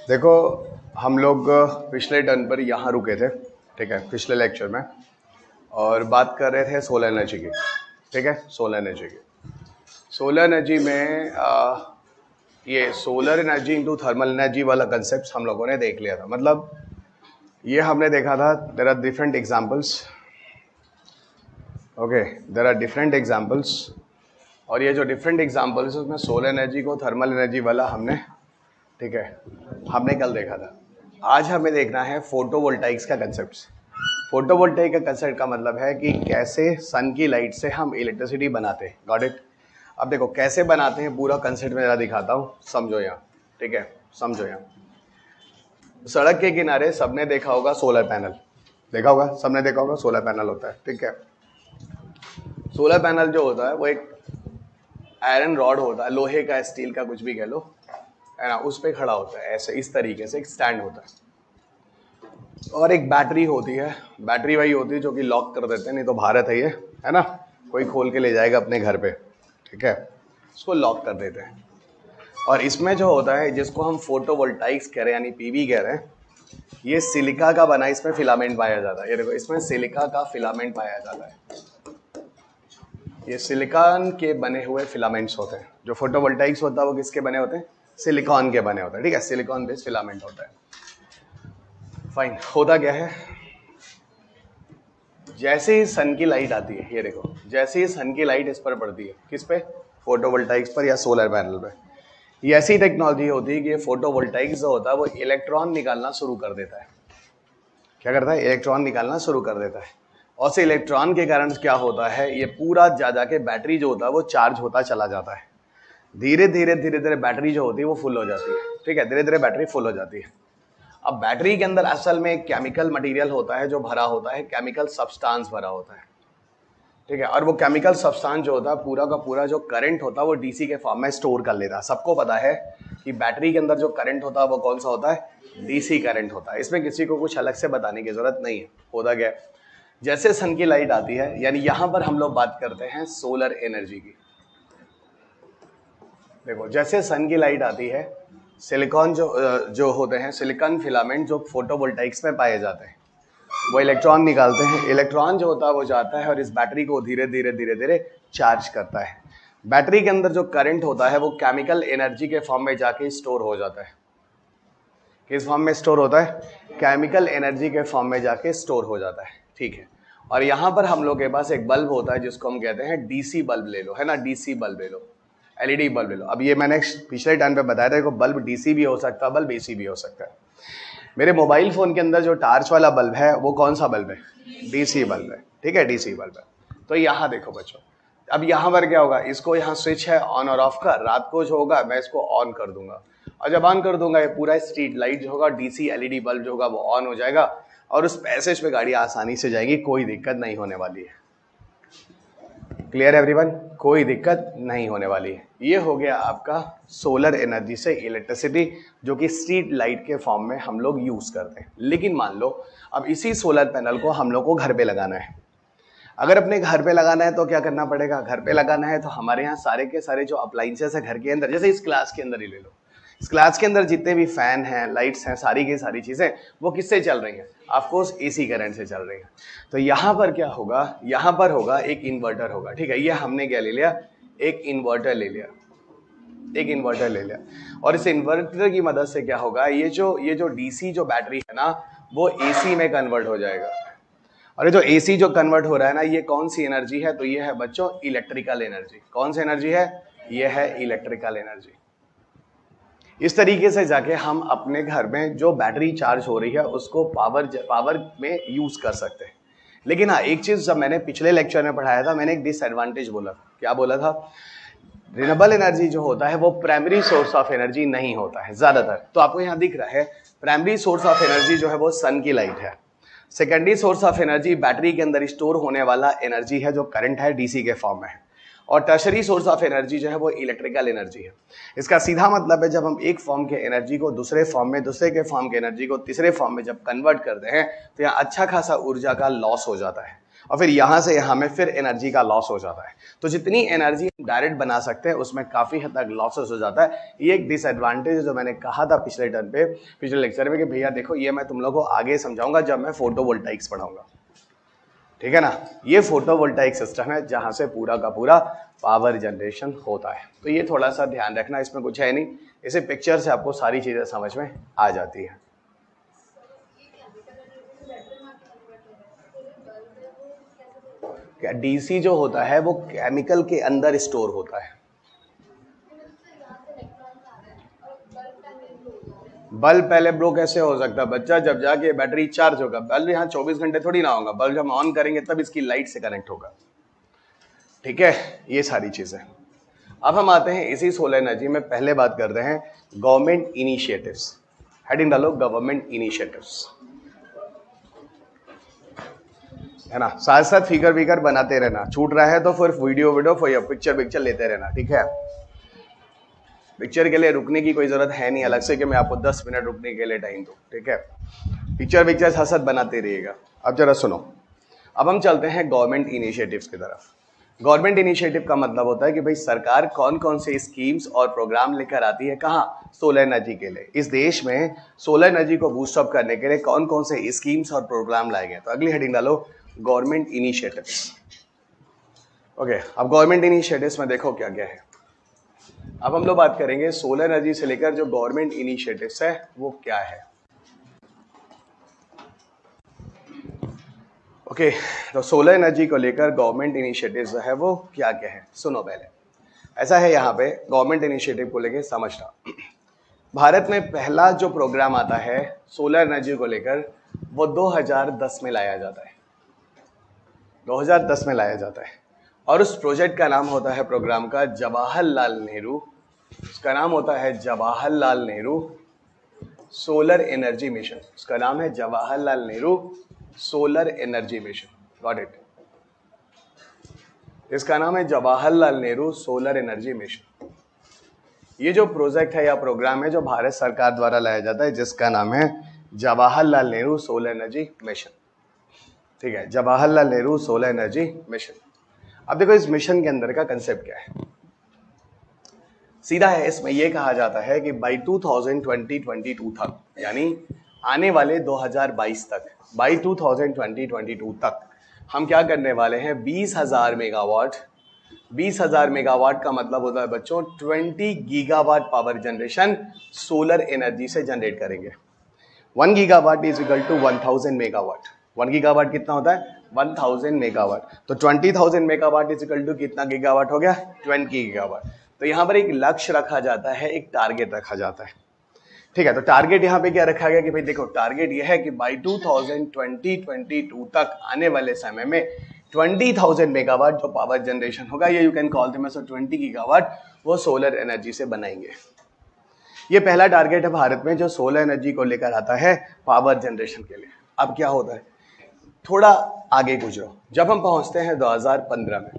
देखो, हम लोग पिछले टर्न पर यहाँ रुके थे, ठीक है, पिछले लेक्चर में, और बात कर रहे थे सोलर एनर्जी की। ठीक है, सोलर एनर्जी की। सोलर एनर्जी में ये solar energy into thermal energy वाला कंसेप्ट हम लोगों ने देख लिया था। मतलब ये हमने देखा था, there are different examples. Okay, there are different examples, और ये जो डिफरेंट एग्जांपल्स उसमें सोलर एनर्जी को थर्मल एनर्जी वाला हमने, ठीक है, हमने कल देखा था। आज हमें देखना है फोटोवोल्टाइक्स का कंसेप्ट। फोटोवोल्टाइक का कंसेप्ट का मतलब है कि कैसे सन की लाइट से हम इलेक्ट्रिसिटी बनाते हैं। Got it? अब देखो कैसे बनाते हैं, पूरा कंसेप्ट में जरा दिखाता हूँ, समझो यहाँ। ठीक है, समझो यहाँ। सड़क के किनारे सबने देखा होगा सोलर पैनल, देखा होगा, सबने देखा होगा सोलर पैनल होता है। ठीक है, सोलर पैनल जो होता है वो एक आयरन रॉड होता है, लोहे का, स्टील का, कुछ भी कह लो, है ना, उस पे खड़ा होता है ऐसे, इस तरीके से एक स्टैंड होता है, और एक बैटरी होती है। बैटरी वही होती है जो कि लॉक कर देते हैं, नहीं तो भारत है ये, है ना, कोई खोल के ले जाएगा अपने घर पे। ठीक है, उसको लॉक कर देते हैं। और इसमें जो होता है, जिसको हम फोटोवोल्टाइक्स कह रहे हैं, यानी पीवी कह रहे हैं, ये सिलिका का बना, इसमें फिलामेंट पाया जाता है। ये देखो, इसमें सिलिका का फिलामेंट पाया जाता है। ये सिलिकॉन के बने हुए फिलामेंट्स होते हैं। जो फोटोवोल्टाइक्स होता है वो किसके बने होते हैं? सिलिकॉन के बने होते हैं। ठीक है, सिलिकॉन बेस्ड फिलामेंट होता है। फाइन, होता क्या है, जैसे ही सन की लाइट आती है, ये देखो, जैसे ही सन की लाइट इस पर पड़ती है, किस पे? फोटोवोल्टाइक्स पर या सोलर पैनल पे। ये ऐसी टेक्नोलॉजी होती है कि ये फोटोवोल्टाइक्स जो होता है वो इलेक्ट्रॉन निकालना शुरू कर देता है। क्या करता है? इलेक्ट्रॉन निकालना शुरू कर देता है। और से इलेक्ट्रॉन के कारण क्या होता है, ये पूरा जा के बैटरी जो होता है वो चार्ज होता चला जाता है। धीरे धीरे बैटरी जो होती है वो फुल हो जाती है। ठीक है, धीरे धीरे बैटरी फुल हो जाती है। अब बैटरी के अंदर असल में एक केमिकल मटेरियल होता है जो भरा होता है, केमिकल सब्सटेंस भरा होता है। ठीक है, और वो केमिकल सब्सटेंस जो होता है, पूरा का पूरा जो करंट होता है वो डीसी के फॉर्म में स्टोर कर लेता है। सबको पता है कि बैटरी के अंदर जो करंट होता है वो कौन सा होता है? डीसी करंट होता है। इसमें किसी को कुछ अलग से बताने की जरूरत नहीं है। होता क्या है, जैसे सन की लाइट आती है, यानी यहां पर हम लोग बात करते हैं सोलर एनर्जी की। देखो, जैसे सन की लाइट आती है, सिलिकॉन जो होते हैं, सिलिकॉन फिलामेंट जो फोटोवोल्टाइक्स में पाए जाते हैं, वो इलेक्ट्रॉन निकालते हैं। इलेक्ट्रॉन जो होता है वो जाता है और इस बैटरी को धीरे धीरे चार्ज करता है। बैटरी के अंदर जो करंट होता है वो केमिकल एनर्जी के फॉर्म में जाके स्टोर हो जाता है। किस फॉर्म में स्टोर होता है? केमिकल एनर्जी के फॉर्म में जाके स्टोर हो जाता है। ठीक है, और यहां पर हम लोग के पास एक बल्ब होता है जिसको हम कहते हैं डीसी बल्ब ले लो, है ना, डीसी बल्ब ले लो, एलईडी बल्ब ले लो। अब ये मैंने पिछले टाइम पे बताया था, बल्ब डीसी भी हो सकता है, बल्ब एसी भी हो सकता है। मेरे मोबाइल फोन के अंदर जो टार्च वाला बल्ब है वो कौन सा बल्ब है? डीसी बल्ब है। ठीक है, डीसी बल्ब है। तो यहाँ देखो बच्चों, अब यहाँ पर क्या होगा, इसको यहाँ स्विच है ऑन और ऑफ का, रात को जो होगा मैं इसको ऑन कर दूंगा, और जब ऑन कर दूंगा ये पूरा स्ट्रीट लाइट जो होगा, डीसी एलईडी बल्ब जो होगा वो ऑन हो जाएगा, और उस पैसेज पे गाड़ी आसानी से जाएगी, कोई दिक्कत नहीं होने वाली है। Clear everyone? कोई दिक्कत नहीं होने वाली है। ये हो गया आपका सोलर एनर्जी से इलेक्ट्रिसिटी, जो कि स्ट्रीट लाइट के फॉर्म में हम लोग यूज करते हैं। लेकिन मान लो अब इसी सोलर पैनल को हम लोग को घर पे लगाना है। अगर अपने घर पे लगाना है तो क्या करना पड़ेगा? घर पे लगाना है तो हमारे यहाँ सारे के सारे जो अप्लाइंसेस है घर के अंदर, जैसे इस क्लास के अंदर ही ले लो, इस क्लास के अंदर जितने भी फैन हैं, लाइट्स हैं, सारी की सारी चीजें वो किससे चल रही हैं? ऑफकोर्स एसी करंट से चल रही है। तो यहाँ पर क्या होगा, यहाँ पर होगा एक इन्वर्टर होगा। ठीक है, ये हमने क्या ले लिया? एक इन्वर्टर ले लिया, एक इन्वर्टर ले लिया। और इस इन्वर्टर की मदद से क्या होगा, ये जो डीसी जो बैटरी है ना, वो एसी में कन्वर्ट हो जाएगा। और ये जो एसी जो कन्वर्ट हो रहा है ना, ये कौन सी एनर्जी है? तो ये है बच्चों इलेक्ट्रिकल एनर्जी। कौन सी एनर्जी है? ये है इलेक्ट्रिकल एनर्जी। इस तरीके से जाके हम अपने घर में जो बैटरी चार्ज हो रही है उसको पावर में यूज कर सकते हैं। लेकिन हाँ, एक चीज जब मैंने पिछले लेक्चर में पढ़ाया था, मैंने एक डिसएडवांटेज बोला था। क्या बोला था? रिन्यूएबल एनर्जी जो होता है वो प्राइमरी सोर्स ऑफ एनर्जी नहीं होता है ज्यादातर। तो आपको यहाँ दिख रहा है, प्राइमरी सोर्स ऑफ एनर्जी जो है वो सन की लाइट है। Secondary source of energy battery के अंदर स्टोर होने वाला एनर्जी है, जो करंट है, डीसी के फॉर्म में है। और टर्शरी सोर्स ऑफ एनर्जी जो है वो इलेक्ट्रिकल एनर्जी है। इसका सीधा मतलब है, जब हम एक फॉर्म के एनर्जी को दूसरे फॉर्म में, दूसरे के फॉर्म के एनर्जी को तीसरे फॉर्म में जब कन्वर्ट करते हैं, तो यहाँ अच्छा खासा ऊर्जा का लॉस हो जाता है। और फिर यहाँ से यहाँ में फिर एनर्जी का लॉस हो जाता है। तो जितनी एनर्जी हम डायरेक्ट बना सकते हैं उसमें काफ़ी हद तक लॉसेस हो जाता है। ये एक डिसएडवांटेज है जो मैंने कहा था पिछले टर्न पे, पिछले लेक्चर में, कि भैया देखो ये मैं तुम लोगों को आगे समझाऊंगा जब मैं फोटोवोल्टाइक्स पढ़ाऊंगा, ठीक है ना। ये फोटोवोल्टाइक सिस्टम है जहाँ से पूरा का पूरा पावर जनरेशन होता है। तो ये थोड़ा सा ध्यान रखना, इसमें कुछ है नहीं, इसे पिक्चर से आपको सारी चीज़ें समझ में आ जाती है। क्या डीसी जो होता है वो केमिकल के अंदर स्टोर होता है। बल्ब पहले ब्लो कैसे हो सकता है बच्चा, जब जाके बैटरी चार्ज होगा। बल्ब यहाँ 24 घंटे थोड़ी ना होगा, बल्ब हम ऑन करेंगे तब इसकी लाइट से कनेक्ट होगा, ठीक है। ये सारी चीजें। अब हम आते हैं इसी सोलर एनर्जी में, पहले बात करते हैं गवर्नमेंट इनिशिएटिव्स। हेडिंग डालो गवर्नमेंट इनिशिएटिव्स, है ना। साथ साथ फिगर विगर बनाते रहना, छूट रहा है तो फिर वीडियो पिक्चर लेते रहना, ठीक है। पिक्चर के लिए रुकने की कोई जरूरत है नहीं अलग से कि मैं आपको 10 मिनट रुकने के लिए टाइम दूं, ठीक है। पिक्चर साथ साथ बनाते रहिएगा। अब जरा सुनो, अब हम चलते हैं गवर्नमेंट इनिशिएटिव्स की तरफ। गवर्नमेंट इनिशिएटिव का मतलब होता है कि भाई सरकार कौन कौन से स्कीम्स और प्रोग्राम लेकर आती है, कहाँ, सोलर एनर्जी के लिए। इस देश में सोलर एनर्जी को बूस्ट अप करने के लिए कौन कौन से स्कीम्स और प्रोग्राम लाए गए। तो अगली हेडिंग डालो गवर्नमेंट इनिशिएटिव्स। ओके, अब गवर्नमेंट इनिशिएटिव्स में देखो क्या क्या है। अब हम लोग बात करेंगे सोलर एनर्जी से लेकर जो गवर्नमेंट इनिशिएटिव्स है वो क्या है। ओके, तो सोलर एनर्जी को लेकर गवर्नमेंट इनिशिएटिव्स है वो क्या क्या है, सुनो पहले। ऐसा है यहाँ पे गवर्नमेंट इनिशिएटिव को लेकर समझना। भारत में पहला जो प्रोग्राम आता है सोलर एनर्जी को लेकर वो 2010 में लाया जाता है, 2010 में लाया जाता है। और उस प्रोजेक्ट का नाम होता है, प्रोग्राम का, जवाहरलाल नेहरू। उसका नाम होता है Jawaharlal Nehru solar energy mission. उसका नाम है Jawaharlal Nehru solar energy mission. Got it. इसका नाम है Jawaharlal Nehru solar energy mission. ये जो प्रोजेक्ट है या प्रोग्राम है जो भारत सरकार द्वारा लाया जाता है, जिसका नाम है Jawaharlal Nehru solar energy mission, ठीक है। Jawaharlal Nehru solar energy mission. अब देखो इस मिशन के अंदर का कंसेप्ट क्या है, सीधा है। इसमें यह कहा जाता है कि बाई 2022 तक, यानी आने वाले 2022 तक, बाई 2022 तक हम क्या करने वाले हैं, 20,000 मेगावाट। 20,000 मेगावाट का मतलब होता है बच्चों 20 gigawatt power generation solar energy से जनरेट करेंगे। 1 gigawatt is equal to 1000 megawatt. 1 gigawatt कितना होता है, 1000 मेगावाट। तो 20,000 मेगावाट इज इक्वल टू कितना गीगावाट हो गया, 20 गीगावाट। तो यहाँ पर एक लक्ष्य रखा जाता है, एक टारगेट रखा जाता है, ठीक है। तो टारगेट यहाँ पे क्या रखा गया कि भाई देखो टारगेट ये है कि बाई 2022 तक आने वाले समय में 20,000 मेगावाट जो पावर जनरेशन होगा, ये you can call them as 20 gigawatt, वो सोलर एनर्जी से बनाएंगे। ये पहला टारगेट है भारत में जो सोलर एनर्जी को लेकर आता है पावर जनरेशन के लिए। अब क्या होता है, थोड़ा आगे गुजरो, जब हम पहुंचते हैं 2015 में।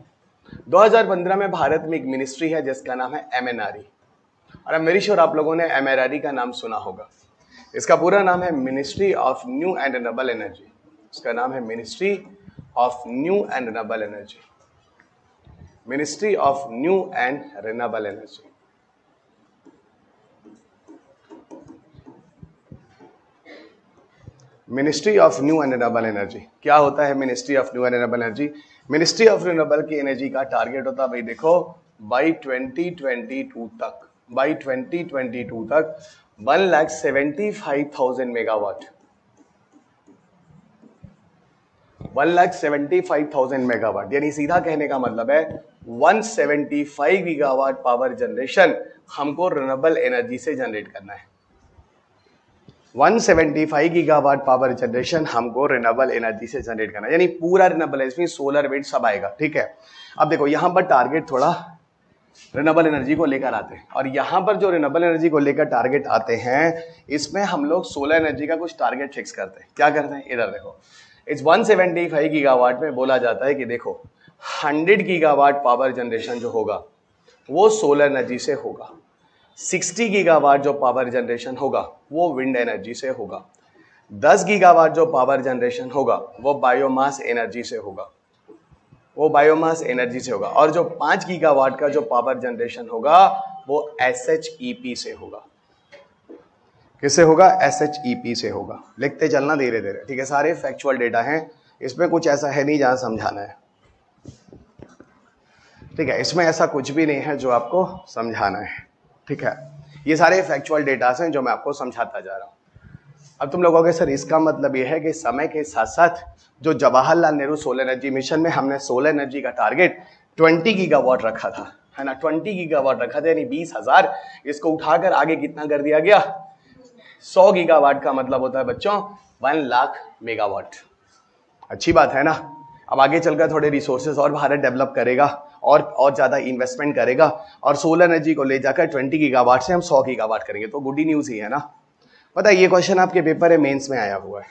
2015 में भारत में एक मिनिस्ट्री है जिसका नाम है MNRE, और आई एम वेरी श्योर आप लोगों ने MNRE का नाम सुना होगा। इसका पूरा नाम है ministry of new and renewable energy. इसका नाम है ministry of new and renewable energy, ministry of new and renewable energy. Ministry of new and renewable energy क्या होता है, ministry of new and renewable energy. Ministry of renewable की energy का target होता है भाई देखो बाई 2022 तक, बाई 2022 तक 1,75,000 मेगावाट, 1,75,000 मेगावाट, यानी सीधा कहने का मतलब है 175 गीगावाट पावर जनरेशन हमको रिन्यूएबल एनर्जी से जनरेट करना है। 175 गीगावाट पावर जनरेशन हमको रिन्यूएबल एनर्जी से जनरेट करना है, यानी पूरा रिन्यूएबल एनर्जी, सोलर विंड सब आएगा, ठीक है। अब देखो यहाँ पर टारगेट थोड़ा रिन्यूएबल एनर्जी को लेकर आते हैं, और यहाँ पर जो रिन्यूएबल एनर्जी को लेकर टारगेट आते हैं इसमें हम लोग सोलर एनर्जी का कुछ टारगेट फिक्स करते हैं। क्या करते हैं, इधर देखो, इस 175 गीगावाट में बोला जाता है कि देखो 100 गीगावाट पावर जनरेशन जो होगा वो सोलर एनर्जी से होगा, 60 गीगावाट जो पावर जनरेशन होगा वो विंड एनर्जी से होगा, 10 गीगावाट जो पावर जनरेशन होगा वो बायोमास एनर्जी से होगा, वो बायोमास एनर्जी से होगा, और जो 5 गीगावाट का जो पावर जनरेशन होगा वो SHEP से होगा। किससे होगा? SHEP से होगा। लिखते चलना धीरे धीरे, ठीक है। सारे फैक्चुअल डेटा हैं, इसमें कुछ ऐसा है नहीं जहां समझाना है, ठीक है। इसमें ऐसा कुछ भी नहीं है जो आपको समझाना है, ठीक है। ये सारे फैक्चुअल डेटा हैं जो मैं आपको समझाता जा रहा हूं। अब तुम लोगों के सर इसका मतलब ये है कि समय के साथ साथ जो Jawaharlal Nehru solar energy mission में हमने सोलर एनर्जी का टारगेट 20 गीगावाट रखा था, है ना, 20 गीगावाट रखा था, यानी 20,000, इसको उठाकर आगे कितना कर दिया गया? 100 गीगावाट का मतलब होता है बच्चों 1 लाख मेगावाट। अच्छी बात है ना। अब आगे चलकर थोड़े रिसोर्सेज और भारत डेवलप करेगा और ज्यादा इन्वेस्टमेंट करेगा और सोलर एनर्जी को ले जाकर 20 गीगावाट से हम 100 गीगावाट करेंगे, तो गुड न्यूज ही है ना। पता है ये क्वेश्चन आपके पेपर है मेंस में आया हुआ है।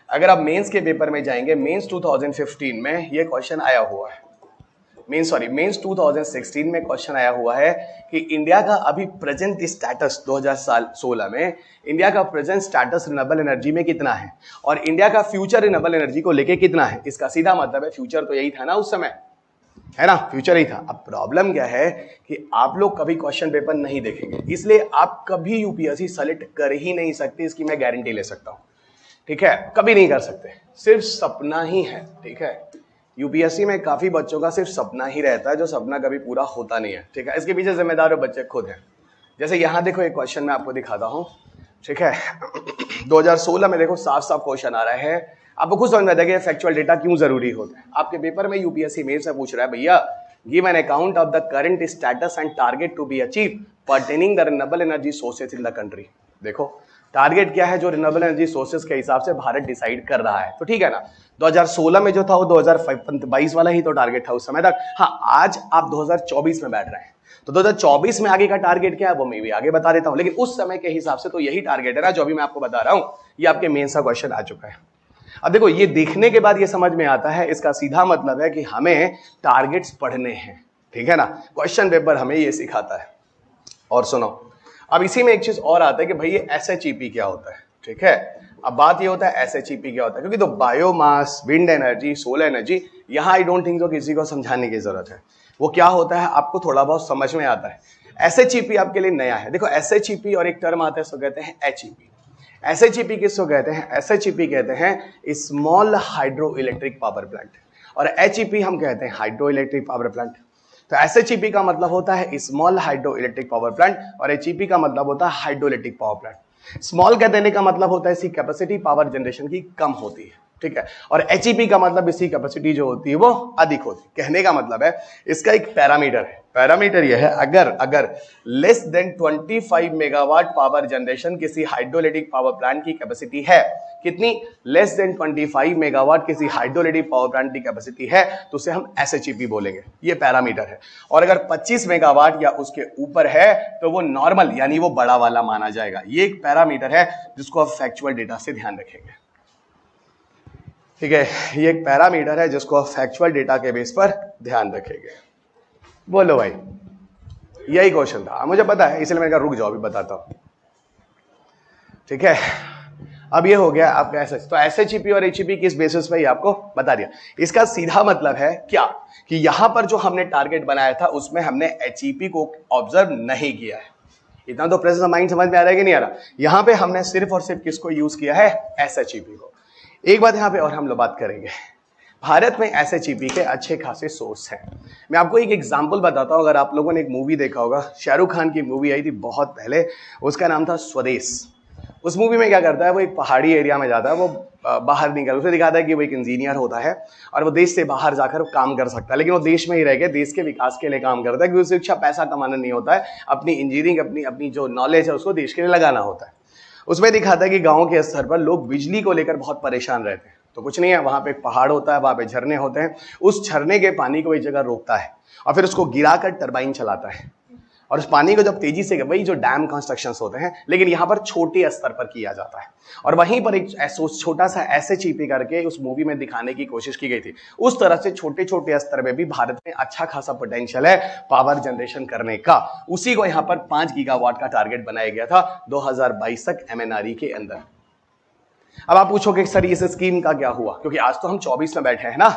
अगर आप मेंस के पेपर में जाएंगे, मेंस 2015 में ये क्वेश्चन आया हुआ है, मेंस 2016 में क्वेश्चन आया हुआ है कि इंडिया का अभी प्रेजेंट स्टेटस 2016 में इंडिया का प्रेजेंट स्टेटस रिन्यूएबल एनर्जी में कितना है और इंडिया का फ्यूचर रिन्यूएबल एनर्जी को लेके कितना है। इसका सीधा मतलब है फ्यूचर तो यही था ना उस समय, है ना, फ्यूचर ही था। अब प्रॉब्लम क्या है कि आप लोग कभी क्वेश्चन पेपर नहीं देखेंगे, इसलिए आप कभी यूपीएससी सेलेक्ट कर ही नहीं सकते, इसकी मैं गारंटी ले सकता हूं, ठीक है। कभी नहीं कर सकते, सिर्फ सपना ही है, ठीक है। यूपीएससी में काफी बच्चों का सिर्फ सपना ही रहता है, जो सपना कभी पूरा होता नहीं है, ठीक है। इसके पीछे जिम्मेदार बच्चे खुद हैं। जैसे यहां देखो एक क्वेश्चन मैं आपको दिखाता हूं, ठीक है। 2016 में देखो साफ साफ क्वेश्चन आ रहा है, आपको खुद समझ में आता है कि फैक्चुअल डेटा क्यों जरूरी होता है। आपके पेपर में यूपीएससी मेल से पूछ रहा है, भैया give an account of the current status and target to be achieve pertaining the renewable energy sources in the country. देखो टारगेट क्या है जो रिन्यूएबल एनर्जी सोर्सेज के हिसाब से भारत डिसाइड कर रहा है, तो ठीक है ना। 2016 में जो था वो 2022 वाला ही तो टारगेट था उस समय तक। हाँ, आज आप 2024 में बैठ रहे हैं, तो 2024 में आगे का टारगेट क्या है वो मैं भी आगे बता देता हूं, लेकिन उस समय के हिसाब से तो यही टारगेट है ना जो अभी मैं आपको बता रहा हूं। ये आपके मेंस का क्वेश्चन आ चुका है। अब देखो ये देखने के बाद ये समझ में आता है, इसका सीधा मतलब है कि हमें टारगेट्स पढ़ने हैं, ठीक है ना। क्वेश्चन पेपर हमें ये सिखाता है। और सुनो, अब इसी में एक चीज और आता है कि भाई ये SHEP क्या होता है, ठीक है। अब बात ये होता है SHEP क्या होता है, क्योंकि तो biomass, wind energy, solar energy, यहां आई डोंट थिंक तो किसी को समझाने की जरूरत है। वो क्या होता है आपको थोड़ा बहुत समझ में आता है। SHEP आपके लिए नया है। देखो SHEP और एक टर्म आता है उसको कहते हैं HEP। SHEP किसको कहते हैं? SHEP कहते हैं small hydro electric power plant, और HEP हम कहते हैं हाइड्रो इलेक्ट्रिक पावर प्लांट। तो SHEP का मतलब होता है small hydro electric power plant और HEP का मतलब होता है hydro electric power plant. Small का देने का मतलब होता है इसकी कैपेसिटी पावर जनरेशन की कम होती है, ठीक है। और HEP का मतलब इसकी कैपेसिटी जो होती है वो अधिक होती है। कहने का मतलब है इसका एक पैरामीटर है, पैरामीटर यह है अगर less than 25 megawatt power generation किसी हाइड्रोइलेक्ट्रिक पावर प्लांट की कैपेसिटी है, कितनी? लेस देन 25 मेगावाट किसी हाइड्रोइलेक्ट्रिक पावर प्लांट की कैपेसिटी है तो उसे हम SHEP बोलेंगे, ये पैरामीटर है। और अगर 25 मेगावाट या उसके ऊपर है तो वो नॉर्मल यानी वो बड़ा वाला माना जाएगा। ये एक पैरामीटर है जिसको आप फैक्चुअल डेटा से ध्यान रखेंगे, ठीक है। ये एक पैरामीटर है जिसको आप फैक्चुअल डेटा के बेस पर ध्यान रखेंगे। बोलो भाई, यही क्वेश्चन था, मुझे पता है, इसलिए मैंने कहा रुक जाओ अभी बताता हूं, ठीक है। अब ये हो गया आपका तो SHEP और HEP किस बेसिस पे आपको बता दिया। इसका सीधा मतलब है क्या कि यहां पर जो हमने टारगेट बनाया था उसमें हमने HEP को ऑब्जर्व नहीं किया है। इतना तो प्रेजेंस ऑफ माइंड समझ में आ रहा है कि नहीं आ रहा? यहां पे हमने सिर्फ और सिर्फ किसको यूज किया है? SHEP को। एक बात यहां पे और हम लोग बात करेंगे, भारत में SHEP के अच्छे खासे सोर्स हैं। मैं आपको एक एग्जांपल बताता हूं। अगर आप लोगों ने एक मूवी देखा होगा, शाहरुख खान की मूवी आई थी बहुत पहले, उसका नाम था स्वदेश। उस मूवी में क्या करता है, वो एक पहाड़ी एरिया में जाता है, वो बाहर निकल, उसे दिखाता है कि वो एक इंजीनियर होता है और वो देश से बाहर जाकर काम कर सकता है, लेकिन वो देश में ही रह के देश के विकास के लिए काम करता है, क्योंकि उसे इच्छा पैसा कमाना नहीं होता है, अपनी इंजीनियरिंग अपनी जो नॉलेज है उसको देश के लिए लगाना होता है। उसमें दिखाता है कि गांव के स्तर पर लोग बिजली को लेकर बहुत परेशान रहते हैं। तो कुछ नहीं है, वहां पे एक पहाड़ होता है, वहां पे झरने होते हैं, उस झरने के पानी को एक जगह रोकता है और फिर उसको गिराकर टरबाइन चलाता है, और उस पानी को जब तेजी से, वही जो डैम कंस्ट्रक्शंस होते हैं, लेकिन यहाँ पर छोटे स्तर पर किया जाता है। और वहीं पर एक छोटा सा SHEP करके उस मूवी में दिखाने की कोशिश की गई थी। उस तरह से छोटे छोटे स्तर में भी भारत में अच्छा खासा पोटेंशियल है पावर जनरेशन करने का। उसी को यहाँ पर 5 गीगावाट का टारगेट बनाया गया था 2022 तक MNRE के अंदर। अब आप पूछोगे सर इस स्कीम का क्या हुआ, क्योंकि आज तो हम 24 में बैठे हैं ना,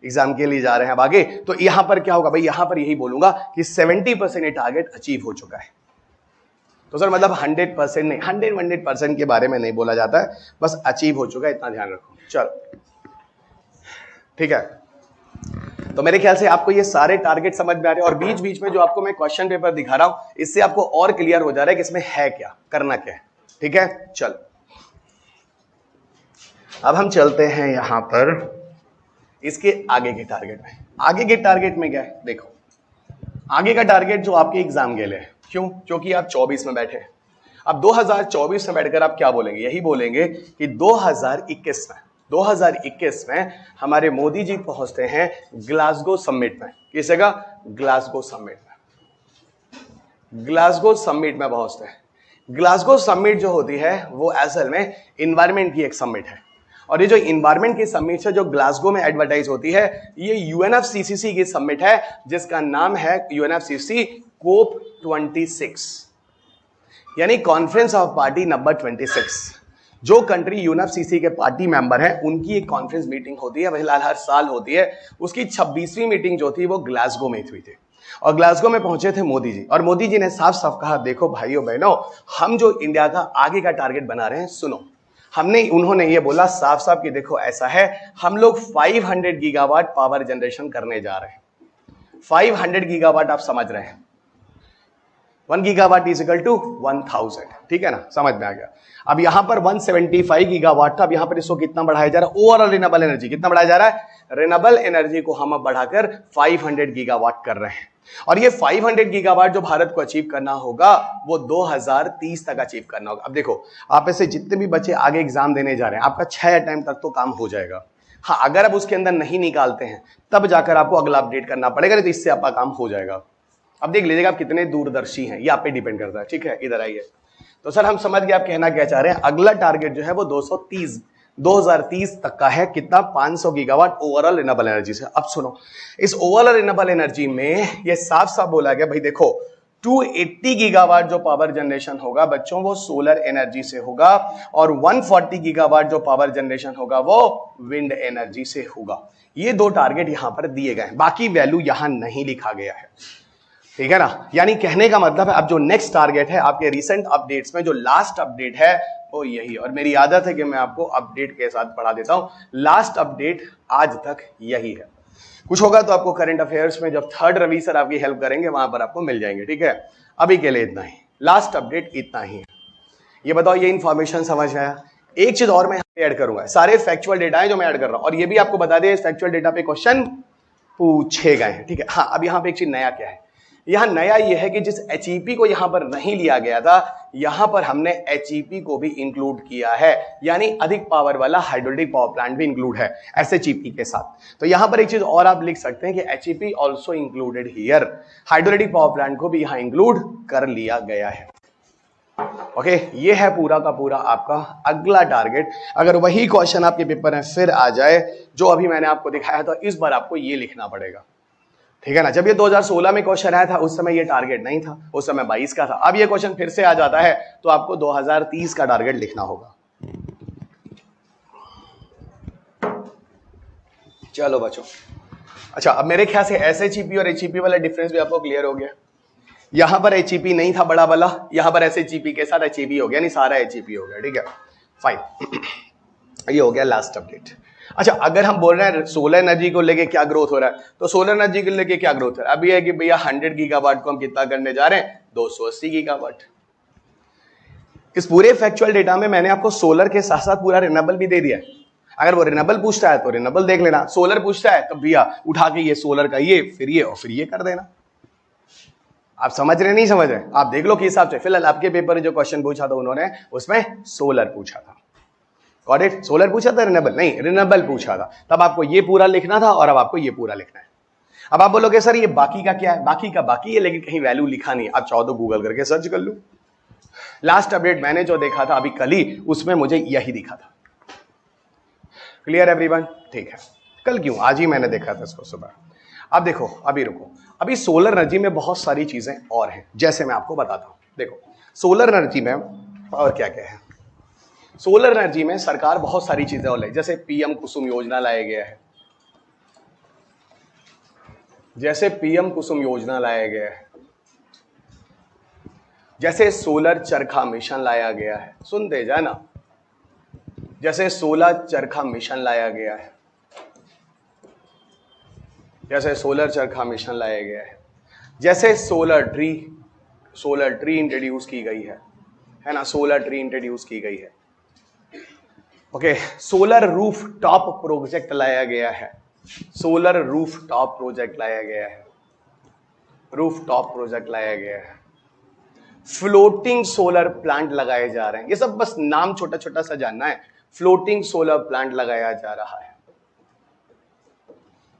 एग्जाम के लिए जा रहे हैं अब आगे, तो यहां पर क्या होगा भाई, यहां पर यही बोलूंगा कि 70% ये टारगेट अचीव हो चुका है। तो सर मतलब 100% नहीं, 100% के बारे में नहीं बोला जाता है, बस अचीव हो चुका है, इतना ध्यान रखो। चलो ठीक है, तो मेरे ख्याल से आपको ये सारे टारगेट समझ में आ रहे हैं, और बीच बीच में जो आपको मैं क्वेश्चन पेपर दिखा रहा हूं इससे आपको और क्लियर हो जा रहा है कि इसमें है क्या, करना क्या है। ठीक है, चलो अब हम चलते हैं यहां पर इसके आगे के टारगेट में। आगे के टारगेट में क्या है, देखो आगे का टारगेट जो आपके एग्जाम के लिए है, क्यों, क्योंकि आप 24 में बैठे। अब 2024 में बैठकर आप क्या बोलेंगे, यही बोलेंगे कि 2021 में हमारे मोदी जी पहुंचते हैं ग्लासगो समिट में। किस जगह, ग्लासगो समिट में, ग्लासगो समिट में पहुंचते हैं। ग्लासगो समिट जो होती है वो असल में इन्वायरमेंट की एक समिट है, और ये जो इन्वायरमेंट की समिट है जो ग्लासगो में एडवर्टाइज होती है, ये यूएनएफसीसीसी की समिट है जिसका नाम है यूएनएफसीसी कोप 26, यानी कॉन्फ्रेंस ऑफ पार्टी नंबर 26। जो कंट्री यूएनएफसीसी के पार्टी मेंबर हैं उनकी एक कॉन्फ्रेंस मीटिंग होती है, फिलहाल हर साल होती है। उसकी 26वीं मीटिंग जो थी वो ग्लासगो में हुई थी, और ग्लासगो में पहुंचे थे मोदी जी, और मोदी जी ने साफ साफ कहा, देखो भाइयों बहनों, हम जो इंडिया का आगे का टारगेट बना रहे हैं, सुनो, उन्होंने ये बोला साफ साफ कि देखो ऐसा है, हम लोग 500 गीगावाट पावर जनरेशन करने जा रहे हैं। 500 गीगावाट आप समझ रहे हैं, 1 गीगावाट इज इक्वल टू 1000, ठीक है ना, समझ में आ गया। अब यहां पर 175 गीगावाट था, अब यहां पर इसको कितना बढ़ाया जा रहा है, ओवरऑल रिन्यूएबल एनर्जी कितना बढ़ाया जा रहा है, रिन्यूएबल एनर्जी को हम अब बढ़ाकर 500 गीगावाट कर रहे हैं। और ये 500 गीगावाट जो भारत को अचीव करना होगा वो 2030 तक अचीव करना होगा। अब देखो आप ऐसे जितने भी बच्चे आगे एग्जाम देने जा रहे हैं, आपका 6 अटेम्प्ट तक तो काम हो जाएगा। हाँ, अगर आप उसके अंदर नहीं निकालते हैं तब जाकर आपको अगला अपडेट करना पड़ेगा, नहीं तो इससे आपका काम हो जाएगा। अब देख लीजिएगा आप कितने दूरदर्शी हैं, ये आप पे डिपेंड करता है। ठीक है, इधर आइए। तो सर हम समझ गए आप कहना क्या चाह रहे हैं। अगला टारगेट जो है वो 2030 तक का है, कितना, 500 गीगावाट ओवरऑल रिन्यूएबल एनर्जी से। अब सुनो, इस ओवरऑल रिन्यूएबल एनर्जी में ये साफ साफ बोला गया भाई देखो 280 गीगावाट जो पावर जनरेशन होगा बच्चों वो सोलर एनर्जी से होगा, और 140 गीगावाट जो पावर जनरेशन होगा वो विंड एनर्जी से होगा। ये दो टारगेट यहां पर दिए गए हैं, बाकी वैल्यू यहां नहीं लिखा गया है, ठीक है ना। यानी कहने का मतलब है अब जो नेक्स्ट टारगेट है आपके रिसेंट अपडेट्स में, जो लास्ट अपडेट है वो यही, और मेरी आदत है कि मैं आपको अपडेट के साथ पढ़ा देता हूं। लास्ट अपडेट आज तक यही है, कुछ होगा तो आपको करंट अफेयर्स में जब 3rd रवि सर आपकी हेल्प करेंगे वहां पर आपको मिल जाएंगे, ठीक है। अभी के लिए इतना ही, लास्ट अपडेट इतना ही है। ये बताओ ये इंफॉर्मेशन समझ आया। एक चीज और मैं यहाँ पे ऐड करूंगा, सारे फैक्चुअल डेटा है जो मैं ऐड कर रहा हूं, और ये भी आपको बता दें इस फैक्चुअल डेटा पे क्वेश्चन पूछे गए हैं, ठीक है। हाँ, अब यहाँ पे एक चीज नया क्या है, यहां नया यह है कि जिस एचईपी को यहां पर नहीं लिया गया था, यहां पर हमने एचईपी को भी इंक्लूड किया है, यानी अधिक पावर वाला हाइड्रोलिक पावर प्लांट भी इंक्लूड है एसएचईपी के साथ। तो यहां पर एक चीज और आप लिख सकते हैं कि HEP also included here, hydraulic power plant को भी यहां इंक्लूड कर लिया गया है। ओके, ये है पूरा का पूरा आपका अगला टारगेट। अगर वही क्वेश्चन आपके पेपर में फिर आ जाए जो अभी मैंने आपको दिखाया, तो इस बार आपको ये लिखना पड़ेगा, ठीक है ना। जब ये 2016 में क्वेश्चन आया था उस समय ये टारगेट नहीं था, उस समय 22 का था। अब ये क्वेश्चन फिर से आ जाता है तो आपको 2030 का टारगेट लिखना होगा। चलो बच्चों, अच्छा अब मेरे ख्याल से एसएचईपी और एचईपी वाला डिफरेंस भी आपको क्लियर हो गया। यहां पर एचईपी नहीं था बड़ा वाला, यहां पर एसएचईपी के साथ एचईपी हो गया, नहीं सारा एचईपी हो गया, ठीक है, फाइन। ये हो गया लास्ट अपडेट। अच्छा, अगर हम बोल रहे हैं सोलर एनर्जी को लेके क्या ग्रोथ हो रहा है, तो सोलर एनर्जी को लेके क्या ग्रोथ है, अब ये है कि भैया 100 गीगावाट को हम कितना करने जा रहे हैं, 280 गीगावाट। इस पूरे फैक्चुअल डेटा में मैंने आपको सोलर के साथ साथ पूरा रिन्यूएबल भी दे दिया है। अगर वो रिन्यूएबल पूछता है तो रिन्यूएबल देख लेना, सोलर पूछता है तो भैया उठा के ये सोलर का ये फिर ये और फिर ये कर देना। आप समझ रहे नहीं समझ रहे, आप देख लो किस हिसाब से। फिलहाल आपके पेपर में जो क्वेश्चन पूछा था उन्होंने उसमें सोलर पूछा था, गॉट इट। सोलर पूछा था, रिन्यूएबल नहीं, रिन्यूएबल पूछा था। तब आपको ये पूरा लिखना था और अब आपको ये पूरा लिखना है। अब आप बोलोगे सर ये बाकी का क्या है, बाकी का बाकी है, लेकिन कहीं वैल्यू लिखा नहीं। आप चाहो तो गूगल करके सर्च कर लो। लास्ट अपडेट मैंने जो देखा था अभी कल ही, उसमें मुझे यही दिखा था। क्लियर एवरीवन, ठीक है। कल क्यों, आज ही मैंने देखा था इसको सुबह। अब देखो, अभी रुको, अभी सोलर एनर्जी में बहुत सारी चीजें और हैं, जैसे मैं आपको बताता हूं। देखो सोलर एनर्जी में और क्या क्या है। सोलर एनर्जी में सरकार बहुत सारी चीजें और लाई, जैसे पीएम कुसुम योजना लाया गया है, जैसे पीएम कुसुम योजना लाया गया है, जैसे सोलर चरखा मिशन लाया गया है, सुनते जाए ना, जैसे सोलर चरखा मिशन लाया गया है, जैसे सोलर चरखा मिशन लाया गया है, जैसे सोलर ट्री इंट्रोड्यूस की गई है ना, सोलर ट्री इंट्रोड्यूस की गई है। Okay, solar roof top project लाया गया है, सोलर रूफ टॉप प्रोजेक्ट लाया गया है, रूफ टॉप प्रोजेक्ट लाया गया है। फ्लोटिंग सोलर प्लांट लगाए जा रहे हैं, ये सब बस नाम छोटा छोटा सा जानना है। फ्लोटिंग सोलर प्लांट लगाया जा रहा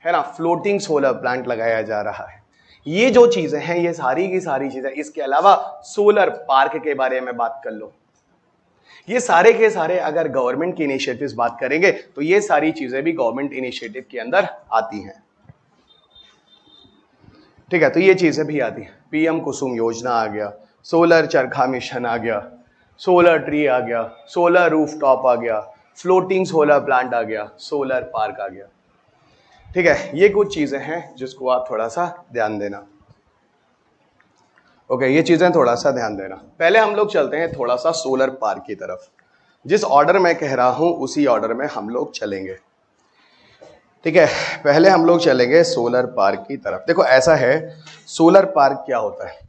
है ना, फ्लोटिंग सोलर प्लांट लगाया जा रहा है। ये जो चीजें हैं, ये सारी की सारी चीजें, इसके अलावा सोलर पार्क के बारे में बात कर लो, ये सारे के सारे अगर गवर्नमेंट की इनिशिएटिव्स बात करेंगे तो ये सारी चीजें भी गवर्नमेंट इनिशिएटिव के अंदर आती हैं। ठीक है, तो ये चीजें भी आती हैं। पीएम कुसुम योजना आ गया, सोलर चरखा मिशन आ गया, सोलर ट्री आ गया, सोलर रूफटॉप आ गया, फ्लोटिंग सोलर प्लांट आ गया, सोलर पार्क आ गया। ठीक है, ये कुछ चीजें हैं जिसको आप थोड़ा सा ध्यान देना। ओके, ये चीजें थोड़ा सा ध्यान देना। पहले हम लोग चलते हैं थोड़ा सा सोलर पार्क की तरफ। जिस ऑर्डर में कह रहा हूं उसी ऑर्डर में हम लोग चलेंगे। ठीक है, पहले हम लोग चलेंगे सोलर पार्क की तरफ। देखो ऐसा है, सोलर पार्क क्या होता है?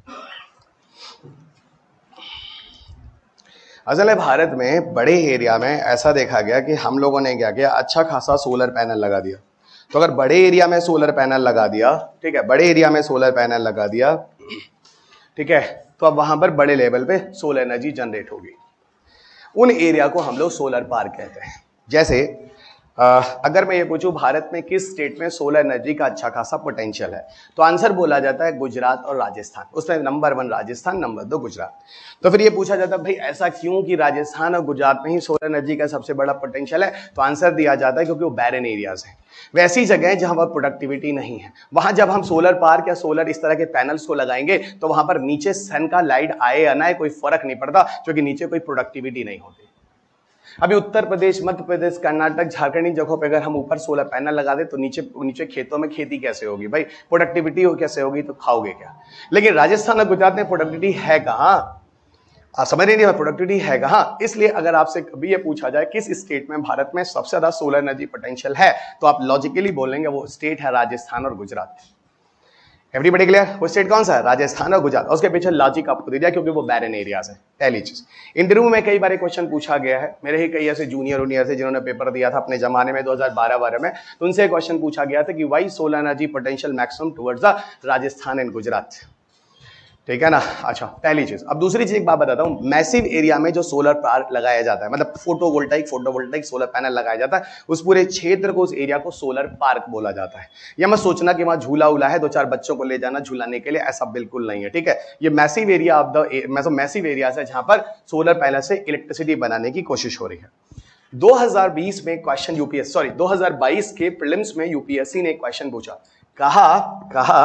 असल है भारत में बड़े एरिया में ऐसा देखा गया कि हम लोगों ने क्या किया, अच्छा खासा सोलर पैनल लगा दिया। तो अगर बड़े एरिया में सोलर पैनल लगा दिया, ठीक है, बड़े एरिया में सोलर पैनल लगा दिया, ठीक है, तो अब वहां पर बड़े लेवल पे सोलर एनर्जी जनरेट होगी। उन एरिया को हम लोग सोलर पार्क कहते हैं। जैसे अगर मैं ये पूछूं भारत में किस स्टेट में सोलर एनर्जी का अच्छा खासा पोटेंशियल है, तो आंसर बोला जाता है गुजरात और राजस्थान। उसमें नंबर 1 राजस्थान, नंबर 2 गुजरात। तो फिर ये पूछा जाता है भाई ऐसा क्यों कि राजस्थान और गुजरात में ही सोलर एनर्जी का सबसे बड़ा पोटेंशियल है? तो आंसर दिया जाता है क्योंकि वो बैरन एरियाज हैं, वैसी जगह है जहां पर प्रोडक्टिविटी नहीं है। वहां जब हम सोलर पार्क या सोलर इस तरह के पैनल्स को लगाएंगे तो वहां पर नीचे सन का लाइट आए या ना आए कोई फर्क नहीं पड़ता, क्योंकि नीचे कोई प्रोडक्टिविटी नहीं होती। अभी उत्तर प्रदेश, मध्य प्रदेश, कर्नाटक, झारखंड इन जगहों पे अगर हम ऊपर सोलर पैनल लगा दे तो नीचे खेतों में खेती कैसे होगी भाई? प्रोडक्टिविटी कैसे होगी? तो खाओगे क्या? लेकिन राजस्थान और गुजरात में प्रोडक्टिविटी है कहां? आप समझ नहीं है प्रोडक्टिविटी है कहां? इसलिए अगर आपसे कभी ये पूछा जाए किस स्टेट में भारत में सबसे ज्यादा सोलर एनर्जी पोटेंशियल है, तो आप लॉजिकली बोलेंगे वो स्टेट है राजस्थान और गुजरात। Everybody clear? वो स्टेट कौन सा है? राजस्थान और गुजरात। उसके पीछे लॉजिक आपको दे दिया क्योंकि वो बैरन एरियाज है। पहली चीज, इंटरव्यू में कई बार क्वेश्चन पूछा गया है, मेरे ही कई ऐसे जूनियर से जिन्होंने पेपर दिया था अपने जमाने में 2012 में, तो उनसे क्वेश्चन पूछा गया था कि why solar energy potential maximum towards the Rajasthan and Gujarat. ठीक है ना? अच्छा, पहली चीज। अब दूसरी चीज एक बात बताता हूं, मैसिव एरिया में जो सोलर पार्क लगाया जाता है, मतलब फोटोवोल्टाइक सोलर पैनल लगाया जाता है, उस पूरे क्षेत्र को, उस एरिया को सोलर पार्क बोला जाता है। या मत सोचना कि वहां झूला उला है, 2-4 बच्चों को ले जाना झूलाने के लिए, ऐसा बिल्कुल नहीं है। ठीक है, ये massive area of the massive area है जहां पर सोलर पैनल से इलेक्ट्रिसिटी बनाने की कोशिश हो रही है। 2020 में क्वेश्चन 2022 के प्रीलिम्स में यूपीएससी ने क्वेश्चन पूछा, कहा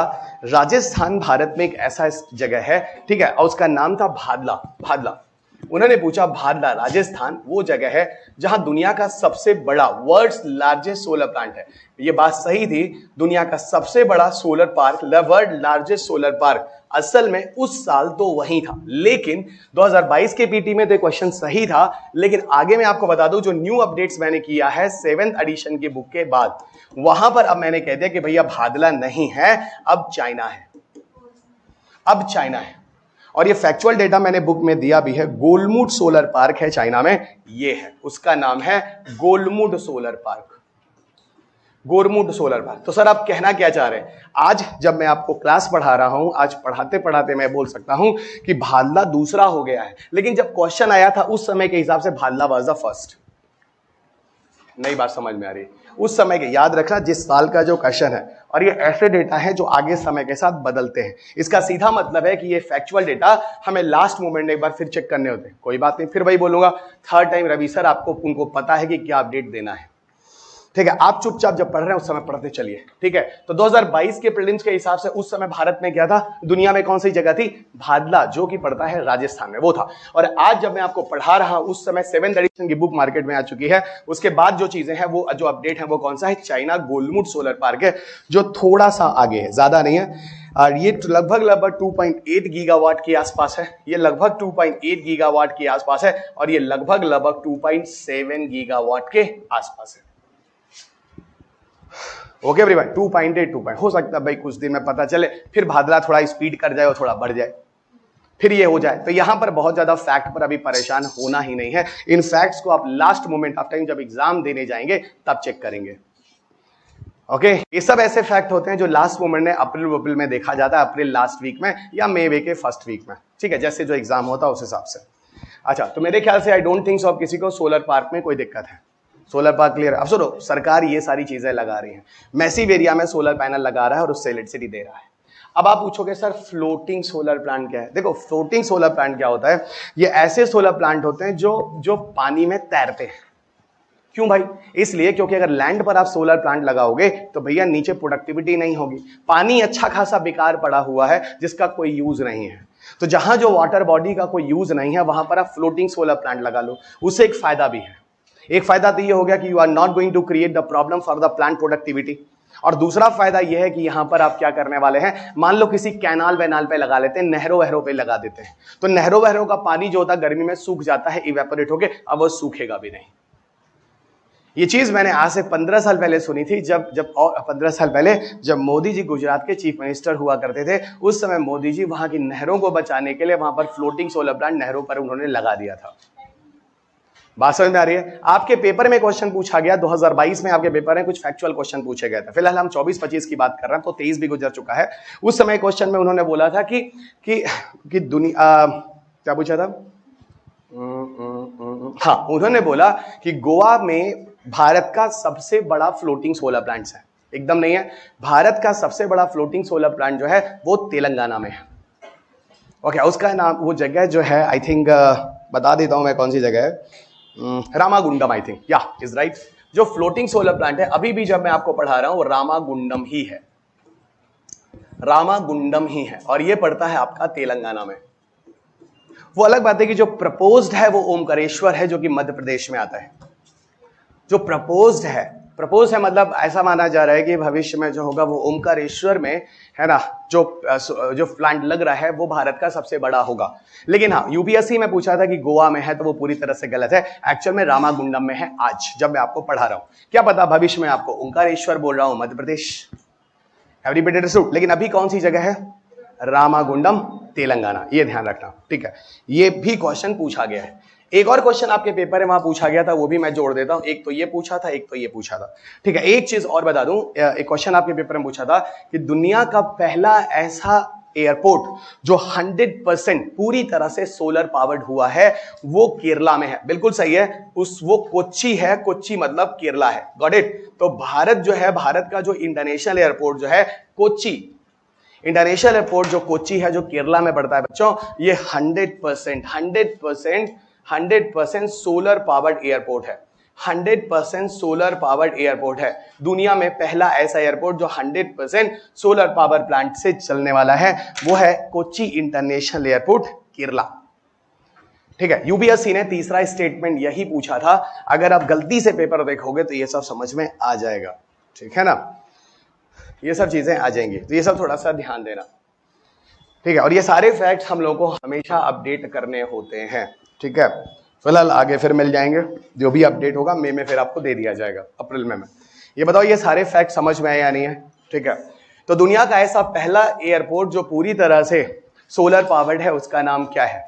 राजस्थान भारत में एक ऐसा जगह है, ठीक है, और उसका नाम था भादला। उन्होंने पूछा भादला राजस्थान वो जगह है जहां दुनिया का सबसे बड़ा वर्ल्ड्स लार्जेस्ट सोलर प्लांट है। ये बात सही थी, दुनिया का सबसे बड़ा solar park, world largest solar park असल में उस साल तो वही था, लेकिन 2022 के पीटी में तो क्वेश्चन सही था। लेकिन आगे मैं आपको बता दूं, जो न्यू अपडेट्स मैंने किया है 7th एडिशन की बुक के बाद, वहां पर अब मैंने कह दिया कि भैया भादला नहीं है, अब चाइना है। और ये फैक्चुअल डेटा मैंने बुक में दिया भी है। गोलमुड सोलर पार्क है चाइना में, ये है, उसका नाम है गोलमुड सोलर पार्क। तो सर आप कहना क्या चाह रहे हैं? आज जब मैं आपको क्लास पढ़ा रहा हूं, आज पढ़ाते पढ़ाते मैं बोल सकता हूं कि भादला दूसरा हो गया है, लेकिन जब क्वेश्चन आया था उस समय के हिसाब से भादला वाज द फर्स्ट। नई बात समझ में आ रही? उस समय के याद रखना, जिस साल का जो क्वेश्चन है, और ये ऐसे डेटा है जो आगे समय के साथ बदलते हैं। इसका सीधा मतलब है कि ये फैक्चुअल डेटा हमें लास्ट मोमेंट में एक बार फिर चेक करने होते हैं। कोई बात नहीं, फिर वही बोलूंगा, थर्ड टाइम रवि सर आपको उनको पता है कि क्या अपडेट देना है। ठीक है, आप चुपचाप जब पढ़ रहे हैं उस समय पढ़ते चलिए, ठीक है। तो 2022 के प्रीलिम्स के हिसाब से उस समय भारत में क्या था, दुनिया में कौन सी जगह थी, भादला, जो कि पड़ता है राजस्थान में, वो था। और आज जब मैं आपको पढ़ा रहा उस समय 7th एडिशन की बुक मार्केट में आ चुकी है। उसके बाद जो चीजें हैं, वो जो अपडेट है वो कौन सा है, चाइना गोलमुट सोलर पार्क है, जो थोड़ा सा आगे है, ज्यादा नहीं है। और ये लगभग 2.8 गीगावाट के आसपास है, ये लगभग 2.8 गीगावाट के आसपास है, और ये लगभग 2.7 गीगावाट के आसपास है। ओके एवरीवन, 2.8 हो सकता है भाई कुछ दिन में पता चले, फिर भादला थोड़ा स्पीड कर जाए और थोड़ा बढ़ जाए, फिर ये हो जाए। तो यहां पर बहुत ज्यादा फैक्ट पर अभी परेशान होना ही नहीं है। इन फैक्ट्स को आप लास्ट मोमेंट ऑफ टाइम जब एग्जाम देने जाएंगे तब चेक करेंगे। ओके, ये सब ऐसे फैक्ट होते हैं जो लास्ट मोमेंट में अप्रैल में देखा जाता है, अप्रैल लास्ट वीक में या मई के फर्स्ट वीक में, ठीक है, जैसे जो एग्जाम होता है उस हिसाब से। अच्छा, तो मेरे ख्याल से आई डोंट थिंक सो अब किसी को सोलर पार्क में कोई दिक्कत है। सोलर पार्क क्लियर है। अब सुनो, सरकार ये सारी चीजें लगा रही है, मैसिव एरिया में सोलर पैनल लगा रहा है और उससे इलेक्ट्रिसिटी दे रहा है। अब आप पूछोगे सर फ्लोटिंग सोलर प्लांट क्या है? देखो, फ्लोटिंग सोलर प्लांट क्या होता है, ये ऐसे सोलर प्लांट होते हैं जो पानी में तैरते हैं। क्यों भाई? इसलिए क्योंकि अगर लैंड पर आप सोलर प्लांट लगाओगे तो भैया नीचे प्रोडक्टिविटी नहीं होगी, पानी अच्छा खासा बेकार पड़ा हुआ है जिसका कोई यूज नहीं है। तो जहां जो वाटर बॉडी का कोई यूज नहीं है वहां पर आप फ्लोटिंग सोलर प्लांट लगा लो। उससे एक फायदा भी है, एक फायदा तो ये हो गया कि you are not going to create the problem for the plant productivity, और दूसरा फायदा यह है कि यहां पर आप क्या करने वाले हैं, मान लो किसी कैनाल वैनाल पे लगा लेते हैं, नहरों वहरों पे लगा देते हैं, तो नहरों वहरों का पानी जो होता है गर्मी में सूख जाता है, इवेपोरेट होके, अब वो सूखेगा भी नहीं। ये चीज मैंने आज से 15 साल पहले सुनी थी, जब 15 साल पहले जब मोदी जी गुजरात के चीफ मिनिस्टर हुआ करते थे। उस समय मोदी जी वहां की नहरों को बचाने के लिए वहां पर फ्लोटिंग सोलर प्लांट नहरों पर उन्होंने लगा दिया था। बात समझ में आ रही है? आपके पेपर में क्वेश्चन पूछा गया 2022 में, आपके पेपर में कुछ फैक्चुअल क्वेश्चन पूछे गए थे। फिलहाल हम 24-25 की बात कर रहे हैं, तो 23 भी गुजर चुका है। उस समय क्वेश्चन में उन्होंने बोला था कि दुनिया क्या पूछा था, हाँ, उन्होंने बोला कि गोवा में भारत का सबसे बड़ा फ्लोटिंग सोलर प्लांट है। एकदम नहीं है, भारत का सबसे बड़ा फ्लोटिंग सोलर प्लांट जो है वो तेलंगाना में है। ओके, उसका नाम, वो जगह जो है, आई थिंक बता देता हूं मैं कौन सी जगह है, रामागुंडम, आई थिंक, या इज राइट। जो फ्लोटिंग सोलर प्लांट है अभी भी जब मैं आपको पढ़ा रहा हूं वो रामागुंडम ही है, रामागुंडम ही है, और ये पड़ता है आपका तेलंगाना में। वो अलग बात है कि जो प्रपोज्ड है वो ओमकारेश्वर है, जो कि मध्य प्रदेश में आता है। जो प्रपोज्ड है मतलब ऐसा माना जा रहा है कि भविष्य में जो होगा वो ओमकारेश्वर में है ना, जो प्लांट लग रहा है वो भारत का सबसे बड़ा होगा। लेकिन हाँ, यूपीएससी में पूछा था कि गोवा में है, तो वो पूरी तरह से गलत है। एक्चुअल में रामागुंडम में है आज जब मैं आपको पढ़ा रहा हूं। क्या पता भविष्य में आपको ओमकारेश्वर बोल रहा हूं, मध्य प्रदेश, एवरीबडी अंडरस्टूड। लेकिन अभी कौन सी जगह है, रामागुंडम, तेलंगाना, ये ध्यान रखना, ठीक है। ये भी क्वेश्चन पूछा गया है। एक और क्वेश्चन आपके पेपर में वहां पूछा गया था, वो भी मैं जोड़ देता हूं। एक तो ये पूछा था, एक तो ये पूछा था, ठीक है। एक चीज और बता दूं, एक क्वेश्चन आपके पेपर में पूछा था कि दुनिया का पहला ऐसा एयरपोर्ट जो 100% पूरी तरह से सोलर पावर्ड हुआ है वो केरला में है। बिल्कुल सही है, वो कोच्चि है, कोच्चि मतलब केरला है, गॉट इट। तो भारत जो है, भारत का जो इंटरनेशनल एयरपोर्ट जो है कोच्चि, इंटरनेशनल एयरपोर्ट जो कोच्चि है, जो केरला में पड़ता है बच्चों, ये 100% सोलर पावर्ड एयरपोर्ट है। 100% सोलर पावर्ड एयरपोर्ट है। दुनिया में पहला ऐसा एयरपोर्ट जो 100% सोलर पावर प्लांट से चलने वाला है वो है कोच्चि इंटरनेशनल एयरपोर्ट, केरला, ठीक है। यूपीएससी ने तीसरा स्टेटमेंट यही पूछा था। अगर आप गलती से पेपर देखोगे तो ये सब समझ में आ जाएगा, ठीक है ना, ये सब चीजें आ जाएंगी, तो ये सब थोड़ा सा ध्यान देना, ठीक है। और ये सारे फैक्ट्स हम लोगों को हमेशा अपडेट करने होते हैं, ठीक है। फिलहाल आगे फिर मिल जाएंगे, जो भी अपडेट होगा मई में फिर आपको दे दिया जाएगा, अप्रैल में। ये बताओ ये सारे फैक्ट समझ में आए या नहीं है, ठीक है। तो दुनिया का ऐसा पहला एयरपोर्ट जो पूरी तरह से सोलर पावर्ड है उसका नाम क्या है,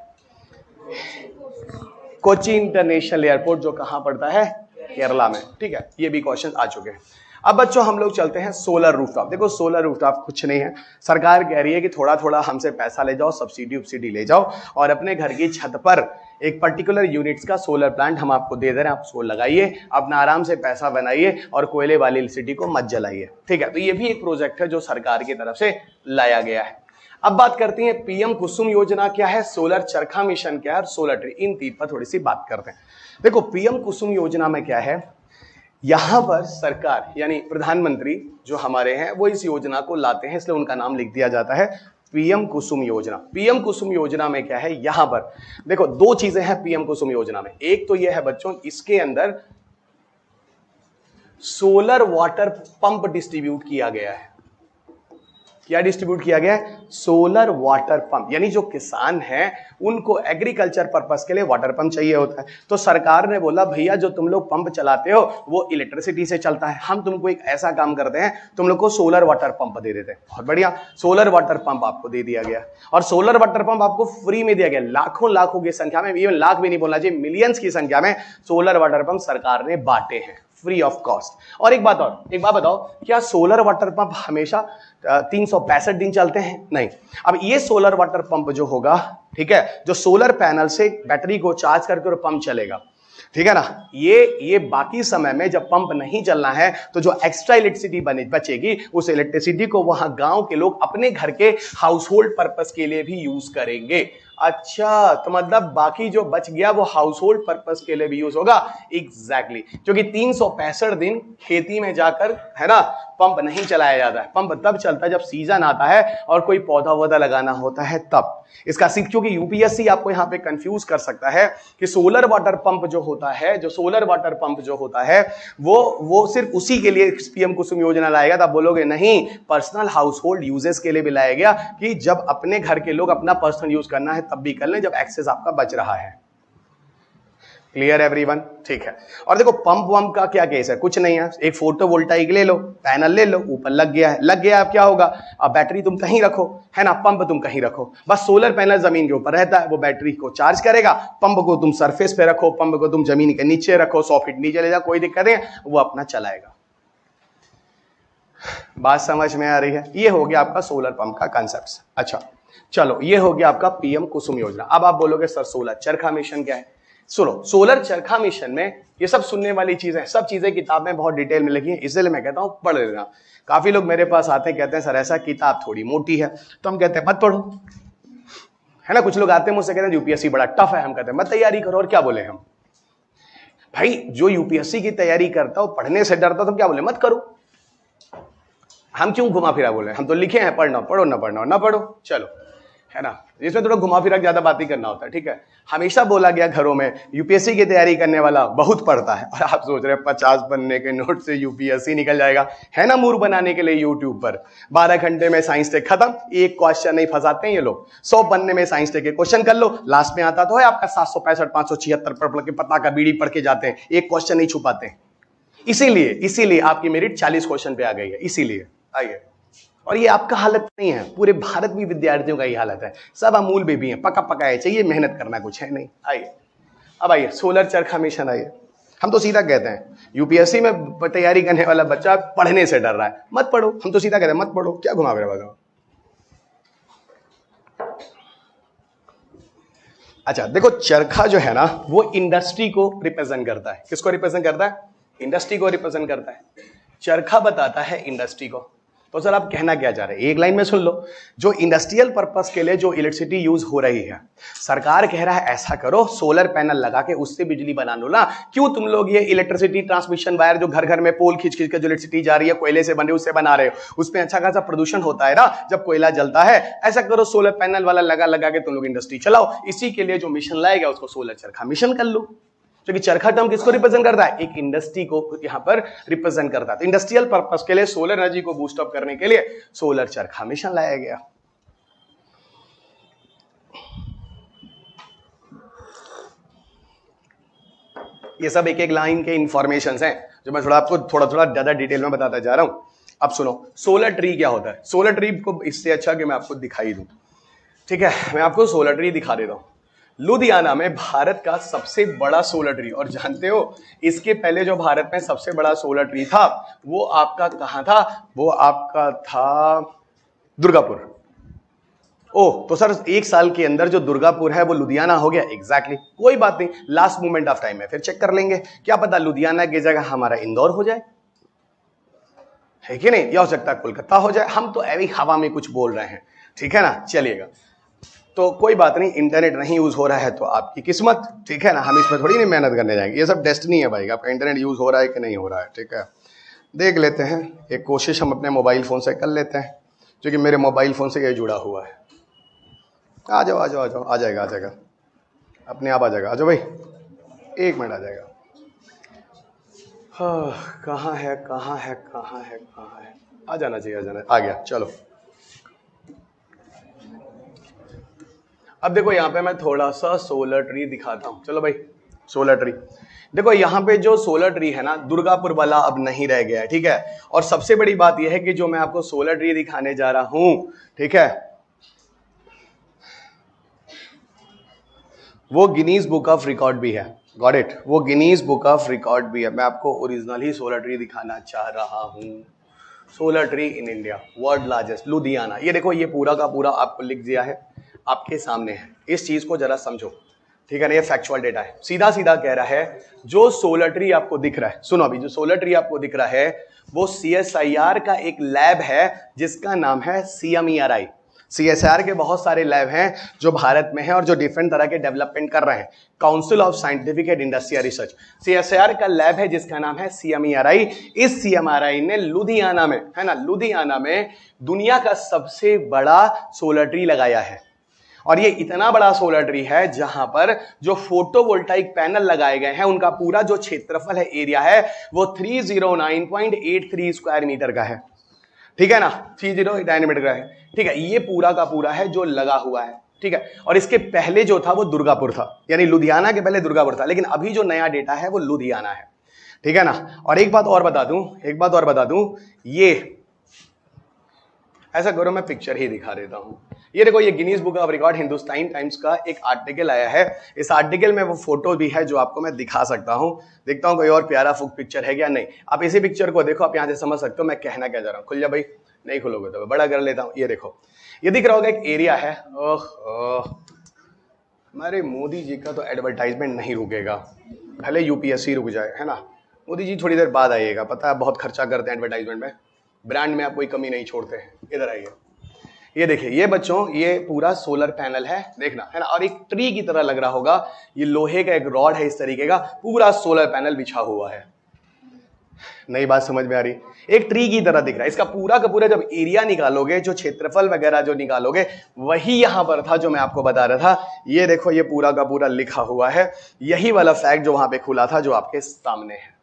कोच्चि इंटरनेशनल एयरपोर्ट, जो कहां पड़ता है, केरला में, ठीक है। ये भी क्वेश्चन आ चुके हैं। अब बच्चों हम लोग चलते हैं सोलर रूफटॉप। देखो सोलर रूफटॉप कुछ नहीं है, सरकार कह रही है कि थोड़ा थोड़ा हमसे पैसा ले जाओ, सब्सिडी ले जाओ, और अपने घर की छत पर एक पर्टिकुलर यूनिट्स का सोलर प्लांट हम आपको दे दे रहे हैं, आप उसको लगाइए, अपना आराम से पैसा बनाइए और कोयले वाली सिटी को मत जलाइए, ठीक है। तो ये भी एक प्रोजेक्ट है जो सरकार की तरफ से लाया गया है। अब बात करती है पीएम कुसुम योजना क्या है, सोलर चरखा मिशन क्या है और सोलर ट्री, इन तीन पर थोड़ी सी बात करते हैं। देखो पीएम कुसुम योजना में क्या है, यहां पर सरकार यानी प्रधानमंत्री जो हमारे हैं वो इस योजना को लाते हैं, इसलिए उनका नाम लिख दिया जाता है पीएम कुसुम योजना। पीएम कुसुम योजना में क्या है, यहां पर देखो दो चीजें हैं पीएम कुसुम योजना में। एक तो यह है बच्चों, इसके अंदर सोलर वाटर पंप डिस्ट्रीब्यूट किया गया है। क्या डिस्ट्रीब्यूट किया गया है? सोलर वाटर पंप, यानी जो किसान हैं उनको एग्रीकल्चर पर्पस के लिए वाटर पंप चाहिए होता है। तो सरकार ने बोला भैया जो तुम लोग पंप चलाते हो वो इलेक्ट्रिसिटी से चलता है, हम तुमको एक ऐसा काम करते हैं, तुम लोग को सोलर वाटर पंप दे देते हैं। बहुत बढ़िया, सोलर वाटर पंप आपको दे दिया गया और सोलर वाटर पंप आपको फ्री में दिया गया। लाखों लाखों की संख्या में, इवन लाख भी नहीं बोलना चाहिए, मिलियंस की संख्या में सोलर वाटर पंप सरकार ने बांटे हैं फ्री ऑफ कॉस्ट। और एक बात बताओ, क्या सोलर वाटर पंप हमेशा 365 दिन चलते हैं? नहीं। अब ये सोलर वाटर पंप जो होगा, ठीक है, जो सोलर पैनल से बैटरी को चार्ज करके और पंप चलेगा, ठीक है ना, ये बाकी समय में जब पंप नहीं चलना है तो जो एक्स्ट्रा इलेक्ट्रिसिटी बचेगी उस इलेक्ट्रिसिटी को वहां गांव के लोग अपने घर के हाउस होल्ड पर्पस के लिए भी यूज करेंगे। अच्छा, तो मतलब बाकी जो बच गया वो हाउस होल्ड पर्पस के लिए भी यूज होगा। एग्जैक्टली, क्योंकि 365 दिन खेती में जाकर, है ना, पंप नहीं चलाया जाता है। पंप तब चलता है जब सीजन आता है और कोई पौधा वौधा लगाना होता है तब। इसका सिर्फ, क्योंकि यूपीएससी आपको यहां पे कंफ्यूज कर सकता है कि सोलर वाटर पंप जो होता है, जो सोलर वाटर पंप जो होता है वो सिर्फ उसी के लिए पीएम कुसुम योजना लाएगा। तब बोलोगे नहीं, पर्सनल हाउस होल्ड यूजेस के लिए भी लाया गया कि जब अपने घर के लोग अपना पर्सनल यूज करना है तब भी कर लें, जब एक्सेस आपका बच रहा है। Clear everyone? ठीक है। और देखो पंप वंप का क्या केस है, कुछ नहीं है, एक फोटोवोल्टाइक ले लो, पैनल ले लो, ऊपर लग गया, अब क्या होगा, अब बैटरी तुम कहीं रखो, है ना, पंप तुम कहीं रखो, बस सोलर पैनल जमीन के ऊपर रहता है, वो बैटरी को चार्ज करेगा, पंप को तुम सरफेस पे रखो, पंप को तुम जमीन के नीचे रखो, 100 फीट नीचे ले जाओ, कोई दिक्कत नहीं, वो अपना चलाएगा। बात समझ में आ रही है? ये हो गया आपका सोलर पंप का कंसेप्ट। अच्छा चलो, ये हो गया आपका पीएम कुसुम योजना। अब आप बोलोगे सर सोलर चरखा मिशन क्या है? सुनो, सोलर चरखा मिशन में ये सब सुनने वाली चीजें, सब चीजें किताब में बहुत डिटेल में लिखी है, इसलिए मैं कहता हूं पढ़ लेना। काफी लोग मेरे पास आते हैं, कहते हैं सर ऐसा किताब थोड़ी मोटी है, तो हम कहते हैं मत पढ़ो, है ना। कुछ लोग आते हैं मुझसे कहते हैं यूपीएससी बड़ा टफ है, हम कहते हैं मत तैयारी करो। और क्या बोले हम, भाई जो यूपीएससी की तैयारी करता हो पढ़ने से डरता, तो क्या बोले मत करो। हम क्यों घुमा फिरा बोले, हम तो लिखे हैं पढ़ना, पढ़ो ना पढ़ना ना पढ़ो, चलो, है ना। इसमें थोड़ा घुमा फिरा ज्यादा बात ही करना होता है, ठीक है। हमेशा बोला गया घरों में यूपीएससी की तैयारी करने वाला बहुत पढ़ता है, और आप सोच रहे हैं 50 बनने के नोट से यूपीएससी निकल जाएगा, है ना। मूर्ख बनाने के लिए यूट्यूब पर 12 घंटे में साइंस टेक खत्म, एक क्वेश्चन नहीं फंसाते हैं ये लोग। 100 बनने में साइंस टेक के क्वेश्चन कर लो, लास्ट में आता तो है आपका 765 576 पढ़ के पता का बीड़ी पढ़ के जाते हैं, एक क्वेश्चन नहीं छुपाते। इसीलिए आपकी मेरिट 40 क्वेश्चन पे आ गई है, इसीलिए। आइए, और ये आपका हालत नहीं है, पूरे भारत में विद्यार्थियों का ये हालत है, सब अमूल बेबी हैं, पका पकाए चाहिए, मेहनत करना कुछ है नहीं। आइए, अब आइए सोलर चरखा मिशन। आइए, हम तो सीधा कहते हैं यूपीएससी में तैयारी करने वाला बच्चा पढ़ने से डर रहा है, मत पढ़ो। हम तो सीधा कहते हैं मत पढ़ो, क्या घुमा फिरा बताओ। अच्छा देखो, चरखा जो है ना वो इंडस्ट्री को रिप्रेजेंट करता है। किसको रिप्रेजेंट करता है? इंडस्ट्री को रिप्रेजेंट करता है। चरखा बताता है इंडस्ट्री को। तो सर आप कहना क्या चाह रहे हैं, एक लाइन में सुन लो। जो इंडस्ट्रियल पर्पस के लिए जो इलेक्ट्रिसिटी यूज हो रही है, सरकार कह रहा है ऐसा करो, सोलर पैनल लगा के उससे बिजली बना लो ना। क्यों तुम लोग ये इलेक्ट्रिसिटी ट्रांसमिशन वायर जो घर घर में पोल खींच खींच के जो इलेक्ट्रिसिटी जा रही है, कोयले से बने उससे बना रहे हो, उसमें अच्छा खासा प्रदूषण होता है ना जब कोयला जलता है। ऐसा करो, सोलर पैनल वाला लगा के तुम लोग इंडस्ट्री चलाओ। इसी के लिए जो मिशन लाएगा उसको सोलर चरखा मिशन कर लो। क्योंकि चरखा टर्म किसको रिप्रेजेंट करता है? एक इंडस्ट्री को यहां पर रिप्रेजेंट करता है। तो इंडस्ट्रियल पर्पस के लिए सोलर एनर्जी को बूस्ट अप करने के लिए सोलर चरखा मिशन लाया गया। ये सब एक एक लाइन के इंफॉर्मेशंस हैं जो मैं आपको थोड़ा ज्यादा डिटेल में बताता जा रहा हूं। अब सुनो, सोलर ट्री क्या होता है। सोलर ट्री को इससे अच्छा कि मैं आपको दिखाई दूं, ठीक है, मैं आपको सोलर ट्री दिखा देता हूं। लुधियाना में भारत का सबसे बड़ा सोलर ट्री, और जानते हो इसके पहले जो भारत में सबसे बड़ा सोलर ट्री था वो आपका कहां था? वो आपका था दुर्गापुर। ओह, तो सर एक साल के अंदर जो दुर्गापुर है वो लुधियाना हो गया। एग्जैक्टली, कोई बात नहीं, लास्ट मोमेंट ऑफ टाइम में फिर चेक कर लेंगे। क्या पता लुधियाना की जगह हमारा इंदौर हो जाए, है कि नहीं, या हो सकता है कोलकाता हो जाए। हम तो अभी हवा में कुछ बोल रहे हैं, ठीक है ना। चलिएगा, तो कोई बात नहीं, इंटरनेट नहीं यूज हो रहा है तो आपकी किस्मत, ठीक है ना, हम इसमें थोड़ी नहीं मेहनत करने जाएंगे, ये सब डेस्टिनी है भाई, आपका इंटरनेट यूज हो रहा है कि नहीं हो रहा है, ठीक है। देख लेते हैं, एक कोशिश हम अपने मोबाइल फ़ोन से कर लेते हैं, क्योंकि मेरे मोबाइल फ़ोन से ये जुड़ा हुआ है। आ जाओ आ जाओ आ जाओ, आ जाएगा आ जाएगा, अपने आप आ जाएगा, आ जाओ भाई, 1 मिनट आ जाएगा। हाँ, कहाँ है कहाँ है कहाँ है कहाँ है, आ जाना चाहिए, आ जाना, आ गया, चलो। अब देखो यहाँ पे मैं थोड़ा सा सोलर ट्री दिखाता हूँ, चलो भाई, सोलर ट्री देखो, यहाँ पे जो सोलर ट्री है ना, दुर्गापुर वाला अब नहीं रह गया है, ठीक है। और सबसे बड़ी बात यह है कि जो मैं आपको सोलर ट्री दिखाने जा रहा हूं, ठीक है, वो गिनीज बुक ऑफ रिकॉर्ड भी है, गॉट इट, वो गिनीज बुक ऑफ रिकॉर्ड भी है। मैं आपको ओरिजिनल ही सोलर ट्री दिखाना चाह रहा हूं। Solar tree in India, world largest, Ludhiana. ये देखो, ये पूरा का पूरा आपको लिख दिया है, आपके सामने है, इस चीज को जरा समझो, ठीक है ना, ये फैक्चुअल डेटा है, सीधा सीधा कह रहा है। जो सोलर ट्री आपको दिख रहा है, सुनो अभी, जो सोलर ट्री आपको दिख रहा है वो CSIR का एक लैब है जिसका नाम है CMERI। CSIR के बहुत सारे लैब हैं जो भारत में हैं और जो डिफरेंट तरह के डेवलपमेंट कर रहे हैं। Council of scientific and industrial research, CSIR का लैब है जिसका नाम है CMERI। इस CMERI ने लुधियाना में, है ना, लुधियाना में दुनिया का सबसे बड़ा सोलर ट्री लगाया है। और ये इतना बड़ा सोलर ट्री है जहां पर जो फोटोवोल्टाइक पैनल लगाए गए हैं उनका पूरा जो क्षेत्रफल है, एरिया है, वो 309.83 स्क्वायर मीटर का है, ठीक है ना, 309 मीटर का है, ठीक है। ये पूरा का पूरा है जो लगा हुआ है, ठीक है। और इसके पहले जो था वो दुर्गापुर था, यानी लुधियाना के पहले दुर्गापुर था, लेकिन अभी जो नया डेटा है वो लुधियाना है, ठीक है ना। और एक बात और बता दूं, ये ऐसा करो, मैं पिक्चर ही दिखा देता हूं। ये देखो, ये Guinness book of record Hindustan times का एक आर्टिकल आया है। इस आर्टिकल में वो फोटो भी है जो आपको मैं दिखा सकता हूं। देखता हूं कोई और प्यारा फुक पिक्चर है क्या, नहीं। आप इसी पिक्चर को देखो, आप यहां से समझ सकते हो मैं कहना क्या जा रहा हूं। खुल जा भाई, नहीं खुलोगे तो बड़ा कर लेता हूं। ये देखो, ये दिख रहा होगा एक एरिया है। हमारे मोदी जी का तो एडवर्टाइजमेंट नहीं रुकेगा, भले UPSC रुक जाए, है ना। मोदी जी थोड़ी देर बाद आइएगा, पता है बहुत खर्चा करते हैं एडवर्टाइजमेंट में, ब्रांड में आप कोई कमी नहीं छोड़ते हैं। इधर आइए, ये देखिए, ये बच्चों, ये पूरा सोलर पैनल है, देखना, है ना। और एक ट्री की तरह लग रहा होगा, ये लोहे का एक रॉड है इस तरीके का, पूरा सोलर पैनल बिछा हुआ है। नई बात समझ में आ रही, एक ट्री की तरह दिख रहा है। इसका पूरा का पूरा जब एरिया निकालोगे, जो क्षेत्रफल वगैरह जो निकालोगे, वही यहां पर था जो मैं आपको बता रहा था। ये देखो, ये पूरा का पूरा लिखा हुआ है, यही वाला फैक्ट जो वहां पे खुला था, जो आपके सामने है।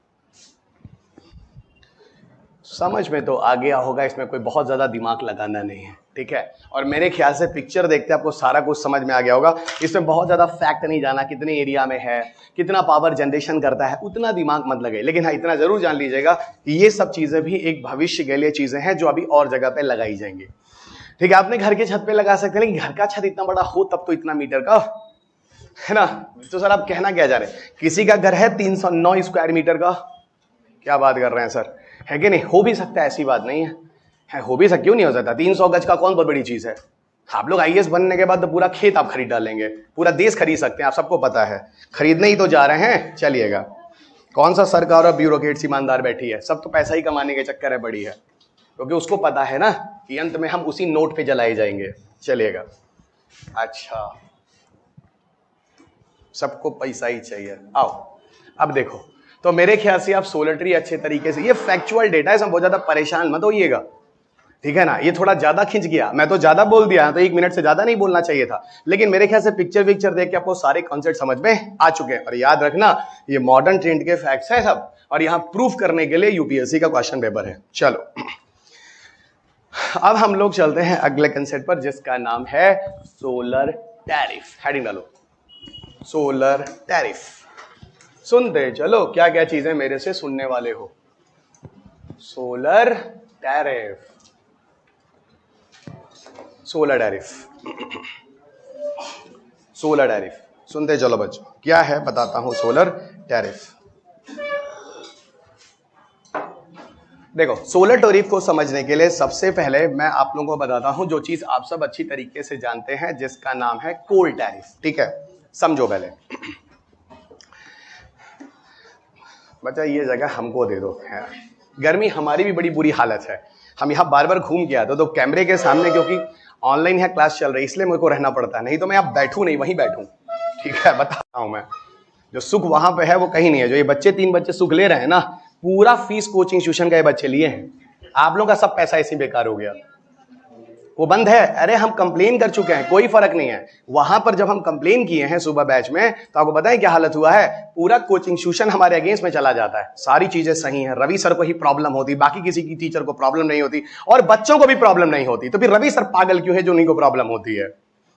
समझ में तो आ गया होगा, इसमें कोई बहुत ज्यादा दिमाग लगाना नहीं है, ठीक है। और मेरे ख्याल से पिक्चर देखते आपको सारा कुछ समझ में आ गया होगा। इसमें बहुत ज्यादा फैक्ट नहीं जाना, कितने एरिया में है, कितना पावर जनरेशन करता है, उतना दिमाग मत लगे। लेकिन हाँ, इतना जरूर जान लीजिएगा कि ये सब चीजें भी एक भविष्य के लिए चीजें हैं जो अभी और जगह पे लगाई जाएंगी, ठीक है। आपने घर के छत पे लगा सकते हैं, लेकिन घर का छत इतना बड़ा हो तब तो इतना मीटर का, है ना। तो सर आप कहना क्या जा रहे हैं, किसी का घर है 309 स्क्वायर मीटर का, क्या बात कर रहे हैं सर, है कि नहीं। हो भी सकता है, ऐसी बात नहीं है, हो भी सकता, क्यों नहीं हो सकता। 300 गज का कौन बहुत बड़ी चीज है। आप लोग IAS बनने के बाद तो पूरा खेत आप खरीद डालेंगे, पूरा देश खरीद सकते हैं, आप सबको पता है। खरीदने ही तो जा रहे हैं, चलिएगा। कौन सा सरकार और ब्यूरोक्रेट्स ईमानदार बैठी है, सब तो पैसा ही कमाने के चक्कर है बड़ी है, क्योंकि उसको पता है ना कि अंत में हम उसी नोट पे जलाए जाएंगे। चलिएगा, अच्छा, सबको पैसा ही चाहिए। आओ, अब देखो, तो मेरे ख्याल से आप सोलर ट्री अच्छे तरीके से, ये फैक्चुअल डेटा है, इसमें बहुत ज्यादा परेशान मत होइएगा, ठीक है ना। ये थोड़ा ज्यादा खिंच गया, मैं तो ज्यादा बोल दिया, तो 1 मिनट से ज्यादा नहीं बोलना चाहिए था। लेकिन मेरे ख्याल से पिक्चर देख के आपको सारे कॉन्सेप्ट समझ में आ चुके हैं। और याद रखना, ये मॉडर्न ट्रेंड के फैक्ट्स है सब, और यहां प्रूफ करने के लिए UPSC का क्वेश्चन पेपर है। चलो, अब हम लोग चलते हैं अगले कंसेप्ट पर, जिसका नाम है सोलर टैरिफ। हेडिंग डालो, सोलर टैरिफ। सुनते चलो, क्या क्या चीजें मेरे से सुनने वाले हो। Solar tariff, solar tariff, solar tariff, सुनते चलो बच्चों, क्या है बताता हूं सोलर टैरिफ। देखो, सोलर टैरिफ को समझने के लिए सबसे पहले मैं आप लोगों को बताता हूं जो चीज आप सब अच्छी तरीके से जानते हैं, जिसका नाम है कोल टैरिफ, ठीक है। समझो पहले, बच्चा ये जगह हमको दे दो, है गर्मी हमारी भी बड़ी बुरी हालत है, हम यहाँ बार बार घूम के आते तो कैमरे के सामने, क्योंकि ऑनलाइन यहाँ क्लास चल रही है इसलिए मेरे को रहना पड़ता है, नहीं तो मैं अब बैठूं नहीं, वहीं बैठूं। ठीक है, बता रहा हूं मैं, जो सुख वहां पे है वो कहीं नहीं है। जो ये बच्चे 3 बच्चे सुख ले रहे हैं ना, पूरा फीस कोचिंग ट्यूशन का ये बच्चे लिए हैं। आप लोगों का सब पैसा इसी बेकार हो गया, वो बंद है। अरे हम कंप्लेन कर चुके हैं, कोई फर्क नहीं है। वहां पर जब हम कंप्लेन किए हैं सुबह बैच में, तो आपको पता है क्या हालत हुआ है? पूरा कोचिंग ट्यूशन हमारे अगेंस्ट में चला जाता है। सारी चीजें सही हैं, रवि सर को ही प्रॉब्लम होती, बाकी किसी की टीचर को प्रॉब्लम नहीं होती, और बच्चों को भी प्रॉब्लम नहीं होती। तो फिर रवि सर पागल क्यों है जो उन्हीं को प्रॉब्लम होती है?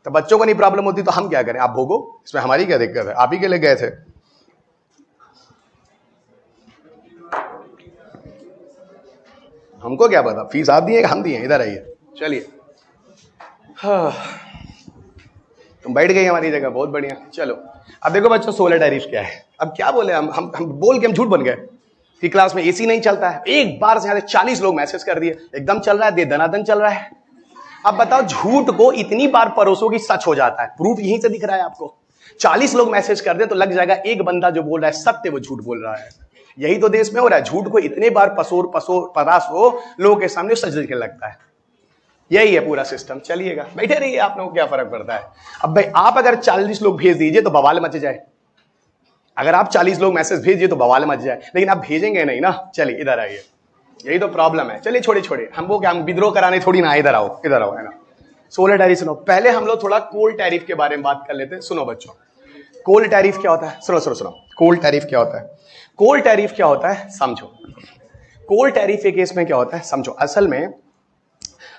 तो बच्चों को नहीं प्रॉब्लम होती तो हम क्या करें? आप भोगो, इसमें हमारी क्या दिक्कत है? आप ही के लिए गए थे। हमको क्या पता, फीस आप दिए हम दिए। इधर आइए, चलिए। हाँ, तुम बैठ गई हमारी जगह, बहुत बढ़िया। चलो अब देखो बच्चों, सोलर टैरिफ क्या है। अब क्या बोले हम बोल के हम झूठ बन गए कि क्लास में एसी नहीं चलता है। एक बार से 40 लोग मैसेज कर दिए, एकदम चल रहा है, दे दनादन चल रहा है। अब बताओ, झूठ को इतनी बार परोसो कि सच हो जाता है। प्रूफ यहीं से दिख रहा है आपको। 40 लोग मैसेज कर दे तो लग जाएगा एक बंदा जो बोल रहा है सत्य वो झूठ बोल रहा है। यही तो देश में हो रहा है। झूठ को इतने बार परासो लोगों के सामने सच दिखने लगता है। यही है पूरा सिस्टम। चलिएगा, बैठे रहिए, आप लोगों को क्या फर्क पड़ता है। अब भाई आप अगर 40 लोग भेज दीजिए तो बवाल मच जाए। अगर आप 40 लोग मैसेज भेजिए तो बवाल मच जाए, लेकिन आप भेजेंगे नहीं ना। चलिए इधर आइए, यही तो प्रॉब्लम है। चलिए छोड़िए, हमको क्या, हम विद्रोह कराने थोड़ी ना। इधर आओ, है ना। सोलर टैरिफ सुनो। पहले हम लोग थोड़ा कोल टैरिफ के बारे में बात कर लेते हैं। सुनो बच्चों, कोल टैरिफ क्या होता है? सुनो, कोल टैरिफ क्या होता है? कोल टैरिफ क्या होता है समझो। कोल टैरिफ के केस में क्या होता है समझो। असल में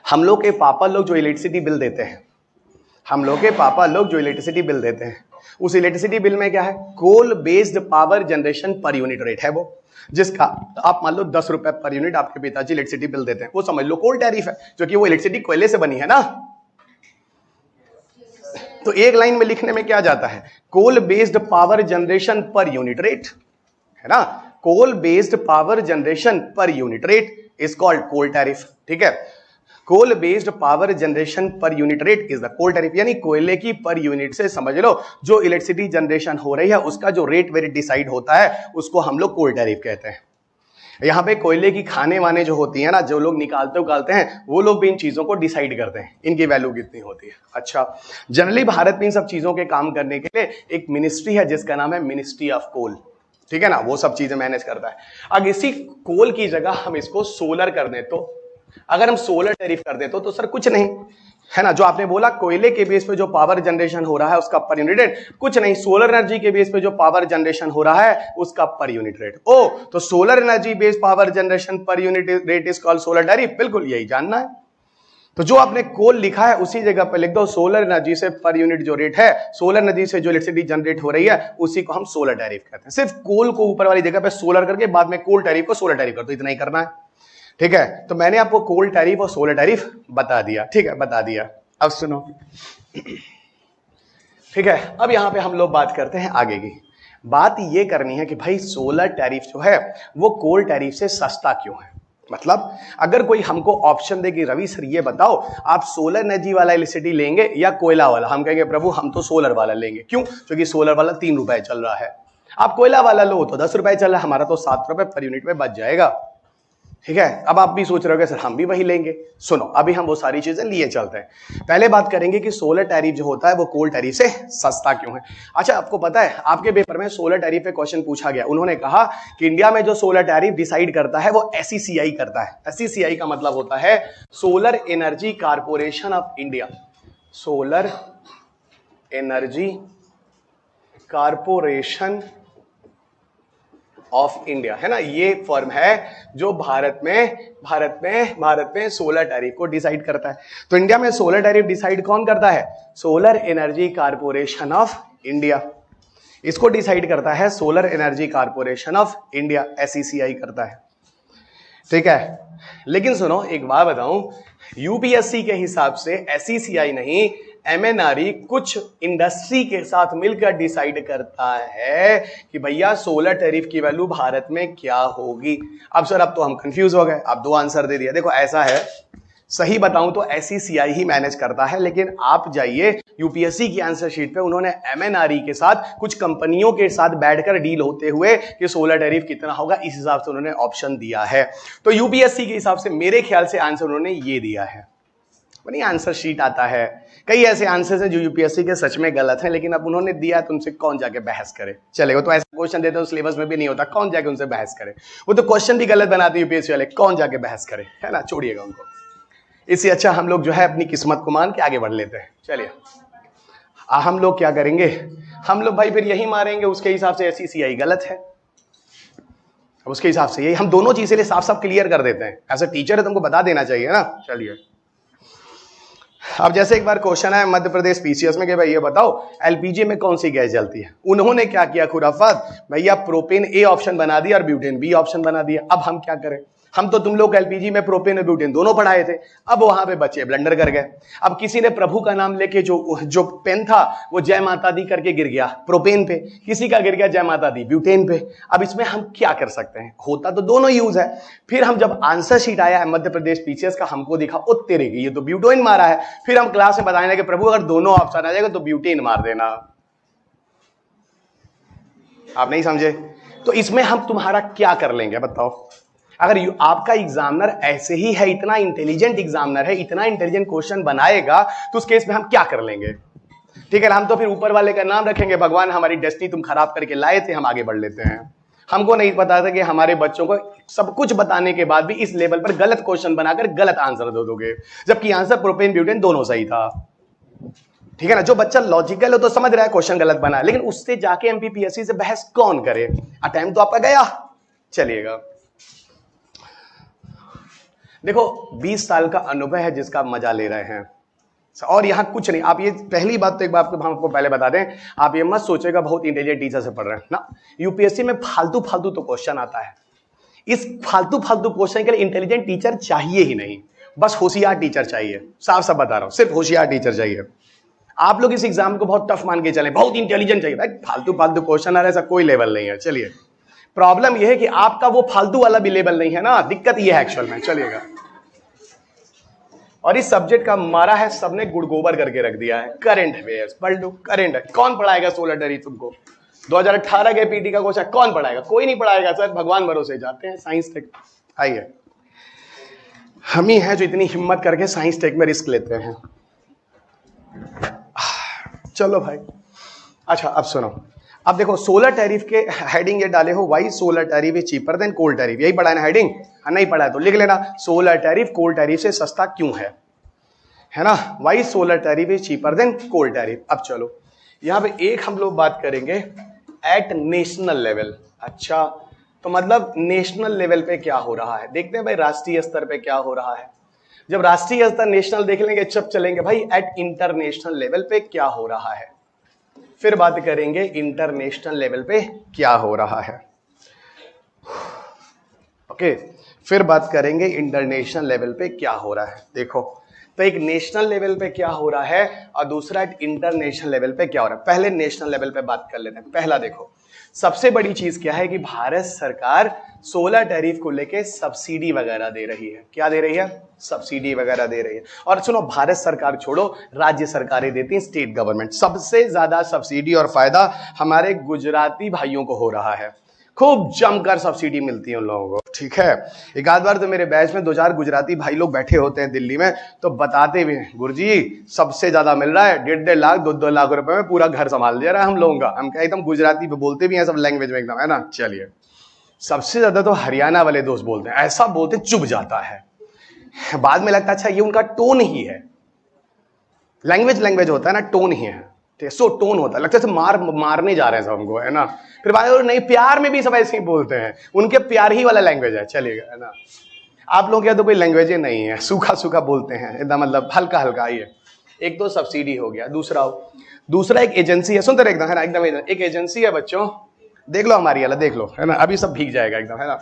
हम लोग के पापा लोग जो इलेक्ट्रिसिटी बिल देते हैं, उस इलेक्ट्रिसिटी बिल में क्या है? Coal based power generation per unit rate है वो, जिसका आप मान लो 10 रुपए पर यूनिट आपके पिताजी इलेक्ट्रिसिटी बिल देते हैं, वो समझ लो कोल टैरिफ है, क्योंकि वो इलेक्ट्रिसिटी कोयले से बनी है ना। तो एक लाइन में लिखने में क्या जाता है? Coal based power generation per unit rate, है ना। Coal based power generation per unit rate is called coal tariff. ठीक है, coal based power generation per unit rate is the coal tariff. यानी कोयले की पर यूनिट से समझ लो जो इलेक्ट्रिसिटी जनरेशन हो रही है उसका जो रेट वेट डिसाइड होता है उसको हम लोग कोल टैरिफ कहते हैं। यहाँ पे कोयले की खाने वाने जो होती है ना, जो लोग निकालते हैं वो लोग भी इन चीजों को डिसाइड करते हैं, इनकी वैल्यू कितनी होती है। अच्छा, जनरली भारत में इन सब चीजों के काम करने के लिए एक मिनिस्ट्री है जिसका नाम है मिनिस्ट्री ऑफ कोल। ठीक है ना, वो सब चीजें मैनेज करता है। अगर इसी कोल की जगह हम इसको सोलर कर दें, तो अगर हम सोलर टैरिफ कर दें तो सर कुछ नहीं, है ना। जो आपने बोला कोयले के बेस पे जो पावर जनरेशन हो रहा है उसका पर यूनिट रेट, कुछ नहीं। सोलर एनर्जी के बेस पे जो पावर जनरेशन हो रहा है उसका पर यूनिट रेट। ओ, तो solar energy base power generation per unit rate is called solar tariff. बिल्कुल यही जानना है। तो जो आपने कोल लिखा है उसी जगह पे लिख दो सोलर एनर्जी से पर यूनिट जो रेट है, सोलर एनर्जी से जो इलेक्ट्रिसिटी जनरेट हो रही है उसी को हम सोलर टैरिफ कहते हैं। सिर्फ कोल को ऊपर वाली जगह पे सोलर करके बाद में कोल टैरिफ को सोलर टैरिफ कर दो, इतना ही करना है। ठीक है, तो मैंने आपको कोल टैरिफ और सोलर टैरिफ बता दिया। ठीक है, बता दिया। अब सुनो, ठीक है, अब यहां पे हम लोग बात करते हैं आगे की। बात ये करनी है कि भाई सोलर टैरिफ जो है वो कोल टैरिफ से सस्ता क्यों है। मतलब अगर कोई हमको ऑप्शन दे कि रवि सर ये बताओ आप सोलर एनर्जी वाला इलेक्ट्रिसिटी लेंगे या कोयला वाला, हम कहेंगे प्रभु हम तो सोलर वाला लेंगे। क्यों? क्योंकि सोलर वाला 3 रुपए चल रहा है। आप कोयला वाला लो तो 10 रुपए चल रहा है, हमारा तो 7 रुपए पर यूनिट में बच जाएगा। ठीक है, अब आप भी सोच रहे हो सर हम भी वही लेंगे। सुनो, अभी हम वो सारी चीजें लिए चलते हैं। पहले बात करेंगे कि सोलर टैरिफ जो होता है वो कोल टैरिफ से सस्ता क्यों है। अच्छा, आपको पता है आपके पेपर में सोलर टैरिफ पे क्वेश्चन पूछा गया। उन्होंने कहा कि इंडिया में जो सोलर टैरिफ डिसाइड करता है वो SECI करता है। SECI का मतलब होता है solar energy corporation of India. Solar energy corporation of India, है ना। ये फर्म है जो भारत में सोलर टैरिफ को डिसाइड करता है। तो इंडिया में सोलर टैरिफ डिसाइड कौन करता है? Solar energy corporation of India. इसको डिसाइड करता है solar energy corporation of India, SECI करता है। ठीक है, लेकिन सुनो एक बात बताऊं, UPSC के हिसाब से SECI नहीं MNRE कुछ इंडस्ट्री के साथ मिलकर डिसाइड करता है कि भैया सोलर टैरिफ की वैल्यू भारत में क्या होगी। अब सर अब तो हम कंफ्यूज हो गए, अब 2 आंसर दे दिया। देखो ऐसा है, सही बताऊं तो SECI ही मैनेज करता है, लेकिन आप जाइए यूपीएससी की आंसर शीट पे उन्होंने MNRE के साथ कुछ कंपनियों के साथ बैठकर डील होते हुए कि सोलर टैरिफ कितना होगा इस हिसाब से उन्होंने ऑप्शन दिया है। तो यूपीएससी के हिसाब से मेरे ख्याल से आंसर उन्होंने ये दिया है। नहीं, आंसर शीट आता है, कई ऐसे आंसर्स हैं जो यूपीएससी के सच में गलत हैं, लेकिन अब उन्होंने दिया तो उनसे कौन जाके बहस करे। चलेगा, तो ऐसा क्वेश्चन देते हो सिलेबस में भी नहीं होता, कौन जाके उनसे बहस करे। वो तो क्वेश्चन भी गलत बनाते हैं यूपीएससी वाले, कौन जाके बहस करे, है ना, छोड़िएगा उनको। इससे अच्छा हम लोग जो है अपनी किस्मत को मान के आगे बढ़ लेते हैं। चलिए हम लोग क्या करेंगे, हम लोग भाई फिर यही मारेंगे उसके हिसाब से SECI गलत है, उसके हिसाब से यही हम दोनों चीजें साफ साफ क्लियर कर देते हैं। एज अ टीचर है तुमको बता देना चाहिए ना। चलिए अब जैसे एक बार क्वेश्चन है मध्य प्रदेश PCS में कि भाई ये बताओ LPG में कौन सी गैस जलती है। उन्होंने क्या किया खुराफात, भैया प्रोपेन A ऑप्शन बना दिया और ब्यूटेन B ऑप्शन बना दिया। अब हम क्या करें, हम तो तुम लोग LPG में प्रोपेन और ब्यूटेन दोनों पढ़ाए थे, अब वहां पे बच्चे ब्लंडर कर गए। अब किसी ने प्रभु का नाम लेके जो पेन था वो जय माता दी करके गिर गया प्रोपेन पे, किसी का गिर गया जय माता दी ब्यूटेन पे। अब इसमें हम क्या कर सकते हैं, होता तो दोनों यूज है। फिर हम जब आंसर शीट आया है मध्य प्रदेश PCS का, हमको दिखा ओ तेरे की ये तो ब्यूटेन मारा है। फिर हम क्लास में बताने लगे प्रभु अगर दोनों ऑप्शन आ जाएगा तो ब्यूटेन मार देना। आप नहीं समझे, तो इसमें हम तुम्हारा क्या कर लेंगे बताओ। अगर आपका एग्जामिनर ऐसे ही है, इतना इंटेलिजेंट एग्जामिनर है, इतना इंटेलिजेंट क्वेश्चन बनाएगा, तो उस केस में हम क्या कर लेंगे। ठीक है, हम तो फिर ऊपर वाले का नाम रखेंगे, भगवान हमारी डेस्टिनी तुम खराब करके लाए थे, हम आगे बढ़ लेते हैं। हमको नहीं पता था कि हमारे बच्चों को सब कुछ बताने के बाद भी इस लेवल पर गलत क्वेश्चन बनाकर गलत आंसर दे दोगे, जबकि आंसर प्रोपेन ब्यूटेन दोनों सही था। ठीक है ना, जो बच्चा लॉजिकल हो तो समझ रहा है क्वेश्चन गलत बना, लेकिन उससे जाके MPPSC से बहस कौन करे, अटेम्प्ट तो आपका गया। चलिएगा देखो 20 साल का अनुभव है जिसका आप मजा ले रहे हैं, और यहां कुछ नहीं। आप ये पहली बात तो एक बात हम आपको पहले बता दें, आप ये मत सोचेगा बहुत इंटेलिजेंट टीचर से पढ़ रहे हैं ना। यूपीएससी में फालतू फालतू तो क्वेश्चन आता है, इस फालतू फालतू क्वेश्चन के लिए इंटेलिजेंट टीचर चाहिए ही नहीं, बस होशियार टीचर चाहिए। साफ साफ बता रहा हूं, सिर्फ होशियार टीचर चाहिए। आप लोग इस एग्जाम को बहुत टफ मान के चले, बहुत इंटेलिजेंट चाहिए, भाई फालतू फालतू क्वेश्चन आ रहा है, ऐसा कोई लेवल नहीं है। चलिए प्रॉब्लम यह है कि आपका वो फालतू वाला भी लेवल नहीं है ना, दिक्कत यह है एक्चुअल में। चलिएगा, और इस सब्जेक्ट का मारा है सबने गुड़ गोबर करके रख दिया है। करंट अफेयर्स पढ़ लो, करंट कौन पढ़ाएगा सोलर टैरिफ तुमको। 2018 के पीटी का क्वेश्चन कौन पढ़ाएगा, कोई नहीं पढ़ाएगा सर, भगवान भरोसे जाते हैं साइंस टेक। आइए हम ही हैं जो इतनी हिम्मत करके साइंस टेक में रिस्क लेते हैं। चलो भाई, अच्छा अब सुनो, अब देखो सोलर टैरिफ के हेडिंग ये डाले हो, why solar tariff is cheaper than coal tariff, यही पढ़ा है ना हेडिंग, नहीं पढ़ा है तो लिख लेना, सोलर टैरिफ कोल टैरिफ से सस्ता क्यों है ना, why solar tariff is cheaper than coal tariff. अब चलो यहां पे एक हम लोग बात करेंगे एट नेशनल लेवल। अच्छा तो मतलब नेशनल लेवल पे क्या हो रहा है, देखते हैं भाई राष्ट्रीय स्तर पे क्या हो रहा है। जब राष्ट्रीय स्तर नेशनल देख लेंगे जब चलेंगे भाई एट इंटरनेशनल लेवल पे क्या हो रहा है, फिर बात करेंगे इंटरनेशनल लेवल पे क्या हो रहा है। ओके, फिर बात करेंगे इंटरनेशनल लेवल पे क्या हो रहा है। देखो तो एक नेशनल लेवल पे क्या हो रहा है और दूसरा इंटरनेशनल लेवल पे क्या हो रहा है। पहले नेशनल लेवल पे बात कर लेते हैं। पहला देखो सबसे बड़ी चीज क्या है कि भारत सरकार सोलर टैरिफ को लेके सब्सिडी वगैरह दे रही है। क्या दे रही है, सब्सिडी वगैरह दे रही है। और सुनो, भारत सरकार छोड़ो, राज्य सरकारें देती हैं, स्टेट गवर्नमेंट। सबसे ज्यादा सब्सिडी और फायदा हमारे गुजराती भाइयों को हो रहा है, खूब जमकर सब्सिडी मिलती है उन लोगों को। ठीक है, एक आध बार तो मेरे बैच में 2-4 गुजराती भाई लोग बैठे होते हैं दिल्ली में, तो बताते भी हैं गुरुजी सबसे ज्यादा मिल रहा है, 1.5 लाख 2-2 लाख रुपए में पूरा घर संभाल दे रहा है हम लोगों का। हम क्या एकदम गुजराती पे बोलते भी हैं, सब लैंग्वेज में एकदम, है ना। चलिए सबसे ज्यादा तो हरियाणा वाले दोस्त बोलते हैं, ऐसा बोलते चुभ जाता है, बाद में लगता है अच्छा ये उनका टोन ही है। लैंग्वेज होता है ना, टोन ही है, सो टोन होता है, लगता है मारने जा रहे हैं सब हमको, है ना। फिर बाद में नहीं, प्यार में भी सब ऐसे ही बोलते हैं, उनके प्यार ही वाला लैंग्वेज है। चलिएगा, है ना। आप लोग क्या तो कोई लैंग्वेज ही नहीं है, सूखा सूखा बोलते हैं एकदम, मतलब हल्का हल्का। ही है, एक तो सब्सिडी हो गया, दूसरा एक एजेंसी है, सुनते एकदम, है ना, एकदम एक एजेंसी है बच्चों, देख लो हमारी वाला, देख लो, है ना, अभी सब भीग जाएगा एकदम, है ना।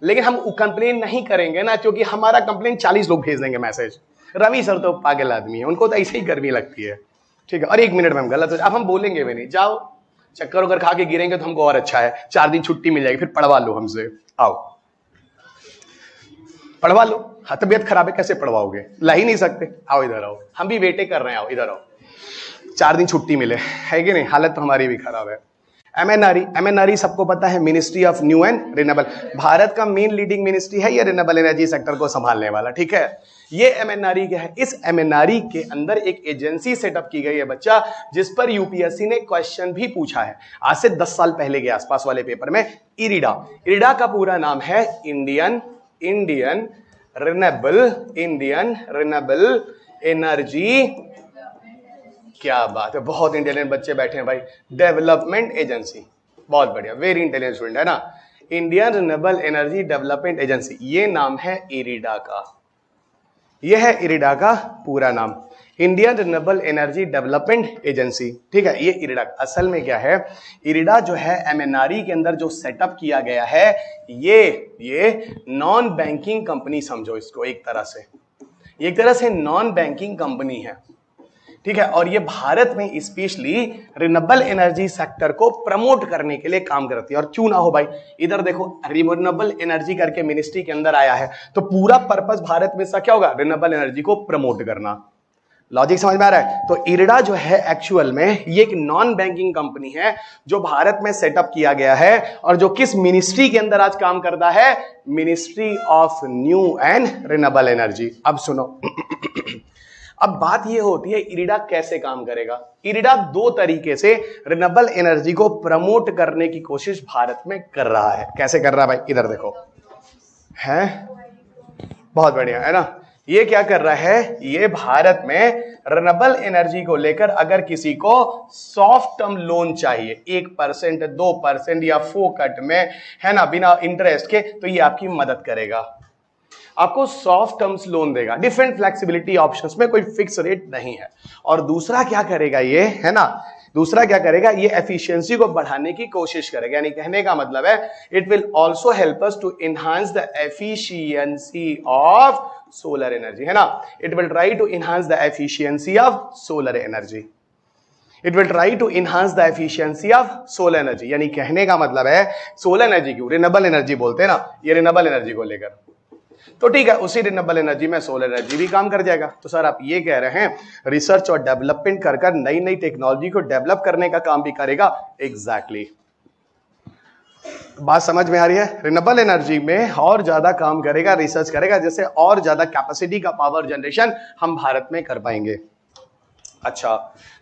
लेकिन हम कंप्लेन नहीं करेंगे ना, क्योंकि हमारा कंप्लेन 40 लोग भेज देंगे मैसेज, रवि सर तो पागल आदमी है, उनको तो ऐसे ही गर्मी लगती है। ठीक है, और 1 मिनट में हम गलत हो, अब हम बोलेंगे भी नहीं, जाओ चक्कर वक्कर खा के गिरेंगे तो हमको और अच्छा है, 4 दिन छुट्टी मिल जाएगी, फिर पढ़वा लो हमसे, आओ। पढ़वा लो। हाँ, तबीयत खराब है, कैसे पढ़वाओगे, ला ही नहीं सकते। आओ इधर आओ, हम भी वेटे कर रहे हैं, आओ इधर आओ। 4 दिन छुट्टी मिले है कि नहीं, हालत तो हमारी भी खराब है। एमएनआरई सबको पता है, ministry of new and renewable. Bharat का मेन लीडिंग मिनिस्ट्री है ये रिन्यूएबल एनर्जी सेक्टर को संभालने वाला, ठीक है। ये एमएनआरई क्या है, इस एमएनआरई के अंदर एक एजेंसी सेटअप की गई है बच्चा, जिस पर यूपीएससी ने क्वेश्चन भी पूछा है आज से 10 साल पहले के आसपास वाले पेपर में। इरिडा का पूरा नाम है इंडियन रिन्यूएबल एनर्जी। क्या बात है, बहुत इंटेलिजेंट बच्चे बैठे हैं भाई। डेवलपमेंट एजेंसी, बहुत बढ़िया, वेरी इंटेलिजेंट स्टूडेंट है ना। Indian renewable energy development agency, ये नाम है इरिडा का। यह है इरिडा का पूरा नाम, Indian renewable energy development agency, ठीक है। ये इरिडा असल में क्या है, इरिडा जो है एमएनआरई के अंदर जो सेटअप किया गया है, ये नॉन बैंकिंग कंपनी समझो इसको, एक तरह से नॉन बैंकिंग कंपनी है, ठीक है। और ये भारत में स्पेशली रिन्यूएबल एनर्जी सेक्टर को प्रमोट करने के लिए काम करती है। और क्यों ना हो भाई, इधर देखो रिन्यूएबल एनर्जी करके मिनिस्ट्री के अंदर आया है, तो पूरा पर्पस भारत में इसका क्या होगा, रिन्यूएबल एनर्जी को प्रमोट करना। लॉजिक समझ में आ रहा है। तो इरिडा जो है एक्चुअल में ये एक नॉन बैंकिंग कंपनी है जो भारत में सेटअप किया गया है, और जो किस मिनिस्ट्री के अंदर आज काम करता है, ministry of new and renewable energy. अब सुनो अब बात ये होती है इरिडा कैसे काम करेगा। इरिडा 2 तरीके से रिन्यूएबल एनर्जी को प्रमोट करने की कोशिश भारत में कर रहा है। कैसे कर रहा है भाई, इधर देखो, है बहुत बढ़िया है ना। ये क्या कर रहा है, ये भारत में रिन्यूएबल एनर्जी को लेकर अगर किसी को सॉफ्ट टर्म लोन चाहिए 1%, 2% या फोकट में, है ना, बिना इंटरेस्ट के, तो ये आपकी मदद करेगा, आपको सॉफ्ट टर्म्स लोन देगा, डिफरेंट फ्लेक्सिबिलिटी ऑप्शंस में, कोई फिक्स रेट नहीं है। और दूसरा क्या करेगा ये, है ना, दूसरा क्या करेगा, ये एफिशिएंसी को बढ़ाने की कोशिश करेगा। यानी कहने का मतलब है, it will also help us to enhance the efficiency of solar energy, है ना। It will try to enhance the efficiency of solar energy, it will try to enhance the efficiency of solar energy. यानी कहने का मतलब है, solar energy क्यों, renewable energy बोलते हैं ना, ये रिन्यूएबल एनर्जी को लेकर, तो ठीक है, उसी रिन्यूएबल एनर्जी में सोलर एनर्जी भी काम कर जाएगा। तो सर आप ये कह रहे हैं रिसर्च और डेवलपमेंट कर नई नई टेक्नोलॉजी को डेवलप करने का काम भी करेगा। एग्जैक्टली बात समझ में आ रही है। रिन्यूएबल एनर्जी में और ज्यादा काम करेगा, रिसर्च करेगा, जैसे और ज्यादा कैपेसिटी का पावर जनरेशन हम भारत में कर पाएंगे। अच्छा,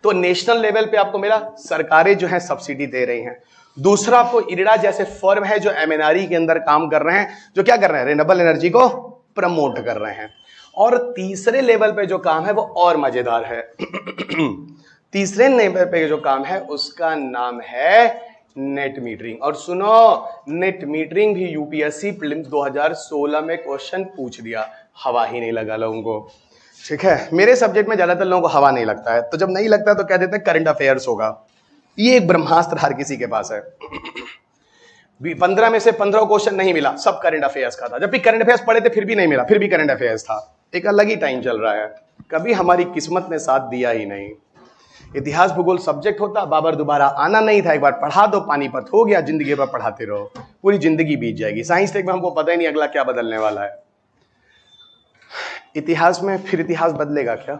तो नेशनल लेवल पे आपको मिला, सरकारें जो है सब्सिडी दे रही हैं। दूसरा, आपको इरिडा जैसे फर्म है जो एमएनआरई के अंदर काम कर रहे हैं, जो क्या कर रहे हैं, रिन्यूएबल एनर्जी को प्रमोट कर रहे हैं। और तीसरे लेवल पे जो काम है वो और मजेदार है। तीसरे लेवल पे जो काम है उसका नाम है नेट मीटरिंग। और सुनो, नेट मीटरिंग भी यूपीएससी प्रीलिम्स 2016 में क्वेश्चन पूछ दिया, हवा ही नहीं लगा लोगों को, ठीक है। मेरे सब्जेक्ट में ज्यादातर लोगों को हवा नहीं लगता है, तो जब नहीं लगता तो कह देते हैं करंट अफेयर्स होगा। ये एक ब्रह्मास्त्र हर किसी के पास है। 15 में से 15 क्वेश्चन नहीं मिला, सब करंट अफेयर्स का था। जब भी करंट अफेयर्स पढ़े थे फिर भी नहीं मिला, फिर भी करंट अफेयर्स था। एक अलग ही टाइम चल रहा है, कभी हमारी किस्मत ने साथ दिया ही नहीं। इतिहास भूगोल सब्जेक्ट होता, बाबर दोबारा आना नहीं था, एक बार पढ़ा दो, पानीपत हो गया, जिंदगी भर पढ़ाते रहो, पूरी जिंदगी बीत जाएगी। साइंस टेक में हमको पता ही नहीं अगला क्या बदलने वाला है। इतिहास में फिर इतिहास बदलेगा क्या?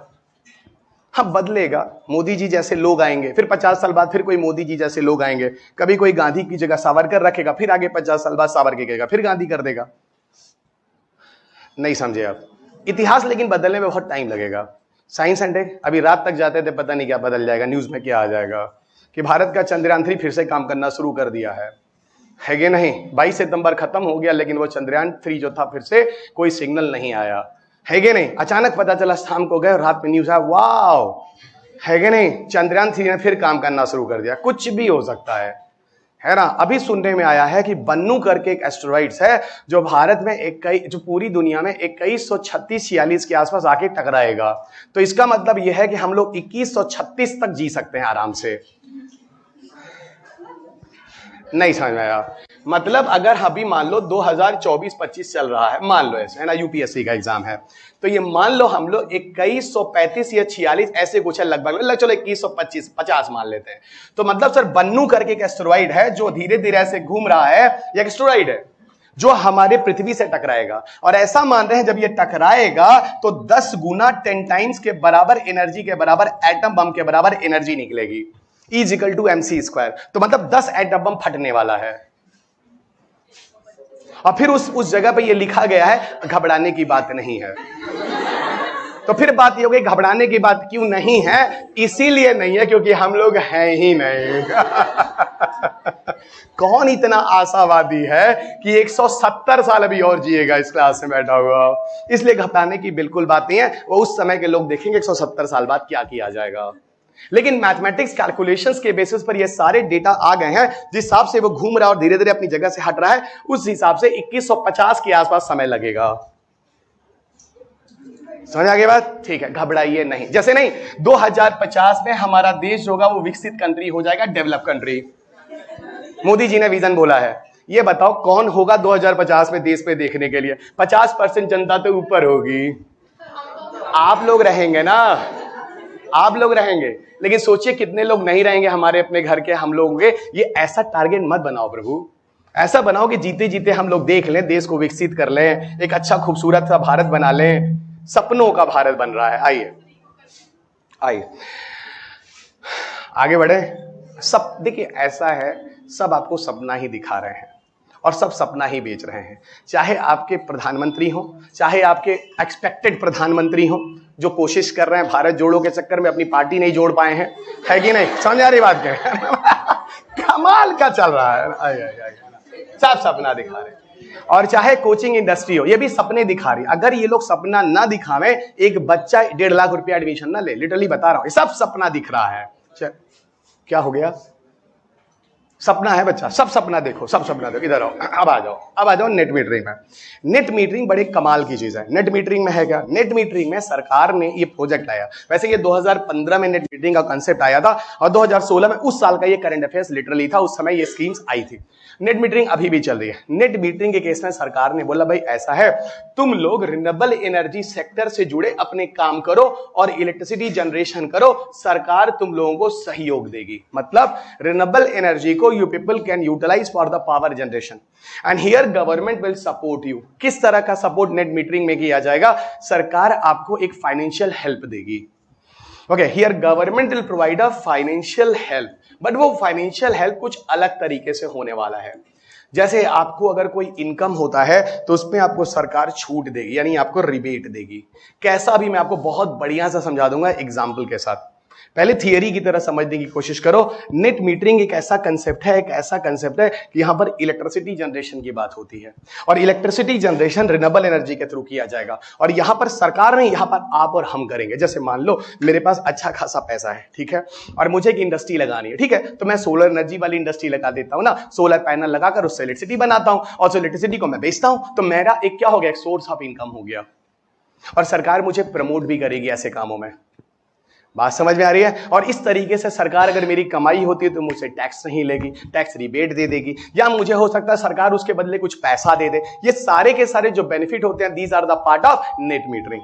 हाँ बदलेगा, मोदी जी जैसे लोग आएंगे, फिर 50 साल बाद फिर कोई मोदी जी जैसे लोग आएंगे, कभी कोई गांधी की जगह सावरकर रखेगा, फिर आगे 50 साल बाद सावरकर कहेगा, फिर गांधी कर देगा। नहीं समझे आप? इतिहास लेकिन बदलने में बहुत टाइम लगेगा। साइंस एंड टेक अभी रात तक जाते थे, पता नहीं क्या बदल जाएगा, न्यूज में क्या आ जाएगा कि भारत का चंद्रयान 3 फिर से काम करना शुरू कर दिया है कि नहीं। 22 सितंबर खत्म हो गया, लेकिन वो चंद्रयान 3 जो था फिर से कोई सिग्नल नहीं आया, है कि नहीं। अचानक पता चला, शाम को गए और रात में न्यूज आया, वाह, है कि नहीं, चंद्रयान 3 ने फिर काम करना शुरू कर दिया। कुछ भी हो सकता है ना। अभी सुनने में आया है कि बन्नू करके एक एस्टेरॉइड्स है जो भारत में जो पूरी दुनिया में 2136-46 के आसपास आके टकराएगा। तो इसका मतलब यह है कि हम लोग 2136 तक जी सकते हैं आराम से। नहीं समझ में आया? मतलब अगर अभी मान लो 2024-25 चल रहा है, मान लो ऐसे, है ना, यूपीएससी का एग्जाम है, तो ये मान लो हम लोग 2135 या 46 ऐसे कुछ है लगभग, चलो 2125-50 मान लेते हैं। तो मतलब सर बन्नू करके एक एस्टेरॉइड है जो धीरे धीरे ऐसे घूम रहा है, एक एस्टेरॉइड है जो हमारे पृथ्वी से टकराएगा। और ऐसा मान रहे हैं जब ये टकराएगा तो 10 गुना 10 टाइम्स के बराबर एनर्जी के बराबर एटम बम के बराबर एनर्जी निकलेगी, E=mc²। तो मतलब 10 एटम बम फटने वाला है। और फिर उस जगह पे ये लिखा गया है घबराने की बात नहीं है। तो फिर बात ये हो गई घबराने की बात क्यों नहीं है? इसीलिए नहीं है क्योंकि हम लोग हैं ही नहीं। कौन इतना आशावादी है कि 170 साल अभी और जिएगा इस क्लास में बैठा हुआ? इसलिए घबराने की बिल्कुल बात नहीं है। वो उस समय के लोग देखेंगे 170 साल बाद क्या किया जाएगा। लेकिन मैथमेटिक्स कैलकुलेशंस के बेसिस पर ये सारे डेटा आ गए हैं। जिस हिसाब से वो घूम रहा है और धीरे धीरे अपनी जगह से हट रहा है, उस हिसाब से 2150 के आसपास समय लगेगा। समझ आ गई बात? ठीक है, घबराइए नहीं। जैसे नहीं 2050 में हमारा देश होगा वो विकसित कंट्री हो जाएगा, डेवलप कंट्री। मोदी जी ने विजन बोला है। ये बताओ कौन होगा 2050 में देश पे देखने के लिए? 50% जनता तो ऊपर होगी। आप लोग रहेंगे ना, आप लोग रहेंगे। लेकिन सोचिए कितने लोग नहीं रहेंगे हमारे अपने घर के, हम लोग होंगे। ये ऐसा टारगेट मत बनाओ प्रभु, ऐसा बनाओ कि जीते जीते हम लोग देख लें, देश को विकसित कर लें, एक अच्छा खूबसूरत सा भारत बना लें। सपनों का भारत बन रहा है। आइए आइए आगे बढ़े। सब देखिए ऐसा है, सब आपको सपना ही दिखा रहे हैं और सब सपना ही बेच रहे हैं। चाहे आपके प्रधानमंत्री हो, चाहे आपके एक्सपेक्टेड प्रधानमंत्री हो, जो कोशिश कर रहे हैं भारत जोड़ो के चक्कर में अपनी पार्टी नहीं जोड़ पाए हैं, है कि नहीं? समझ आ रही बात क्या? कमाल का चल रहा है। सब सपना दिखा रहे हैं। और चाहे कोचिंग इंडस्ट्री हो, ये भी सपने दिखा रही है। अगर ये लोग सपना ना दिखावे, एक बच्चा 1.5 लाख रुपया एडमिशन ना ले। लिटरली बता रहा हूं, सब सपना दिख रहा है। क्या हो गया? सपना है बच्चा, सब सपना देखो, सब सपना देखो। इधर आओ, अब आ जाओ नेट मीटरिंग में। नेट मीटरिंग बड़े कमाल की चीज है। नेट मीटरिंग में है क्या? नेट मीटरिंग में सरकार ने ये प्रोजेक्ट लाया। वैसे ये 2015 में नेट मीटरिंग का कांसेप्ट आया था और 2016 में उस साल का ये करंट अफेयर्स लिटरली था। उस समय ये स्कीम्स आई थी। नेट मीटरिंग अभी भी चल रही है। नेट मीटरिंग के केस में सरकार ने बोला भाई ऐसा है, तुम लोग रिन्यूएबल एनर्जी सेक्टर से जुड़े अपने काम करो और इलेक्ट्रिसिटी जनरेशन करो, सरकार तुम लोगों को सहयोग देगी। मतलब रिन्यूएबल एनर्जी को you people can utilize for the power generation and here government will support you। किस तरह का सपोर्ट नेट मीटरिंग में किया जाएगा? सरकार आपको एक फाइनेंशियल हेल्प देगी। Okay, here government will provide a financial help, but वो फाइनेंशियल हेल्प कुछ अलग तरीके से होने वाला है। जैसे आपको अगर कोई इनकम होता है तो उसमें आपको सरकार छूट देगी, यानी आपको रिबेट देगी। कैसा भी मैं आपको बहुत बढ़िया सा समझा दूंगा एग्जाम्पल के साथ। पहले थियरी की तरह समझने की कोशिश करो। नेट मीटरिंग एक ऐसा कंसेप्ट है कि यहां पर इलेक्ट्रिसिटी जनरेशन की बात होती है और इलेक्ट्रिसिटी जनरेशन रिन्यूएबल एनर्जी के थ्रू किया जाएगा। और यहां पर सरकार नहीं, यहां पर आप और हम करेंगे। जैसे मान लो मेरे पास अच्छा खासा पैसा है, ठीक है, और मुझे एक इंडस्ट्री लगानी है, ठीक है, तो मैं सोलर एनर्जी वाली इंडस्ट्री लगा देता हूं ना, सोलर पैनल लगाकर उससे इलेक्ट्रिसिटी बनाता हूं और उस इलेक्ट्रिसिटी को मैं बेचता हूं, तो मेरा एक क्या हो गया? एक सोर्स ऑफ इनकम हो गया। और सरकार मुझे प्रमोट भी करेगी ऐसे कामों में। बात समझ में आ रही है? और इस तरीके से सरकार अगर मेरी कमाई होती है तो मुझसे टैक्स नहीं लेगी, टैक्स रिबेट दे देगी, या मुझे हो सकता है सरकार उसके बदले कुछ पैसा दे दे। ये सारे के सारे जो बेनिफिट होते हैं, these are the part of net metering.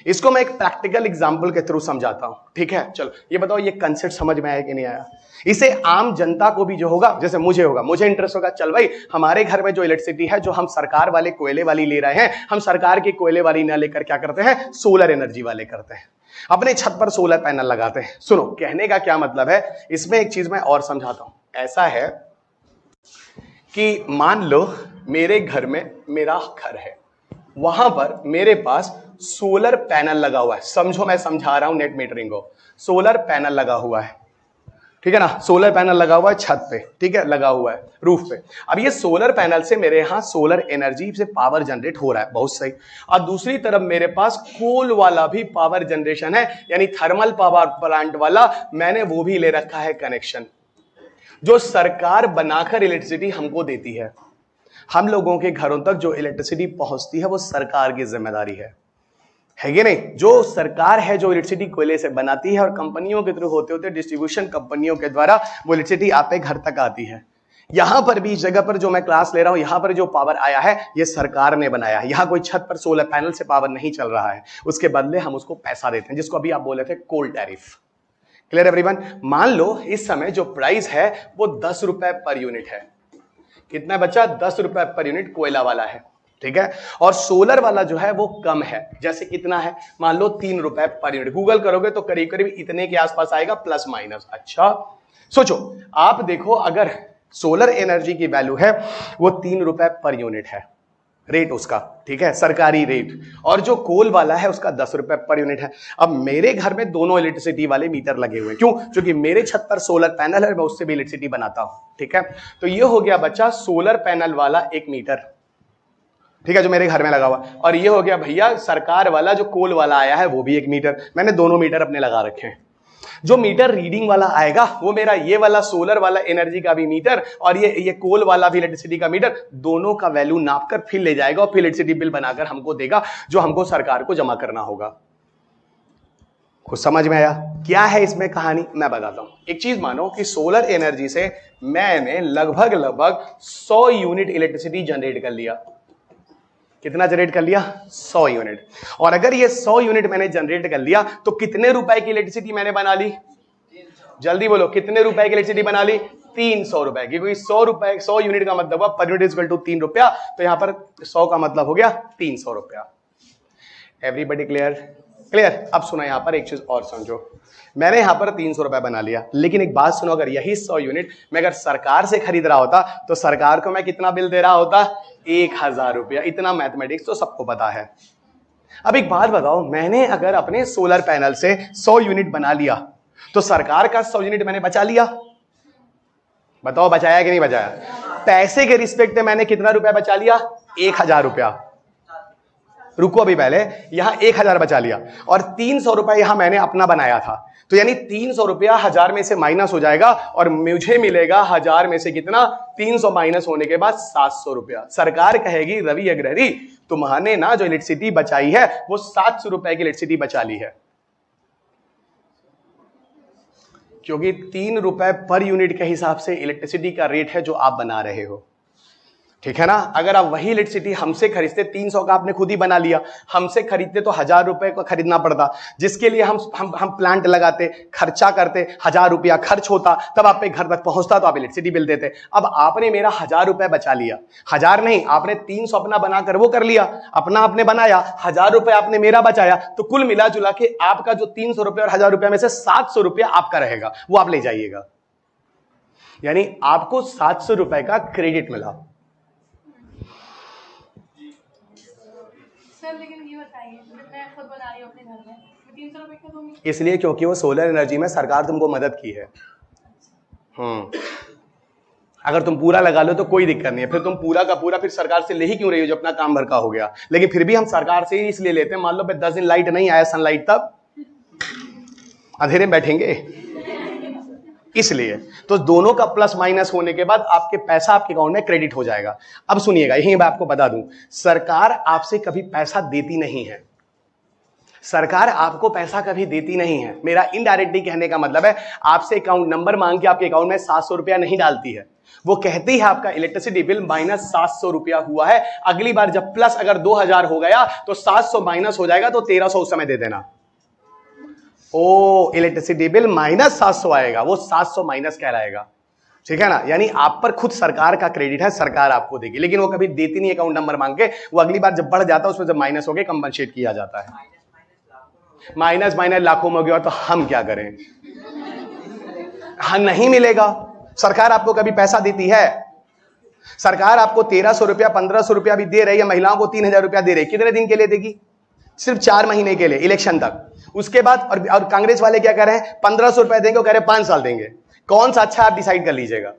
इसको मैं एक प्रैक्टिकल एग्जांपल के थ्रू समझाता हूं, ठीक है? चलो ये बताओ ये कंसेप्ट समझ में आया कि नहीं आया? इसे आम जनता को भी जो होगा, जैसे मुझे होगा, मुझे इंटरेस्ट होगा, चल भाई हमारे घर में जो इलेक्ट्रिसिटी है जो हम सरकार वाले कोयले वाली ले रहे हैं, हम सरकार की कोयले वाली ना लेकर क्या करते हैं? सोलर एनर्जी वाले करते हैं, अपने छत पर सोलर पैनल लगाते हैं। सुनो कहने का क्या मतलब है, इसमें एक चीज मैं और समझाता हूं। ऐसा है कि मान लो मेरे घर में, मेरा घर है, वहां पर मेरे पास सोलर पैनल लगा हुआ है। समझो मैं समझा रहा हूं नेट मीटरिंग को। सोलर पैनल लगा हुआ है, ठीक है ना, सोलर पैनल लगा हुआ है छत पे, ठीक है, लगा हुआ है रूफ पे। अब ये सोलर पैनल से मेरे यहां सोलर एनर्जी से पावर जनरेट हो रहा है, बहुत सही। और दूसरी तरफ मेरे पास कोल वाला भी पावर जनरेशन है, यानी थर्मल पावर प्लांट वाला मैंने वो भी ले रखा है कनेक्शन, जो सरकार बनाकर इलेक्ट्रिसिटी हमको देती है। हम लोगों के घरों तक जो इलेक्ट्रिसिटी पहुंचती है वो सरकार की जिम्मेदारी है कि नहीं? जो सरकार है जो इलेक्ट्रिसिटी कोयले से बनाती है और कंपनियों के थ्रू होते होते डिस्ट्रीब्यूशन कंपनियों के द्वारा वो इलेक्ट्रिसिटी आपके घर तक आती है। यहां पर भी इस जगह पर जो मैं क्लास ले रहा हूं, यहां पर जो पावर आया है ये सरकार ने बनाया है। यहां कोई छत पर सोलर पैनल से पावर नहीं चल रहा है, उसके बदले हम उसको पैसा देते हैं, जिसको अभी आप बोले थे कोल टैरिफ। Clear everyone? मान लो इस समय जो प्राइस है वो 10 रुपए पर यूनिट है। कितना बच्चा? 10 रुपए पर यूनिट कोयला वाला है, ठीक है। और सोलर वाला जो है वो कम है, जैसे कितना है, मान लो 3 रुपए पर यूनिट। गूगल करोगे तो करीब करीब इतने के आसपास आएगा, प्लस माइनस। अच्छा सोचो, आप देखो अगर सोलर एनर्जी की वैल्यू है वो 3 रुपए पर यूनिट है रेट उसका, ठीक है, सरकारी रेट, और जो कोल वाला है उसका 10 रुपए पर यूनिट है। अब मेरे घर में दोनों इलेक्ट्रिसिटी वाले मीटर लगे हुए हैं, क्यों? क्योंकि मेरे छत पर सोलर पैनल है, मैं उससे भी इलेक्ट्रिसिटी बनाता हूं, ठीक है। तो ये हो गया बच्चा सोलर पैनल वाला एक मीटर, ठीक है, जो मेरे घर में लगा हुआ। और ये हो गया भैया सरकार वाला जो कोल वाला आया है वो भी एक मीटर। मैंने दोनों मीटर अपने लगा रखे हैं। जो मीटर रीडिंग वाला आएगा वो मेरा ये वाला सोलर वाला एनर्जी का भी मीटर और ये कोल वाला भी इलेक्ट्रिसिटी का मीटर, दोनों का वैल्यू नापकर फिर ले जाएगा और फिर इलेक्ट्रिसिटी बिल बनाकर हमको देगा, जो हमको सरकार को जमा करना होगा। कुछ समझ में आया? क्या है इसमें कहानी, मैं बताता हूं। एक चीज मानो कि सोलर एनर्जी से मैंने लगभग 100 यूनिट इलेक्ट्रिसिटी जनरेट कर लिया। कितना जनरेट कर लिया? 100 यूनिट। और अगर ये 100 यूनिट मैंने जनरेट कर लिया तो कितने रुपए की इलेक्ट्रिसिटी मैंने बना ली? जल्दी बोलो, कितने रुपए की इलेक्ट्रिसिटी बना ली? 300 रुपए की। क्योंकि 100 यूनिट का मतलब हुआ per unit is equal to 3 रुपया, तो यहां पर 100 का मतलब हो गया 300 रुपया। Everybody clear? क्लियर। अब सुनो, यहां पर एक चीज और समझो, मैंने यहां पर 300 रुपए बना लिया, लेकिन एक बात सुनो, अगर यही 100 यूनिट मैं अगर सरकार से खरीद रहा होता तो सरकार को मैं कितना बिल दे रहा होता? 1000 रुपया। इतना मैथमेटिक्स तो सबको पता है। अब एक बात बताओ, मैंने अगर अपने सोलर पैनल से 100 यूनिट बना लिया तो सरकार का 100 यूनिट मैंने बचा लिया। बताओ बचाया कि नहीं बचाया? पैसे के रिस्पेक्ट में मैंने कितना रुपया बचा लिया? 1000 रुपया। रुको अभी, पहले यहां 1000 बचा लिया और 300 रुपया यहां मैंने अपना बनाया था, तो यानी 300 रुपया 1000 में से माइनस हो जाएगा और मुझे मिलेगा 1000 में से कितना? 300 माइनस होने के बाद 700 रुपया। सरकार कहेगी रवि अग्रहरी तुम्हारे ना जो इलेक्ट्रिसिटी बचाई है वो 700 रुपए की इलेक्ट्रिसिटी बचा ली है, क्योंकि 3 रुपए पर यूनिट के हिसाब से इलेक्ट्रिसिटी का रेट है जो आप बना रहे हो, ठीक है ना। अगर आप वही इलेक्ट्रिसिटी हमसे खरीदते, 300 का आपने खुद ही बना लिया, हमसे खरीदते तो 1000 रुपए को खरीदना पड़ता, जिसके लिए हम प्लांट लगाते, खर्चा करते, 1000 रुपया खर्च होता, तब आप पे घर तक पहुंचता तो आप इलेक्ट्रिसिटी बिल देते। अब आपने मेरा 1000 रुपए बचा लिया, 1000 नहीं, आपने 300 अपना बनाकर वो कर लिया, अपना आपने बनाया, 1000 रुपए आपने मेरा बचाया, तो कुल मिला जुला के आपका जो 300 रुपए और 1000 रुपया में से 700 रुपया आपका रहेगा, वो आप ले जाइएगा। यानी आपको 700 रुपए का क्रेडिट मिला। सर लेकिन ये बताइए, मैं खुद बना रही हूँ अपने घर में, 300 रुपए क्यों दूंगी? इसलिए क्योंकि वो सोलर एनर्जी में सरकार तुमको मदद की है। अगर तुम पूरा लगा लो तो कोई दिक्कत नहीं है, फिर तुम पूरा का पूरा फिर सरकार से ले ही क्यों रही हो जो अपना काम भर का हो गया। लेकिन फिर भी हम सरकार से ही इसलिए लेते हैं, मान लो 10 दिन लाइट नहीं आया सनलाइट, तब अंधेरे में बैठेंगे, इसलिए। तो दोनों का प्लस माइनस होने के बाद आपके पैसा आपके अकाउंट में क्रेडिट हो जाएगा। अब सुनिएगा, यही मैं आपको बता दूं, सरकार आपसे कभी पैसा देती नहीं है, सरकार आपको पैसा कभी देती नहीं है। मेरा इनडायरेक्टली कहने का मतलब है आपसे अकाउंट नंबर मांग के आपके अकाउंट में 700 रुपया नहीं डालती है, वो कहती है आपका इलेक्ट्रिसिटी बिल माइनस 700 रुपया हुआ है, अगली बार जब प्लस अगर 2000 हो गया तो 700 माइनस हो जाएगा, तो 1300 उस समय दे देना। ओ इलेक्ट्रिसिटी बिल माइनस 700 आएगा, वो 700 माइनस कहलाएगा, ठीक है ना। यानी आप पर खुद सरकार का क्रेडिट है, सरकार आपको देगी, लेकिन वो कभी देती नहीं अकाउंट नंबर मांग के, वो अगली बार जब बढ़ जाता है उसमें जब माइनस हो गए कंपनसेट किया जाता है। माइनस लाखों में हो गया तो हम क्या करें? हाँ नहीं मिलेगा। सरकार आपको कभी पैसा देती है? सरकार आपको 1300 रुपया 1500 रुपया भी दे रही है, महिलाओं को 3000 रुपया दे रही है, कितने दिन के लिए देगी? सिर्फ 4 महीने के लिए, इलेक्शन तक। उसके बाद और कांग्रेस वाले क्या कह रहे हैं? 1500 रुपए देंगे, वो कह रहे हैं 5 साल देंगे। कौन सा अच्छा आप डिसाइड कर लीजिएगा।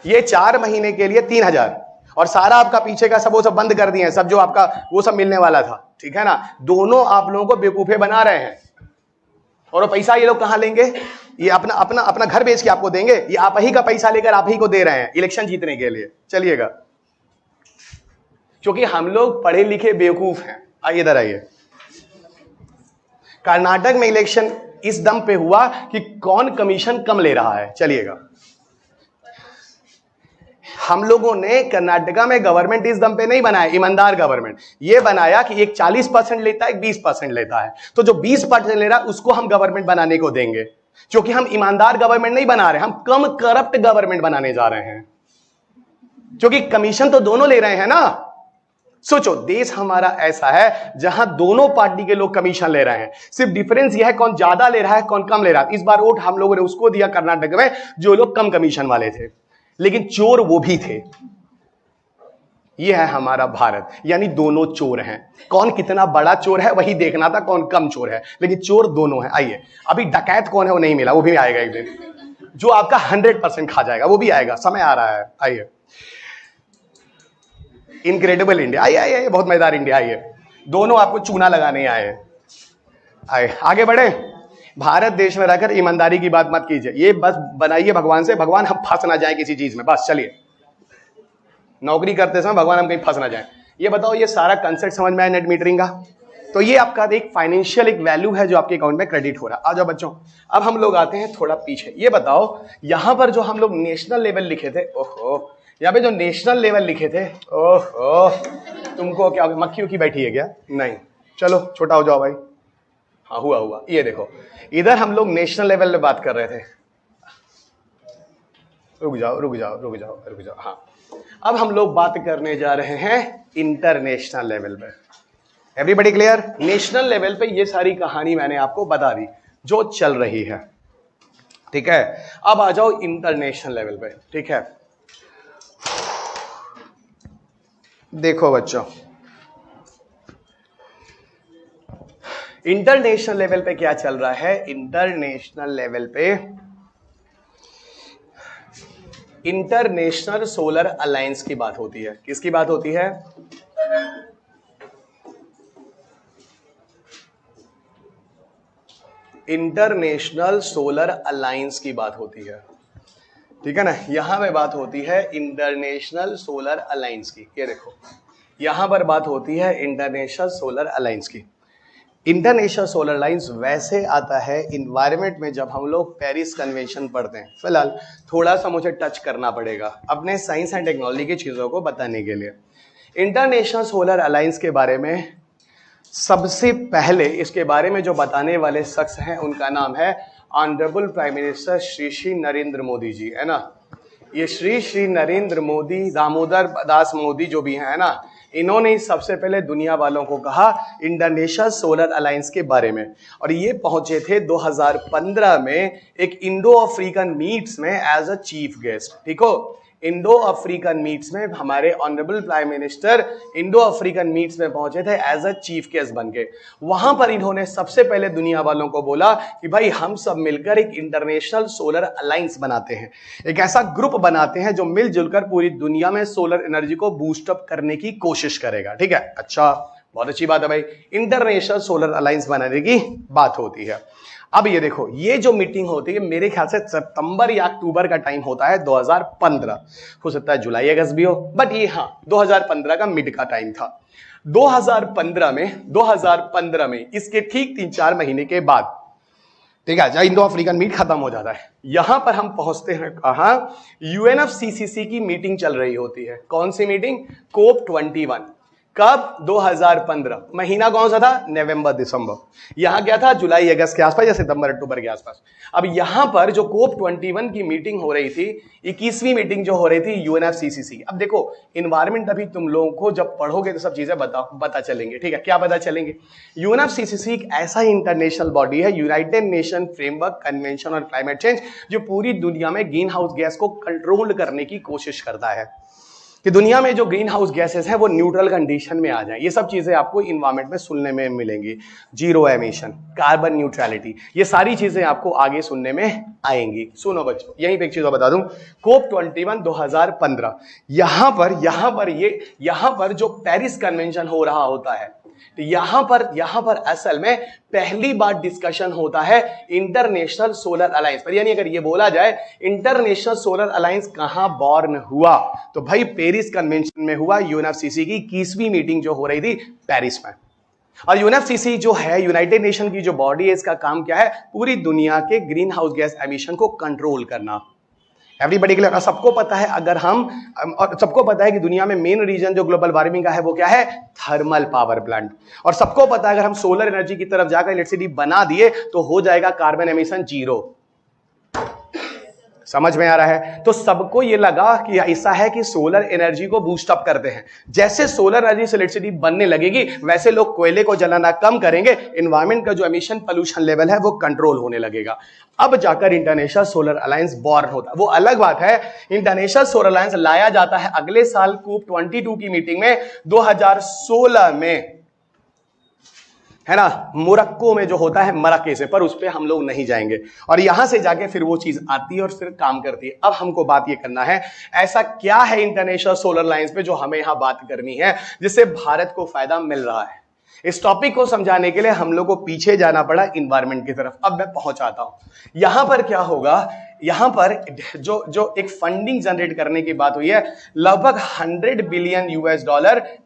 ये 4 महीने के लिए 3000 और सारा आपका पीछे का सब वो सब बंद कर दिए हैं, सब जो आपका वो सब मिलने वाला था, ठीक है ना। दोनों आप लोगों को बेवकूफे बना रहे हैं, और वो पैसा ये लोग कहां लेंगे? ये अपना अपना अपना घर बेच के आपको देंगे, ये आप ही का पैसा लेकर आप ही को दे रहे हैं इलेक्शन जीतने के लिए। चलिएगा, क्योंकि हम लोग पढ़े लिखे बेवकूफ हैं। आइए इधर आइए। कर्नाटक में इलेक्शन इस दम पे हुआ कि कौन कमीशन कम ले रहा है। चलिएगा, हम लोगों ने कर्नाटका में गवर्नमेंट इस दम पे नहीं बनाया, ईमानदार गवर्नमेंट ये बनाया कि एक 40% लेता है, एक 20% लेता है, तो जो 20% ले रहा है उसको हम गवर्नमेंट बनाने को देंगे, क्योंकि हम ईमानदार गवर्नमेंट नहीं बना रहे, हम कम करप्ट गवर्नमेंट बनाने जा रहे हैं। क्योंकि कमीशन तो दोनों ले रहे हैं ना। सोचो, देश हमारा ऐसा है जहां दोनों पार्टी के लोग कमीशन ले रहे हैं, सिर्फ डिफरेंस यह है कौन ज्यादा ले रहा है कौन कम ले रहा है। इस बार वोट हम लोगों ने उसको दिया कर्नाटक में जो लोग कम कमीशन वाले थे, लेकिन चोर वो भी थे। यह है हमारा भारत, यानी दोनों चोर हैं। कौन कितना बड़ा चोर है वही देखना था, कौन कम चोर है, लेकिन चोर दोनों है। आइए, अभी डकैत कौन है वो नहीं मिला, वो भी आएगा एक दिन, जो आपका 100% खा जाएगा, वो भी आएगा, समय आ रहा है। आइए, इनक्रेडिबल इंडिया, आइए आइए, बहुत मजेदार इंडिया। आइए, दोनों आपको चूना लगाने आए। आइए आगे बढ़े। भारत देश में रहकर ईमानदारी की बात मत कीजिए, ये बस बनाइए भगवान से, भगवान हम फंस ना जाए किसी चीज में, बस चलिए नौकरी करते समय भगवान हम कहीं फंस ना जाए। ये बताओ, ये सारा कंसेप्ट समझ में आया नेट मीटरिंग का? तो ये आपका एक फाइनेंशियल एक वैल्यू है जो आपके अकाउंट में क्रेडिट हो रहा है। आ जाओ बच्चों, अब हम लोग आते हैं थोड़ा पीछे। ये बताओ, यहां पर जो हम लोग नेशनल लेवल लिखे थे, ओहो, यहाँ पे जो नेशनल लेवल लिखे थे, ओहो, तुमको क्या मक्खी उक्खी बैठी है क्या? नहीं, चलो छोटा हो जाओ भाई। हाँ हुआ हुआ। ये देखो, इधर हम लोग नेशनल लेवल में बात कर रहे थे। रुक जाओ रुक जाओ रुक जाओ रुक जाओ। हाँ, अब हम लोग बात करने जा रहे हैं इंटरनेशनल लेवल पे। Everybody clear? नेशनल लेवल पे ये सारी कहानी मैंने आपको बता दी जो चल रही है, ठीक है। अब आ जाओ इंटरनेशनल लेवल पे, ठीक है। देखो बच्चों, इंटरनेशनल लेवल पे क्या चल रहा है? इंटरनेशनल लेवल पे इंटरनेशनल सोलर अलायंस की बात होती है। किसकी बात होती है? इंटरनेशनल सोलर अलायंस की बात होती है, ठीक है ना। यहां पे बात होती है इंटरनेशनल सोलर अलायंस की। ये देखो, यहां पर बात होती है इंटरनेशनल सोलर अलायंस की। इंटरनेशनल सोलर अलायंस वैसे आता है इन्वायरमेंट में जब हम लोग पेरिस कन्वेंशन पढ़ते हैं। फिलहाल थोड़ा सा मुझे टच करना पड़ेगा अपने साइंस एंड टेक्नोलॉजी की चीज़ों को बताने के लिए। इंटरनेशनल सोलर अलायंस के बारे में सबसे पहले इसके बारे में जो बताने वाले शख्स हैं उनका नाम है honourable prime minister Shri Shri Narendra Modi ji, है ना। ये श्री श्री नरेंद्र मोदी, दामोदर दास मोदी जो भी है ना, इन्होंने सबसे पहले दुनिया वालों को कहा इंटरनेशनल सोलर अलायंस के बारे में। और ये पहुंचे थे 2015 में एक इंडो अफ्रीकन मीट्स में एज अ चीफ गेस्ट, ठीक हो। इंडो अफ्रीकन मीट्स में हमारे honourable prime minister Indo African meets में पहुंचे थे एज अ चीफ गेस्ट बन के। वहां पर इन्होंने सबसे पहले दुनिया वालों को बोला कि भाई हम सब मिलकर एक इंटरनेशनल सोलर अलायंस बनाते हैं, एक ऐसा ग्रुप बनाते हैं जो मिलजुल कर पूरी दुनिया में सोलर एनर्जी को बूस्ट अप करने की कोशिश करेगा, ठीक है। अच्छा, बहुत अच्छी बात है भाई, इंटरनेशनल सोलर अलायंस बनाने की बात होती है। अब ये देखो, ये जो मीटिंग होती है मेरे ख्याल से सितंबर या अक्टूबर का टाइम होता है 2015, हो सकता है जुलाई अगस्त भी हो, बट ये हाँ 2015 का मिड का टाइम था। 2015 में इसके ठीक 3-4 महीने के बाद, ठीक है, जब इंडो अफ्रीकन मीट खत्म हो जाता है, यहां पर हम पहुंचते हैं कहां? UNFCCC की मीटिंग चल रही होती है। कौन सी मीटिंग? COP21। कब? 2015। महीना कौन सा था? नवंबर दिसंबर। यहां क्या था? जुलाई अगस्त के आसपास या सितंबर अक्टूबर के आसपास। अब यहां पर जो COP21 की मीटिंग हो रही थी, 21वीं मीटिंग जो हो रही थी UNFCCC। अब देखो, इन्वायरमेंट अभी तुम लोगों को जब पढ़ोगे तो सब चीजें पता चलेंगे, ठीक है। क्या पता चलेंगे? UNFCCC एक ऐसा इंटरनेशनल बॉडी है, United nation framework convention on climate change, जो पूरी दुनिया में ग्रीन हाउस गैस को कंट्रोल करने की कोशिश करता है कि दुनिया में जो ग्रीन हाउस गैसेस हैं वो न्यूट्रल कंडीशन में आ जाएं। ये सब चीजें आपको इन्वायरमेंट में सुनने में मिलेंगी। जीरो एमिशन, कार्बन न्यूट्रलिटी, ये सारी चीजें आपको आगे सुनने में आएंगी। सुनो बच्चों, यहीं पे एक चीज बता दूं, COP21 2015, यहां पर जो पेरिस कन्वेंशन हो रहा होता है, तो यहां पर असल में पहली बार डिस्कशन होता है इंटरनेशनल सोलर अलायंस पर। यानी अगर ये बोला जाए इंटरनेशनल सोलर अलायंस कहां बॉर्न हुआ, तो भाई पेरिस कन्वेंशन में हुआ। UNFCCC की 21वीं मीटिंग जो हो रही थी पेरिस में। और UNFCCC जो है, यूनाइटेड नेशन की जो बॉडी है, इसका काम क्या है? पूरी दुनिया के ग्रीन हाउस गैस एमिशन को कंट्रोल करना। Everybody clear? और सबको पता है, और सबको पता है कि दुनिया में मेन रीजन जो ग्लोबल वार्मिंग का है वो क्या है? Thermal power plant. और सबको पता है अगर हम सोलर एनर्जी की तरफ जाकर इलेक्ट्रिसिटी बना दिए तो हो जाएगा कार्बन एमिशन जीरो। समझ में आ रहा है? तो सबको ये लगा कि ऐसा है कि सोलर एनर्जी को बूस्ट अप करते हैं। जैसे सोलर एनर्जी से इलेक्ट्रिसिटी बनने लगेगी वैसे लोग कोयले को जलाना कम करेंगे, एनवायरमेंट का जो एमिशन पोल्यूशन लेवल है वो कंट्रोल होने लगेगा। अब जाकर इंटरनेशनल सोलर अलायंस बॉर्न होता है। वो अलग बात है, इंटरनेशनल सोलर अलायंस लाया जाता है अगले साल COP22 की मीटिंग में 2016 में, है ना, मोरक्को में जो होता है मराके से, पर उस पर हम लोग नहीं जाएंगे। और यहां से जाके फिर वो चीज आती है और फिर काम करती है। अब हमको बात ये करना है ऐसा क्या है इंटरनेशनल सोलर अलायंस पे जो हमें यहां बात करनी है जिससे भारत को फायदा मिल रहा है। इस टॉपिक को समझाने के लिए हम लोग को पीछे जाना पड़ा इन्वायरमेंट की तरफ। अब मैं पहुंचाता हूं यहां पर क्या होगा। यहां पर जो एक फंडिंग जनरेट करने की बात हुई है, लगभग $100 बिलियन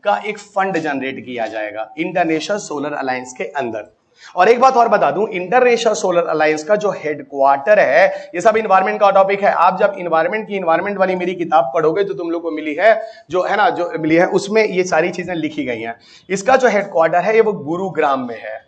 का एक फंड जनरेट किया जाएगा इंटरनेशनल सोलर अलायंस के अंदर। और एक बात और बता दूं, इंटरनेशनल सोलर अलायंस का जो हेडक्वार्टर है, ये सब इन्वायरमेंट का टॉपिक है। आप जब इन्वायरमेंट वाली मेरी किताब पढ़ोगे तो तुम लोग को मिली है जो है ना, जो मिली है उसमें ये सारी चीजें लिखी गई हैं। इसका जो हेडक्वार्टर है ये वो गुरुग्राम में है,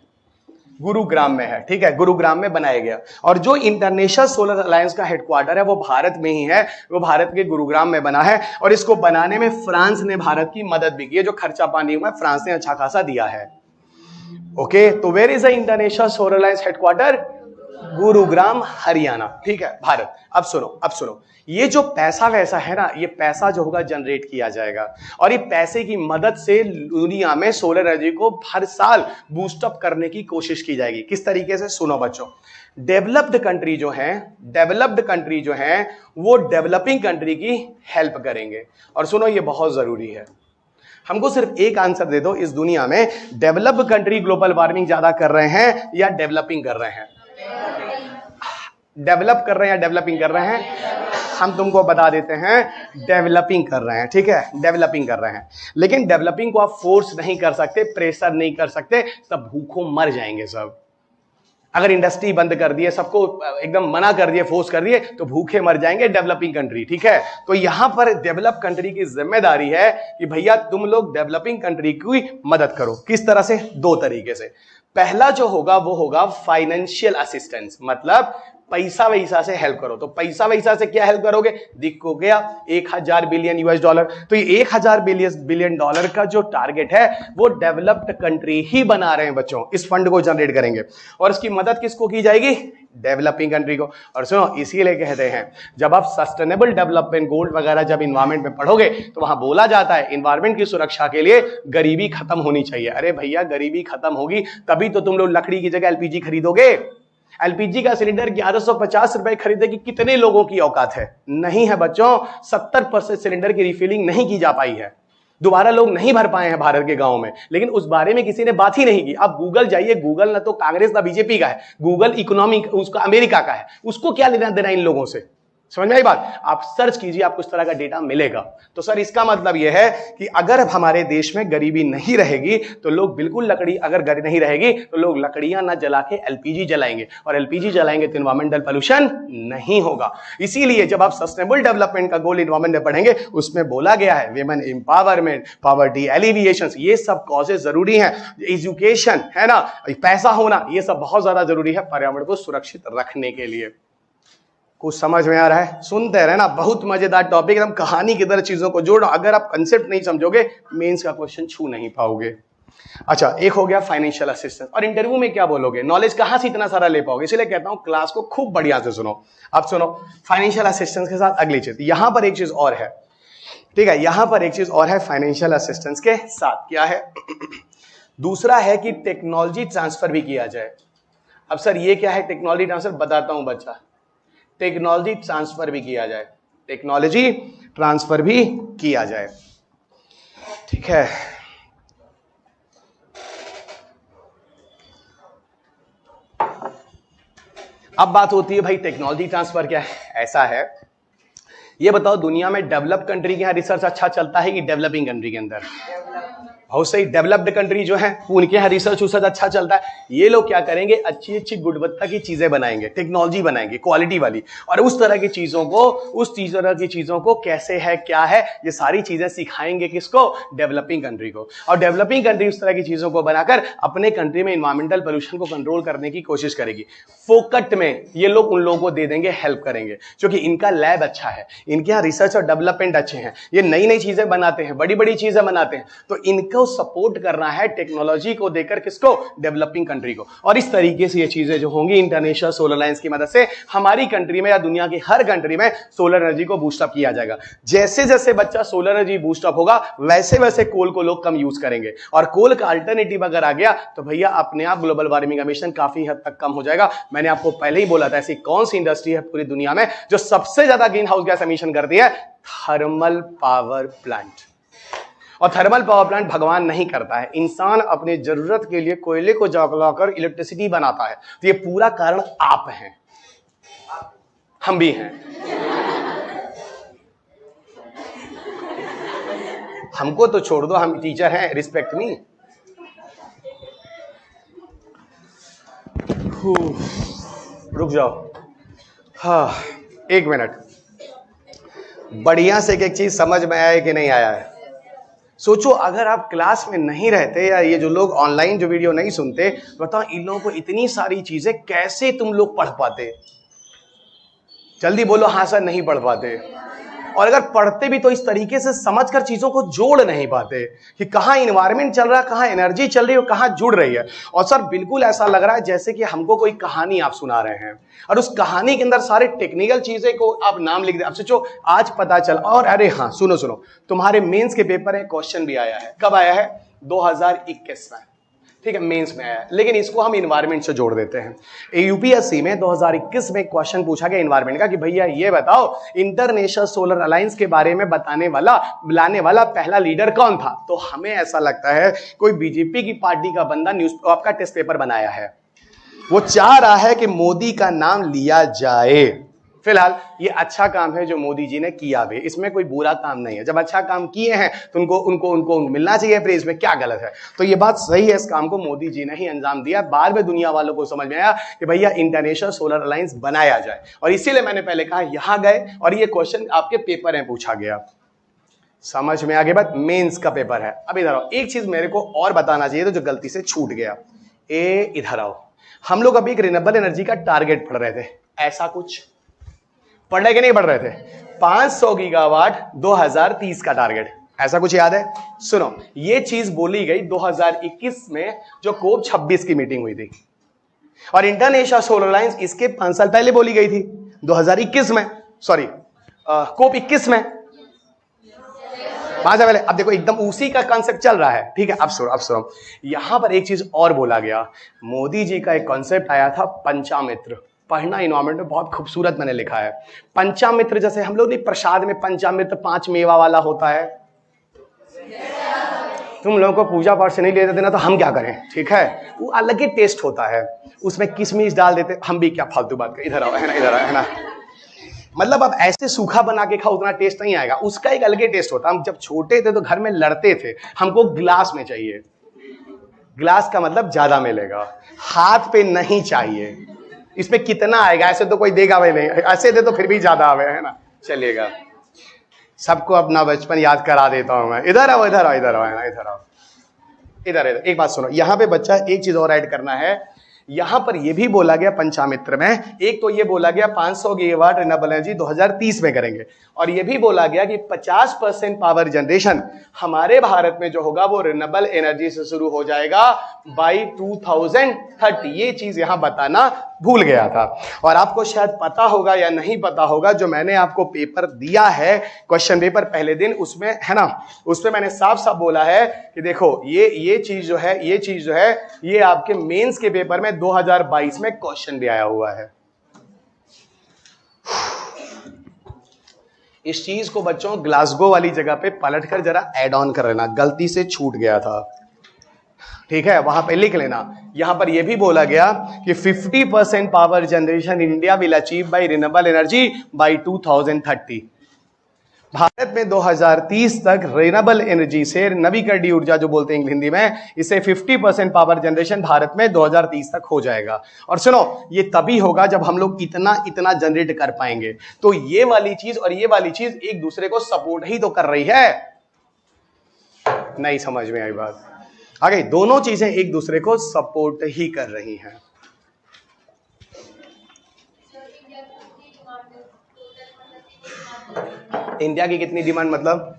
गुरुग्राम में है, ठीक है, गुरुग्राम में बनाया गया। और जो इंटरनेशनल सोलर अलायंस का हेडक्वार्टर है वो भारत में ही है, वो भारत के गुरुग्राम में बना है। और इसको बनाने में फ्रांस ने भारत की मदद भी की है, जो खर्चा पानी हुआ है फ्रांस ने अच्छा खासा दिया है। ओके, तो where is the international solar alliance headquarter? Gurugram, Haryana, ठीक है, भारत। अब सुनो, ये जो पैसा वैसा है ना, ये पैसा जो होगा जनरेट किया जाएगा और ये पैसे की मदद से दुनिया में सोलर एनर्जी को हर साल बूस्ट अप करने की कोशिश की जाएगी। किस तरीके से? सुनो बच्चों, डेवलप्ड कंट्री जो है वो डेवलपिंग कंट्री की हेल्प करेंगे। और सुनो, ये बहुत जरूरी है, हमको सिर्फ एक आंसर दे दो, इस दुनिया में डेवलप्ड कंट्री ग्लोबल वार्मिंग ज्यादा कर रहे हैं या डेवलपिंग कर रहे हैं? डेवलप कर रहे हैं या डेवलपिंग कर रहे हैं? हम तुमको बता देते हैं, डेवलपिंग कर रहे हैं, ठीक है, डेवलपिंग कर रहे हैं। लेकिन डेवलपिंग को आप फोर्स नहीं कर सकते, प्रेशर नहीं कर सकते, सब भूखों मर जाएंगे सब। अगर इंडस्ट्री बंद कर दिए, सबको एकदम मना कर दिए, फोर्स कर दिए, तो भूखे मर जाएंगे डेवलपिंग कंट्री, ठीक है। तो यहां पर डेवलप कंट्री की जिम्मेदारी है कि भैया तुम लोग डेवलपिंग कंट्री की मदद करो। किस तरह से? दो तरीके से। पहला जो होगा वो होगा फाइनेंशियल असिस्टेंस, मतलब पैसा वैसा से हेल्प करो। तो पैसा वैसा से क्या हेल्प करोगे? दिखो गया $1000 बिलियन। तो ये $1000 बिलियन का जो टारगेट है वो डेवलप्ड कंट्री ही बना रहे हैं बच्चों, इस फंड को जनरेट करेंगे। और इसकी मदद किसको की जाएगी? डेवलपिंग कंट्री को। और सुनो, इसीलिए कहते हैं जब आप सस्टेनेबल डेवलपमेंट गोल वगैरह जब इन्वायरमेंट में पढ़ोगे तो वहां बोला जाता है इन्वायरमेंट की सुरक्षा के लिए गरीबी खत्म होनी चाहिए। अरे भैया, गरीबी खत्म होगी तभी तो तुम लोग लकड़ी की जगह एलपीजी खरीदोगे। एलपीजी का सिलेंडर 1150 रुपए खरीदे की कितने लोगों की औकात है? नहीं है बच्चों। 70% सिलेंडर की रिफिलिंग नहीं की जा पाई है, दोबारा लोग नहीं भर पाए हैं भारत के गांव में, लेकिन उस बारे में किसी ने बात ही नहीं की। आप गूगल जाइए, गूगल ना तो कांग्रेस ना बीजेपी का है, गूगल इकोनॉमी उसका अमेरिका का है, उसको क्या लेना देना इन लोगों से? समझ में आई बात? आप सर्च कीजिए, आपको इस तरह का डेटा मिलेगा। तो सर इसका मतलब यह है कि अगर हमारे देश में गरीबी नहीं रहेगी तो लोग बिल्कुल अगर नहीं रहेगी तो लोग लकड़ियां ना जला के एलपीजी जलाएंगे, और एलपीजी जलाएंगे तो एनवायरमेंटल पोल्यूशन नहीं होगा। इसीलिए जब आप सस्टेनेबल डेवलपमेंट का गोल एनवायरमेंट में पढ़ेंगे उसमें बोला गया है विमेन एम्पावरमेंट, पॉवर्टी एलिविएशन, ये सब कॉजेज जरूरी हैं। एजुकेशन है ना, पैसा होना, ये सब बहुत ज्यादा जरूरी है पर्यावरण को सुरक्षित रखने के लिए। कुछ समझ में आ रहा है? सुनते रहे ना, बहुत मजेदार टॉपिक, एकदम कहानी की तरह चीजों को जोड़ो। अगर आप कंसेप्ट नहीं समझोगे मेंस का क्वेश्चन छू नहीं पाओगे। अच्छा, एक हो गया फाइनेंशियल असिस्टेंस। और इंटरव्यू में क्या बोलोगे? नॉलेज कहां से इतना सारा ले पाओगे? इसलिए कहता हूं क्लास को खूब बढ़िया से सुनो। अब सुनो, फाइनेंशियल असिस्टेंस के साथ अगली चीज, यहां पर एक चीज और है, ठीक है, यहां पर एक चीज और है फाइनेंशियल असिस्टेंस के साथ। क्या है? दूसरा है कि टेक्नोलॉजी ट्रांसफर भी किया जाए। अब सर ये क्या है टेक्नोलॉजी ट्रांसफर? बताता हूं बच्चा, टेक्नोलॉजी ट्रांसफर भी किया जाए, टेक्नोलॉजी ट्रांसफर भी किया जाए, ठीक है। अब बात होती है भाई टेक्नोलॉजी ट्रांसफर क्या है? ऐसा है ये बताओ दुनिया में डेवलप कंट्री के यहाँ रिसर्च अच्छा चलता है कि डेवलपिंग कंट्री के अंदर? बहुत सही, डेवलप्ड कंट्री जो है उनके यहाँ रिसर्च अच्छा चलता है। ये लोग क्या करेंगे, अच्छी अच्छी गुणवत्ता की चीजें बनाएंगे, टेक्नोलॉजी बनाएंगे क्वालिटी वाली, और उस तरह की चीजों को कैसे है क्या है ये सारी चीजें सिखाएंगे किसको, डेवलपिंग कंट्री को। और डेवलपिंग कंट्री उस तरह की चीजों को बनाकर अपने कंट्री में इन्वायरमेंटल पोल्यूशन को कंट्रोल करने की कोशिश करेगी। फोकट में ये लोग उन लोगों को दे देंगे, हेल्प करेंगे, क्योंकि इनका लैब अच्छा है, इनके यहाँ रिसर्च और डेवलपमेंट अच्छे हैं, ये नई नई चीजें बनाते हैं, बड़ी बड़ी चीजें बनाते हैं, तो इनको सपोर्ट करना है टेक्नोलॉजी को देकर किसको, डेवलपिंग कंट्री को। और इस तरीके से ये चीजें जो होंगी इंटरनेशनल सोलर अलायंस की मदद से हमारी कंट्री में या दुनिया की हर कंट्री में सोलर एनर्जी को बूस्टअप किया जाएगा। जैसे जैसे बच्चा सोलर एनर्जी बूस्टअप होगा वैसे वैसे कोल को लोग कम यूज करेंगे, और कोल का अल्टरनेटिव अगर आ गया तो भैया अपने आप ग्लोबल वार्मिंग एमिशन काफी हद तक कम हो जाएगा। मैंने आपको पहले ही बोला था ऐसी कौन सी इंडस्ट्री है पूरी दुनिया में जो सबसे ज्यादा ग्रीन हाउस गैस एमिशन करती है, थर्मल पावर प्लांट। और थर्मल पावर प्लांट भगवान नहीं करता है, इंसान अपने जरूरत के लिए कोयले को जलाकर इलेक्ट्रिसिटी बनाता है। तो ये पूरा कारण आप हैं, हम भी हैं। हमको तो छोड़ दो, हम टीचर हैं, रिस्पेक्ट मी। रुक जाओ, हाँ 1 मिनट, बढ़िया से एक चीज समझ में आया है कि नहीं आया है? सोचो अगर आप क्लास में नहीं रहते या ये जो लोग ऑनलाइन जो वीडियो नहीं सुनते, बताओ इन लोगों को इतनी सारी चीजें कैसे तुम लोग पढ़ पाते? जल्दी बोलो हाँ सर, नहीं पढ़ पाते। और अगर पढ़ते भी तो इस तरीके से समझकर चीजों को जोड़ नहीं पाते कि कहां इन्वायरमेंट चल रहा है, कहां एनर्जी चल रही है और कहां जुड़ रही है। और सर बिल्कुल ऐसा लग रहा है जैसे कि हमको कोई कहानी आप सुना रहे हैं, और उस कहानी के अंदर सारे टेक्निकल चीजें को आप नाम लिख दे। अब सोचो आज पता चला, और अरे हाँ सुनो तुम्हारे मेंस के पेपर में क्वेश्चन भी आया है। कब आया है? 2021 में, ठीक है, मेंस में आया, लेकिन इसको हम इन्वायरमेंट से जोड़ देते हैं। यूपीएससी में 2021 में क्वेश्चन पूछा गया इन्वायरमेंट का कि भैया ये बताओ इंटरनेशनल सोलर अलायंस के बारे में बुलाने वाला पहला लीडर कौन था? तो हमें ऐसा लगता है कोई बीजेपी की पार्टी का बंदा न्यूज आपका टेस्ट पेपर बनाया है, वो चाह रहा है कि मोदी का नाम लिया जाए। फिलहाल ये अच्छा काम है जो मोदी जी ने किया भी, इसमें कोई बुरा काम नहीं है। जब अच्छा काम किए हैं तो उनको मिलना चाहिए प्रेज, में क्या गलत है? तो ये बात सही है, इस काम को मोदी जी ने ही अंजाम दिया। बाद में दुनिया वालों को समझ में आया कि भैया इंटरनेशनल सोलर अलायंस बनाया जाए, और इसीलिए मैंने पहले कहा यहां गए और ये क्वेश्चन आपके पेपर में पूछा गया। समझ में आगे बात? मेंस का पेपर है। अब इधर आओ, एक चीज मेरे को और बताना चाहिए तो जो गलती से छूट गया। इधर आओ, हम लोग अभी एक रिन्यूएबल एनर्जी का टारगेट पढ़ रहे थे, ऐसा कुछ पढ़ रहे कि नहीं पढ़ रहे थे? 500 गीगावाट 2030 का टारगेट, ऐसा कुछ याद है? सुनो, ये चीज बोली गई 2021 में जो कोप 26 की मीटिंग हुई थी, और इंटरनेशनल सोलर अलायंस इसके 5 साल पहले बोली गई थी 2021 में, सॉरी कोप 21 में, 5 साल पहले। अब देखो एकदम उसी का कॉन्सेप्ट चल रहा है, ठीक है। अब सुनो यहां पर एक चीज और बोला गया, मोदी जी का एक कॉन्सेप्ट आया था पंचामित्र। पढ़ना इन्वायरमेंट में बहुत खूबसूरत मैंने लिखा है। पंचामित्र जैसे हम लोग नहीं प्रसाद में पंचामित्र 5 मेवा वाला होता है, तुम लोगों को पूजा पाठ से नहीं लेते देना तो हम क्या करें, ठीक है, वो अलग ही टेस्ट होता है, उसमें किशमिश डाल देते, हम भी क्या फालतू बात करें। इधर आओ, है ना, इधर आओ, है ना। मतलब अब ऐसे सूखा बना के खाओ उतना टेस्ट नहीं आएगा, उसका एक अलग ही टेस्ट होता है। हम जब छोटे थे तो घर में लड़ते थे, हमको ग्लास में चाहिए, ग्लास का मतलब ज्यादा मिलेगा, हाथ पे नहीं चाहिए। इसमें कितना आएगा, ऐसे तो कोई देगा भाई नहीं, ऐसे दे तो फिर भी ज्यादा आवे, है ना, चलिएगा। सबको अपना बचपन याद करा देता हूं मैं। इधर आओ, इधर आओ, इधर आओ, है ना, इधर आओ, इधर इधर। एक बात सुनो, यहां पे बच्चा एक चीज और ऐड करना है। यहां पर यह भी बोला गया पंचामित्र में, एक तो ये बोला गया 500 गीगावाट रिन्यूएबल एनर्जी 2030 में करेंगे, और यह भी बोला गया कि 50% पावर जनरेशन हमारे भारत में जो होगा वो रिन्यूएबल एनर्जी से शुरू हो जाएगा बाई 2030। ये चीज यहां बताना भूल गया था। और आपको शायद पता होगा या नहीं पता होगा, जो मैंने आपको पेपर दिया है, क्वेश्चन पेपर पहले दिन, उसमें है ना, उसमें मैंने साफ साफ बोला है कि देखो ये चीज जो है, ये आपके मेंस के पेपर में 2022 में क्वेश्चन भी आया हुआ है। इस चीज को बच्चों ग्लासगो वाली जगह पे पलटकर जरा ऐड ऑन कर लेना, गलती से छूट गया था, ठीक है, वहां पे लिख लेना। यहां पर यह भी बोला गया कि 50% power generation in India will achieve by renewable energy by 2030। Bharat में 2030 तक रिन्यूएबल एनर्जी से, नवीकरणीय ऊर्जा जो बोलते हैं हिंदी में, इसे 50% पावर जनरेशन भारत में 2030 तक हो जाएगा। और सुनो, ये तभी होगा जब हम लोग इतना इतना जनरेट कर पाएंगे। तो ये वाली चीज और ये वाली चीज एक दूसरे को सपोर्ट ही तो कर रही है। नहीं समझ में आई बात? आगे दोनों चीजें एक दूसरे को सपोर्ट ही कर रही हैं। इंडिया की कितनी डिमांड मतलब?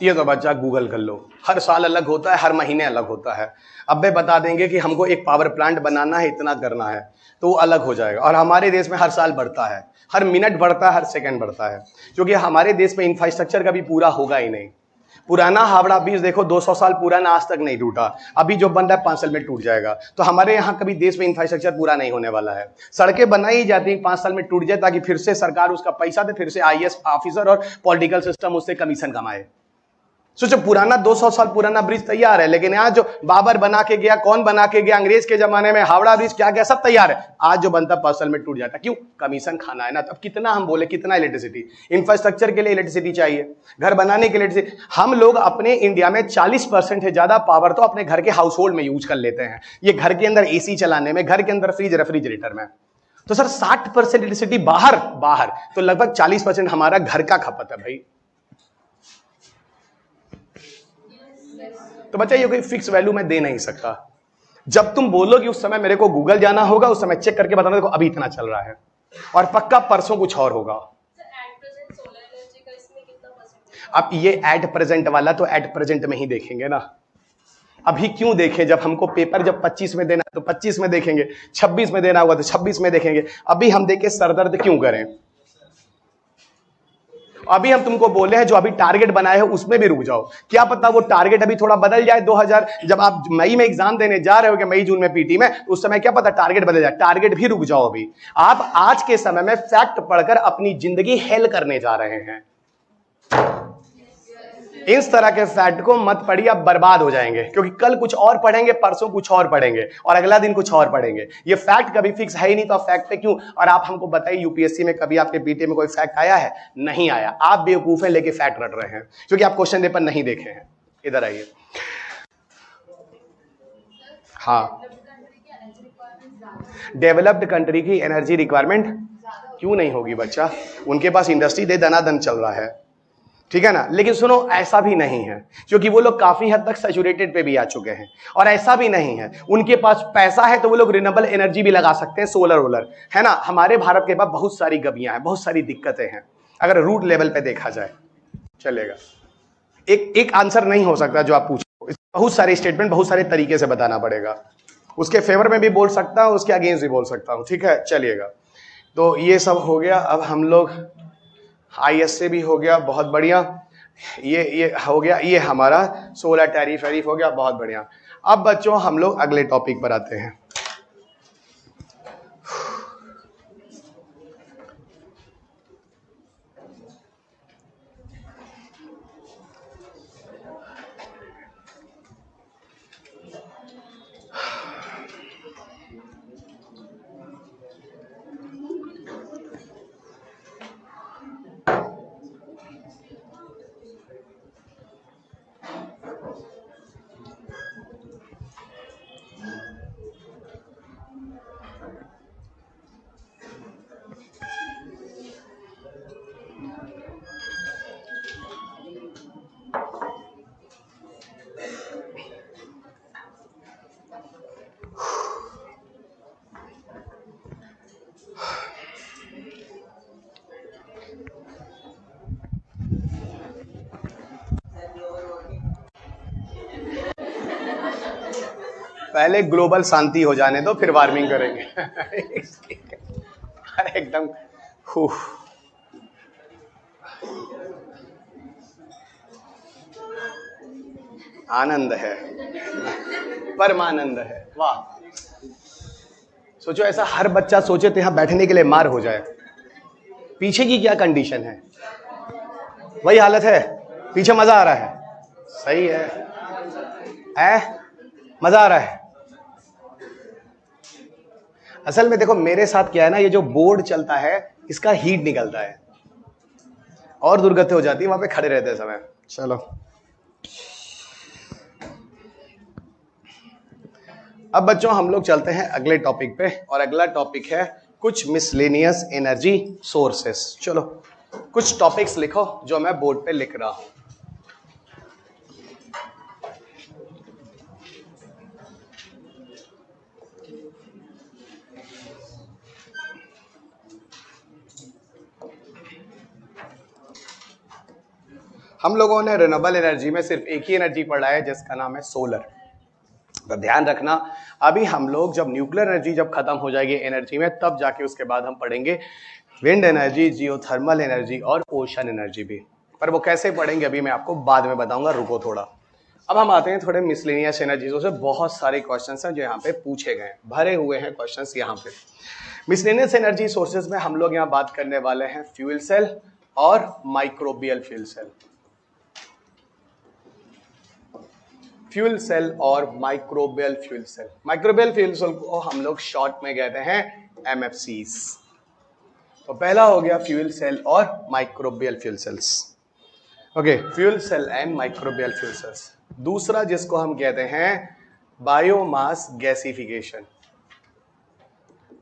ये तो बच्चा गूगल कर लो, हर साल अलग होता है, हर महीने अलग होता है। अब वे बता देंगे कि हमको एक पावर प्लांट बनाना है, इतना करना है, तो वो अलग हो जाएगा। और हमारे देश में हर साल बढ़ता है, हर मिनट बढ़ता है, हर सेकंड बढ़ता है, क्योंकि हमारे देश में इंफ्रास्ट्रक्चर कभी पूरा होगा ही नहीं। पुराना हावड़ा ब्रिज देखो, 200 साल पुराना, आज तक नहीं टूटा। अभी जो बन रहा है 5 साल में टूट जाएगा। तो हमारे यहाँ कभी देश में इंफ्रास्ट्रक्चर पूरा नहीं होने वाला है। सड़कें बनाई जाती हैं 5 साल में टूट जाए, ताकि फिर से सरकार उसका पैसा दे, फिर से आईएएस ऑफिसर और पॉलिटिकल सिस्टम उससे कमीशन कमाए। सोचो, पुराना 200 साल पुराना ब्रिज तैयार है, लेकिन आज जो बाबर बना के गया, कौन बना के गया अंग्रेज के जमाने में, हावड़ा ब्रिज क्या क्या सब तैयार है, आज जो बनता 5 साल में टूट जाता। क्यों? कमीशन खाना है ना। तब कितना हम बोले, कितना इलेक्ट्रिसिटी, इंफ्रास्ट्रक्चर के लिए इलेक्ट्रिसिटी चाहिए, घर बनाने के लिए इलेक्ट्रिसिटी। हम लोग अपने इंडिया में 40% से ज्यादा पावर तो अपने घर के हाउस होल्ड में यूज कर लेते हैं। ये घर के अंदर एसी चलाने में, घर के अंदर फ्रिज रेफ्रिजरेटर में। तो सर 60% इलेक्ट्रिसिटी बाहर, तो लगभग 40% हमारा घर का खपत है भाई। तो बच्चा ये कोई फिक्स वैल्यू मैं दे नहीं सकता। जब तुम बोलो कि उस समय मेरे को गूगल जाना होगा, उस समय चेक करके बताना, देखो अभी इतना चल रहा है और पक्का परसों कुछ और होगा। अब ये एट प्रेजेंट वाला तो एट प्रेजेंट में ही देखेंगे ना। अभी क्यों देखें? जब हमको पेपर जब 25 में देना तो 25 में देखेंगे, 26 में देना होगा तो 26 में देखेंगे। अभी हम देखे सरदर्द क्यों करें? अभी हम तुमको बोले हैं जो अभी टारगेट बनाए हो उसमें भी रुक जाओ। क्या पता वो टारगेट अभी थोड़ा बदल जाए। 2000 जब आप मई में एग्जाम देने जा रहे हो कि मई जून में पीटी में, उस समय क्या पता टारगेट बदल जाए। टारगेट भी रुक जाओ। अभी आप आज के समय में फैक्ट पढ़कर अपनी जिंदगी हेल करने जा रहे हैं। इस तरह के फैक्ट को मत पढ़िए, आप बर्बाद हो जाएंगे। क्योंकि कल कुछ और पढ़ेंगे, परसों कुछ और पढ़ेंगे और अगला दिन कुछ और पढ़ेंगे। ये फैक्ट कभी फिक्स है ही नहीं, तो फैक्ट पे क्यों? और आप हमको बताइए, यूपीएससी में कभी आपके पीटी में कोई फैक्ट आया है? नहीं आया। आप बेवकूफ है, लेके फैक्ट रट रहे हैं, क्योंकि आप क्वेश्चन पेपर नहीं देखे हैं। इधर आइए। हाँ, डेवलप्ड कंट्री की एनर्जी रिक्वायरमेंट क्यों नहीं होगी बच्चा? उनके पास इंडस्ट्री दे दनादन चल रहा है, ठीक है ना। लेकिन सुनो, ऐसा भी नहीं है, क्योंकि वो लोग काफी हद तक सैचुरेटेड पे भी आ चुके हैं। और ऐसा भी नहीं है, उनके पास पैसा है तो वो लोग रिन्यूएबल एनर्जी भी लगा सकते हैं, सोलर वोलर, है ना। हमारे भारत के पास बहुत सारी गबियां हैं, बहुत सारी दिक्कतें हैं। अगर रूट लेवल पे देखा जाए चलेगा। एक आंसर नहीं हो सकता जो आप पूछो। बहुत सारे स्टेटमेंट बहुत सारे तरीके से बताना पड़ेगा। उसके फेवर में भी बोल सकता हूं, उसके अगेंस्ट भी बोल सकता हूं, ठीक है। चलिएगा, तो ये सब हो गया। अब हम लोग आईएस से भी हो गया, बहुत बढ़िया। ये हो गया, ये हमारा 16 टैरिफ हो गया, बहुत बढ़िया। अब बच्चों हम लोग अगले टॉपिक पर आते हैं। पहले ग्लोबल शांति हो जाने दो, फिर वार्मिंग करेंगे। अरे एकदम आनंद है, परमानंद है। वाह, सोचो ऐसा हर बच्चा सोचे तो यहां बैठने के लिए मार हो जाए। पीछे की क्या कंडीशन है? वही हालत है। पीछे मजा आ रहा है, सही है, मजा आ रहा है। असल में देखो मेरे साथ क्या है ना, ये जो बोर्ड चलता है इसका हीट निकलता है और दुर्गति हो जाती है वहां पे खड़े रहते हैं समय। चलो अब बच्चों हम लोग चलते हैं अगले टॉपिक पे, और अगला टॉपिक है कुछ मिसलेनियस एनर्जी सोर्सेस। चलो कुछ टॉपिक्स लिखो जो मैं बोर्ड पे लिख रहा हूं। हम लोगों ने रिन्यूएबल एनर्जी में सिर्फ एक ही एनर्जी पढ़ा है जिसका नाम है सोलर। तो ध्यान रखना, अभी हम लोग जब न्यूक्लियर एनर्जी जब खत्म हो जाएगी एनर्जी में, तब जाके उसके बाद हम पढ़ेंगे विंड एनर्जी, जियोथर्मल एनर्जी और ओशन एनर्जी भी। पर वो कैसे पढ़ेंगे अभी मैं आपको बाद में बताऊंगा, रुको थोड़ा। अब हम आते हैं थोड़े मिसलेनियस एनर्जीजों से। बहुत सारे क्वेश्चंस हैं जो यहाँ पे पूछे गए, भरे हुए हैं क्वेश्चंस यहाँ पे। मिसलेनियस एनर्जी सोर्सेज में हम लोग यहाँ बात करने वाले हैं फ्यूल सेल और microbial fuel cell. Fuel cell और microbial fuel cell. Microbial fuel cell को हम लोग शॉर्ट में कहते हैं MFCs। तो पहला हो गया फ्यूल सेल और microbial fuel cells. Okay, fuel cell and microbial fuel cells. दूसरा जिसको हम कहते हैं बायोमास गैसिफिकेशन।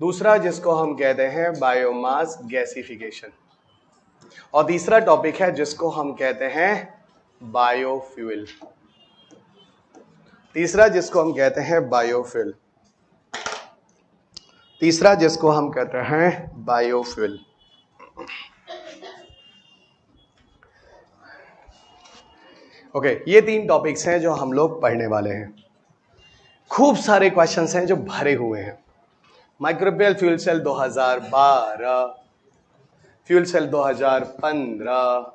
दूसरा जिसको हम कहते हैं बायोमास गैसिफिकेशन। और तीसरा टॉपिक है जिसको हम कहते हैं बायोफ्यूल। तीसरा जिसको हम कहते हैं बायोफ्यूल। तीसरा जिसको हम कहते हैं बायोफ्यूल। ओके, ये तीन टॉपिक्स हैं जो हम लोग पढ़ने वाले हैं। खूब सारे क्वेश्चंस हैं जो भरे हुए हैं। Microbial fuel cell 2012, fuel cell 2015,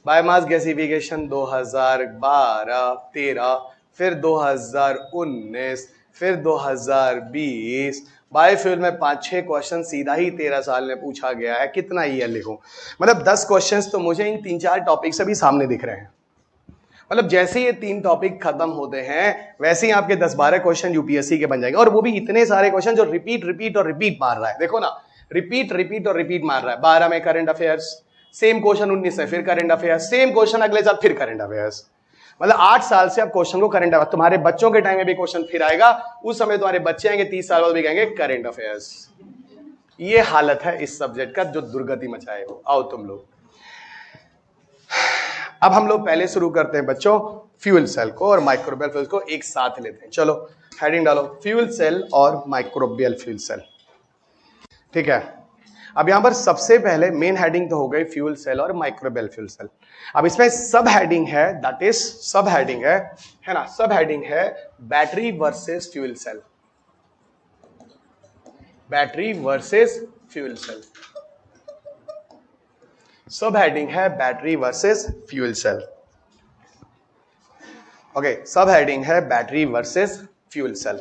biomass gasification 2012-13, फिर 2019, फिर 2020। बायोफ्यूल में 5-6 क्वेश्चन सीधा ही 13 साल में पूछा गया है। कितना ईयर लिखूं? मतलब 10 क्वेश्चंस तो मुझे इन 3-4 टॉपिक से भी सामने दिख रहे हैं। मतलब जैसे ये 3 टॉपिक खत्म होते हैं वैसे ही आपके 10-12 क्वेश्चन यूपीएससी के बन जाएंगे, और वो भी इतने सारे क्वेश्चन जो रिपीट और रिपीट मार रहा है। देखो ना, रिपीट और रिपीट मार रहा है। 12 में करंट अफेयर्स, सेम क्वेश्चन 19 में फिर करंट अफेयर्स, सेम क्वेश्चन अगले साल फिर करंट अफेयर्स। मतलब 8 साल से आप क्वेश्चन को करंट अफेयर्स, तुम्हारे बच्चों के टाइम में भी क्वेश्चन फिर आएगा, उस समय तुम्हारे बच्चे आएंगे 30 साल बाद भी कहेंगे करंट अफेयर्स। ये हालत है इस सब्जेक्ट का जो दुर्गति मचाए हो। आओ तुम लोग, अब हम लोग पहले शुरू करते हैं बच्चों फ्यूल सेल को और माइक्रोबियल फ्यूल को एक साथ लेते हैं। चलो हेडिंग डालो, फ्यूल सेल और माइक्रोबियल फ्यूल सेल। ठीक है, अब यहां पर सबसे पहले मेन हेडिंग तो हो गई फ्यूल सेल और माइक्रोबियल फ्यूल सेल। अब इसमें सब हेडिंग है, दैट इज सब हेडिंग है ना, सब हेडिंग है battery versus fuel cell. Battery versus fuel cell, सब हेडिंग है battery versus fuel cell. Okay, सब हेडिंग है बैटरी वर्सेस फ्यूल सेल।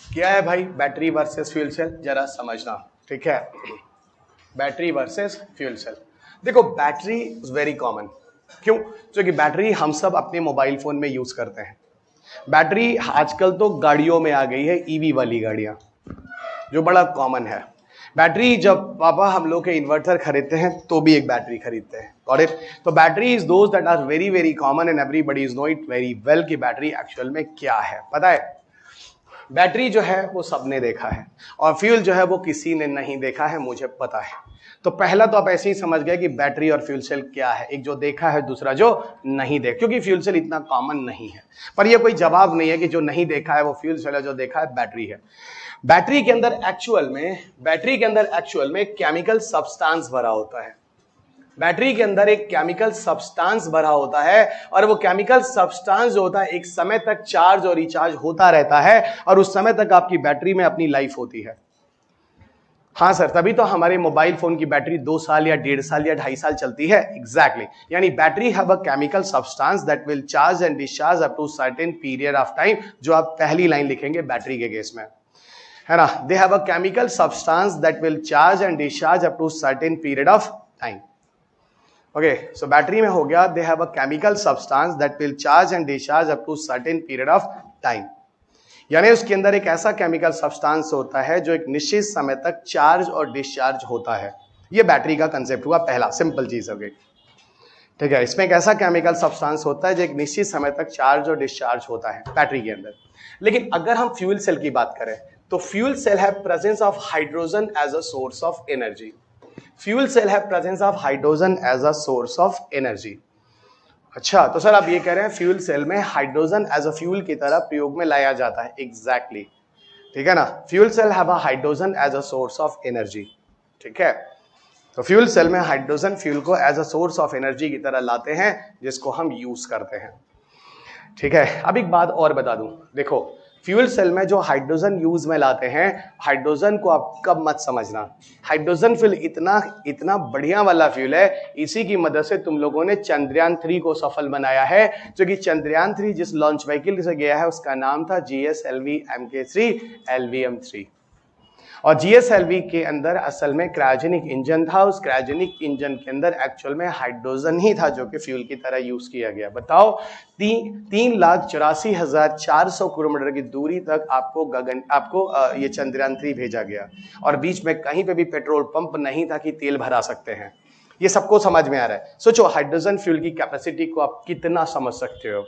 क्या है भाई बैटरी वर्सेस फ्यूल सेल, जरा समझना। ठीक है, बैटरी वर्सेस फ्यूल सेल। देखो बैटरी इज वेरी कॉमन। क्यों? क्योंकि बैटरी हम सब अपने मोबाइल फोन में यूज करते हैं। बैटरी आजकल तो गाड़ियों में आ गई है, ईवी वाली गाड़ियां, जो बड़ा कॉमन है। बैटरी जब पापा हम लोग के इन्वर्टर खरीदते हैं तो भी एक बैटरी खरीदते हैं। Got it? तो battery is those that are very very common and everybody is know it very well कि बैटरी एक्चुअल में क्या है। पता है, बैटरी जो है वो सबने देखा है और फ्यूल जो है वो किसी ने नहीं देखा है, मुझे पता है। तो पहला तो आप ऐसे ही समझ गए कि बैटरी और फ्यूल सेल क्या है, एक जो देखा है दूसरा जो नहीं देखा, क्योंकि फ्यूल सेल इतना कॉमन नहीं है। पर यह कोई जवाब नहीं है कि जो नहीं देखा है वो फ्यूल सेल है, जो देखा है बैटरी है। बैटरी के अंदर एक्चुअल में केमिकल सब्सटेंस भरा होता है। बैटरी के अंदर एक केमिकल सब्सटेंस भरा होता है और वो केमिकल सब्सटेंस जो होता है एक समय तक चार्ज और रिचार्ज होता रहता है और उस समय तक आपकी बैटरी में अपनी लाइफ होती है। हाँ सर, तभी तो हमारे मोबाइल फोन की बैटरी 2 साल या 1.5 साल या 2.5 साल चलती है। एग्जैक्टली, यानी battery have a chemical substance that will charge and discharge up to certain period of time, जो आप पहली लाइन लिखेंगे बैटरी के केस में, है ना। They have a chemical substance that will charge and discharge up to certain period of time. Okay, so battery में हो गया, they have a chemical substance that will charge and discharge up to certain period of time. यानी उसके अंदर एक ऐसा chemical substance होता है जो एक निश्चित समय तक चार्ज और डिस्चार्ज होता है। ये बैटरी का कंसेप्ट हुआ पहला, सिंपल चीज हो गई। ठीक है, इसमें एक ऐसा केमिकल सब्सटेंस होता है जो एक निश्चित समय तक चार्ज और डिस्चार्ज होता है बैटरी के अंदर। लेकिन अगर हम फ्यूल सेल की बात करें तो फ्यूल सेल है presence of hydrogen as a source of energy. Fuel cell है presence of hydrogen as a source of energy. अच्छा, तो सर आप ये कह रहे हैं फ्यूल सेल में हाइड्रोजन एज अ फ्यूल की तरह प्रयोग में लाया जाता है। एग्जैक्टली, ठीक है ना। Fuel cell have a hydrogen as a source of energy. ठीक है, तो फ्यूल सेल में हाइड्रोजन फ्यूल को as a source of energy की तरह लाते हैं जिसको हम यूज करते हैं। ठीक है, अब एक बात और बता दूं, देखो फ्यूल सेल में जो हाइड्रोजन यूज में लाते हैं, हाइड्रोजन को आप कब मत समझना, हाइड्रोजन फ्यूल इतना बढ़िया वाला फ्यूल है, इसी की मदद से तुम लोगों ने चंद्रयान 3 को सफल बनाया है। जो कि चंद्रयान 3 जिस लॉन्च व्हीकल से गया है उसका नाम था GSLV MK3 LVM3। और GSLV के अंदर असल में क्रायोजेनिक इंजन था। उस क्रायोजेनिक इंजन के अंदर एक्चुअल में हाइड्रोजन ही था जो कि फ्यूल की तरह यूज किया गया। बताओ 3,84,400 किलोमीटर की दूरी तक आपको ये चंद्रयान 3 भेजा गया और बीच में कहीं पे भी पेट्रोल पंप नहीं था कि तेल भरा सकते हैं। ये सबको समझ में आ रहा है। सोचो हाइड्रोजन फ्यूल की कैपेसिटी को आप कितना समझ सकते हो।